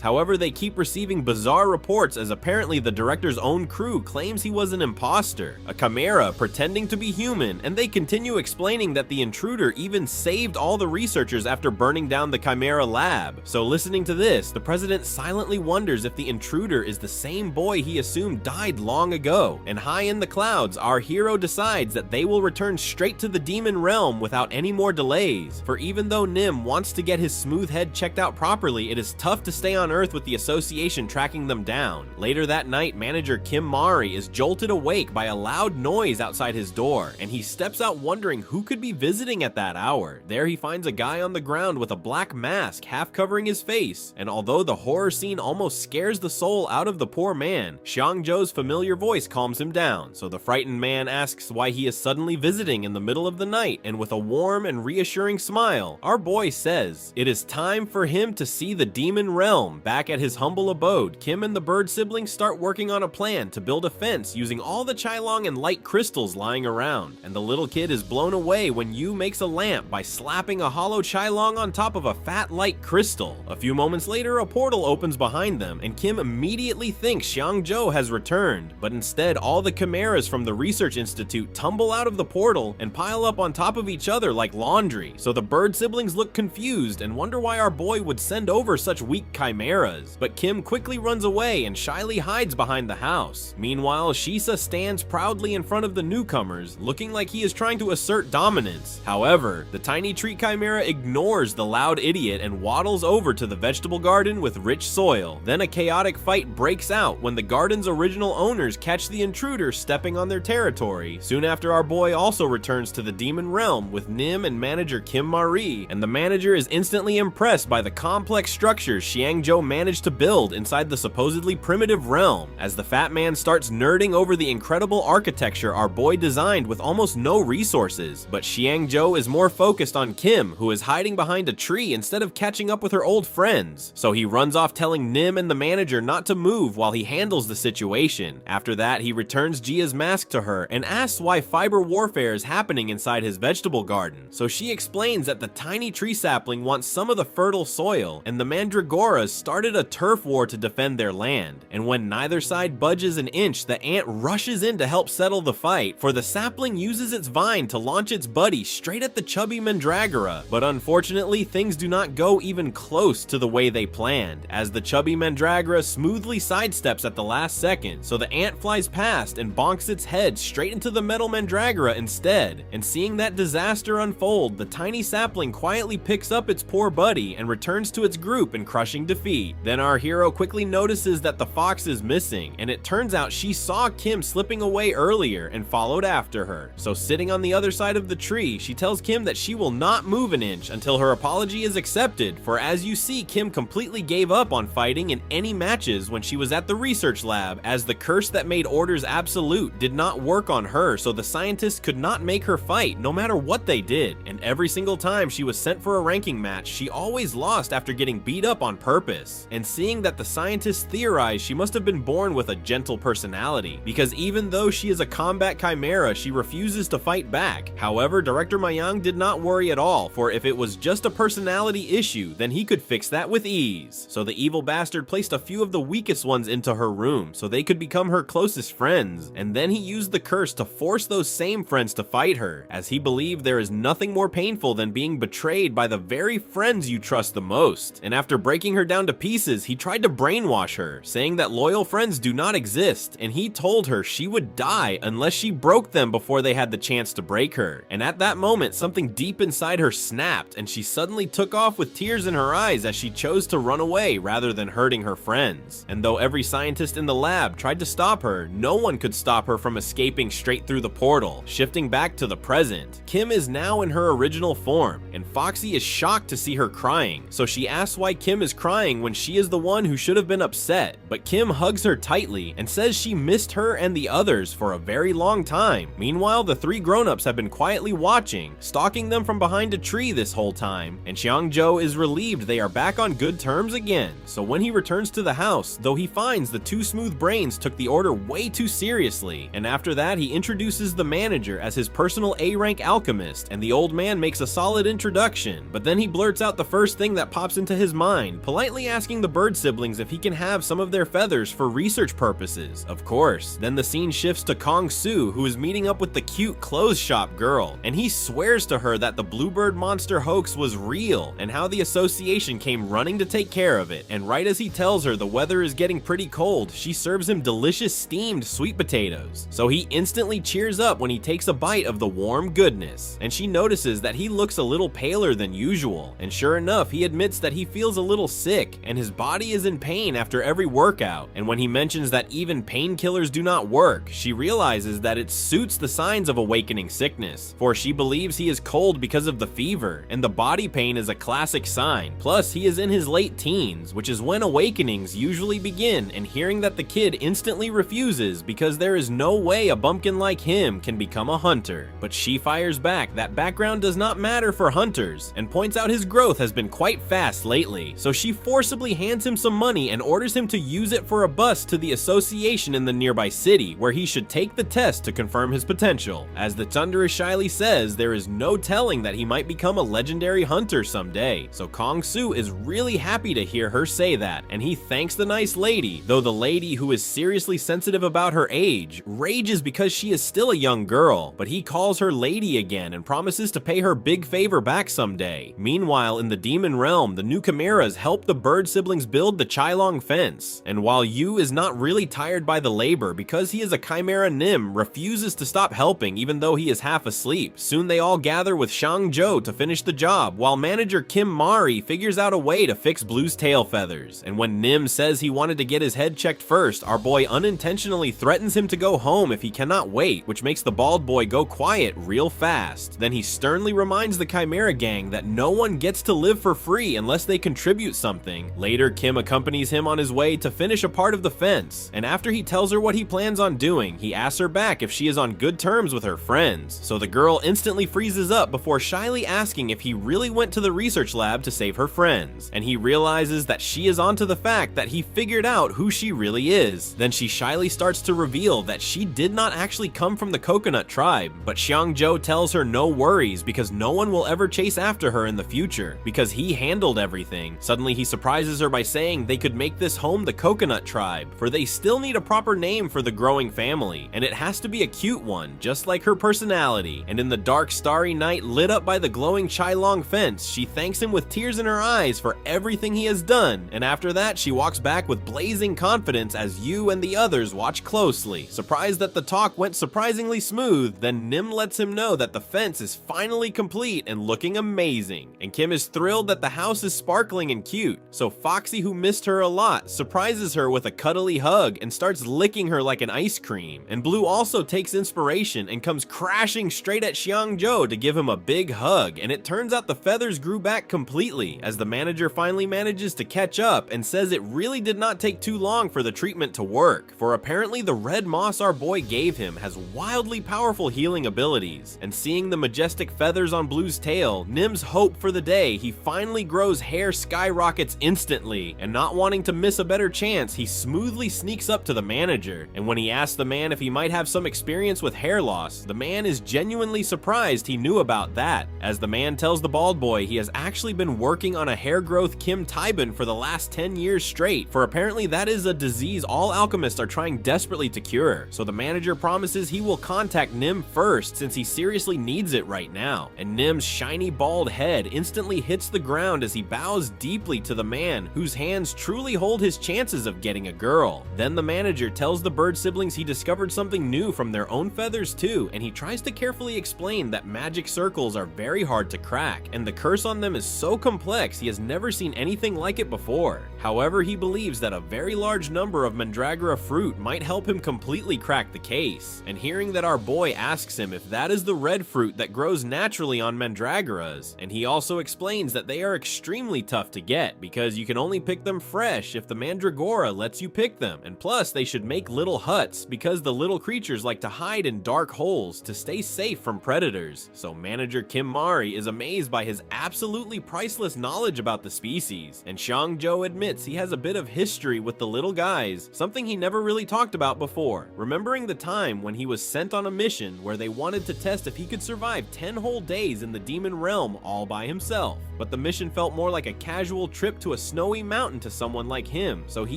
However, they keep receiving bizarre reports, as apparently the director's own crew claims he was an imposter, a chimera pretending to be human, and they continue explaining that the intruder even saved all the researchers after burning down the chimera lab. So listening to this, the president silently wonders if the intruder is the same boy he assumed died long ago. And high in the clouds, our hero decides that they will return straight to the demon realm without any more delays, for even though Nim wants to get his smooth head checked out properly, it is tough to stay on Earth with the association tracking them down. Later that night, manager Kim Mari is jolted awake by a loud noise outside his door, and he steps out wondering who could be visiting at that hour. There he finds a guy on the ground with a black mask half covering his face, and although the horror scene almost scares the soul out of the poor man, Xiangzhou's familiar voice calms him down, so the frightened man asks why he is suddenly visiting in the middle of the night, and with a warm and reassuring smile, our boy says it is time for him to see the demon realm. Back at his humble abode, Kim and the bird siblings start working on a plan to build a fence using all the Chilong and light crystals lying around, and the little kid is blown away when Yu makes a lamp by slapping a hollow Chilong on top of a fat light crystal. A few moments later, a portal opens behind them, and Kim immediately thinks Xiangzhou has returned, but instead all the chimeras from the research institute tumble out of the portal and pile up on top of each other like laundry. So the bird siblings look confused and wonder why our boy would send over such weak chimeras, but Kim quickly runs away and shyly hides behind the house. Meanwhile, Shisa stands proudly in front of the newcomers, looking like he is trying to assert dominance. However, the tiny tree chimera ignores the loud idiot and waddles over to the vegetable garden with rich soil. Then a chaotic fight breaks out when the garden's original owners catch the intruder stepping on their territory. Soon after, our boy also returns to the demon realm with Nim and manager Kim Marie, and the manager is instantly impressed by the complex structures Xiangzhou managed to build inside the supposedly primitive realm, as the fat man starts nerding over the incredible architecture our boy designed with almost no resources. But Xiangzhou is more focused focused on Kim, who is hiding behind a tree instead of catching up with her old friends. So he runs off telling Nim and the manager not to move while he handles the situation. After that, he returns Gia's mask to her and asks why fiber warfare is happening inside his vegetable garden. So she explains that the tiny tree sapling wants some of the fertile soil, and the Mandragoras started a turf war to defend their land. And when neither side budges an inch, the ant rushes in to help settle the fight, for the sapling uses its vine to launch its buddy straight at the chubby Mandragora. But unfortunately, things do not go even close to the way they planned, as the chubby Mandragora smoothly sidesteps at the last second, so the ant flies past and bonks its head straight into the metal Mandragora instead. And seeing that disaster unfold, the tiny sapling quietly picks up its poor buddy and returns to its group in crushing defeat. Then our hero quickly notices that the fox is missing, and it turns out she saw Kim slipping away earlier and followed after her. So sitting on the other side of the tree, she tells Kim that she will not move an inch until her apology is accepted, for as you see, Kim completely gave up on fighting in any matches when she was at the research lab, as the curse that made orders absolute did not work on her, so the scientists could not make her fight no matter what they did. And every single time she was sent for a ranking match, she always lost after getting beat up on purpose. And seeing that the scientists theorize she must have been born with a gentle personality, because even though she is a combat chimera, she refuses to fight back. However, Director Mayang did not worry at all, for if it was just a personality issue, then he could fix that with ease. So the evil bastard placed a few of the weakest ones into her room so they could become her closest friends, and then he used the curse to force those same friends to fight her, as he believed there is nothing more painful than being betrayed by the very friends you trust the most. And after breaking her down to pieces, he tried to brainwash her, saying that loyal friends do not exist, and he told her she would die unless she broke them before they had the chance to break her. And at that moment, something deep inside her snapped, and she suddenly took off with tears in her eyes as she chose to run away rather than hurting her friends. And though every scientist in the lab tried to stop her, no one could stop her from escaping straight through the portal, shifting back to the present. Kim is now in her original form, and Foxy is shocked to see her crying, so she asks why Kim is crying when she is the one who should have been upset. But Kim hugs her tightly and says she missed her and the others for a very long time. Meanwhile, the three grown-ups have been quietly watching, stalking them from behind a tree this whole time, and Xiangzhou is relieved they are back on good terms again. So when he returns to the house, though he finds the two smooth brains took the order way too seriously, and after that he introduces the manager as his personal A-rank alchemist, and the old man makes a solid introduction, but then he blurts out the first thing that pops into his mind, politely asking the bird siblings if he can have some of their feathers for research purposes. Of course. Then the scene shifts to Kong Su, who is meeting up with the cute clothes shop girl, and he swears to her that the bluebird monster hoax was real, and how the association came running to take care of it. And right as he tells her the weather is getting pretty cold, she serves him delicious steamed sweet potatoes. So he instantly cheers up when he takes a bite of the warm goodness, and she notices that he looks a little paler than usual, and sure enough, he admits that he feels a little sick, and his body is in pain after every workout. And when he mentions that even painkillers do not work, she realizes that it suits the signs of awakening sickness, for she believes he is cold because of the fever, and the body pain is a classic sign. Plus, he is in his late teens, which is when awakenings usually begin, and hearing that the kid instantly refuses because there is no way a bumpkin like him can become a hunter. But she fires back that background does not matter for hunters, and points out his growth has been quite fast lately, so she forcibly hands him some money and orders him to use it for a bus to the association in the nearby city, where he should take the test to confirm his potential. As the Thunderous shyly says, there is no telling that he might become a legendary hunter someday, so Kong Su is really happy to hear her say that, and he thanks the nice lady, though the lady, who is seriously sensitive about her age, rages because she is still a young girl, but he calls her lady again and promises to pay her big favor back someday. Meanwhile, in the demon realm, the new chimeras help the bird siblings build the Chilong fence, and while Yu is not really tired by the labor because he is a chimera nim, refuses to stop helping even though he is half asleep. Soon they all gather with Xiangzhou to finish the job, while manager Kim Mari figures out a way to fix Blue's tail feathers. And when Nim says he wanted to get his head checked first, our boy unintentionally threatens him to go home if he cannot wait, which makes the bald boy go quiet real fast. Then he sternly reminds the Chimera gang that no one gets to live for free unless they contribute something. Later, Kim accompanies him on his way to finish a part of the fence, and after he tells her what he plans on doing, he asks her back if she is on good terms with her friends. So the girl instantly freezes up before before shyly asking if he really went to the research lab to save her friends, and he realizes that she is onto the fact that he figured out who she really is. Then she shyly starts to reveal that she did not actually come from the coconut tribe, but Xiangzhou tells her no worries because no one will ever chase after her in the future, because he handled everything. Suddenly he surprises her by saying they could make this home the coconut tribe, for they still need a proper name for the growing family, and it has to be a cute one, just like her personality. And in the dark starry night lit up by the glowing Chailong fence, she thanks him with tears in her eyes for everything he has done, and after that she walks back with blazing confidence as you and the others watch closely. Surprised that the talk went surprisingly smooth, then Nim lets him know that the fence is finally complete and looking amazing, and Kim is thrilled that the house is sparkling and cute. So Foxy, who missed her a lot, surprises her with a cuddly hug and starts licking her like an ice cream, and Blue also takes inspiration and comes crashing straight at Xiangzhou to give him a big hug, and it turns out the feathers grew back completely as the manager finally manages to catch up and says it really did not take too long for the treatment to work, for apparently the red moss our boy gave him has wildly powerful healing abilities, and seeing the majestic feathers on Blue's tail, Nim's hope for the day he finally grows hair skyrockets instantly, and not wanting to miss a better chance, he smoothly sneaks up to the manager, and when he asks the man if he might have some experience with hair loss, the man is genuinely surprised he knew about that, as the man tells the bald boy he has actually been working on a hair growth Kim Taiban for the last 10 years straight, for apparently that is a disease all alchemists are trying desperately to cure. So the manager promises he will contact Nim first since he seriously needs it right now, and Nim's shiny bald head instantly hits the ground as he bows deeply to the man whose hands truly hold his chances of getting a girl. Then the manager tells the bird siblings he discovered something new from their own feathers too, and he tries to carefully explain that magic circles are very hard to crack, and the curse on them is so complex he has never seen anything like it before. However, he believes that a very large number of mandragora fruit might help him completely crack the case, and hearing that our boy asks him if that is the red fruit that grows naturally on mandragoras, and he also explains that they are extremely tough to get because you can only pick them fresh if the mandragora lets you pick them, and plus they should make little huts because the little creatures like to hide in dark holes to stay safe from predators. So manager Kim Mari is amazed by his absolutely priceless knowledge about the species, and Xiangzhou admits he has a bit of history with the little guys, something he never really talked about before, remembering the time when he was sent on a mission where they wanted to test if he could survive 10 whole days in the demon realm all by himself. But the mission felt more like a casual trip to a snowy mountain to someone like him, so he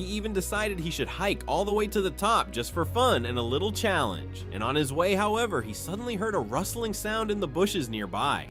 even decided he should hike all the way to the top just for fun and a little challenge. And on his way, however, he suddenly heard a rustling sound in the bushes nearby.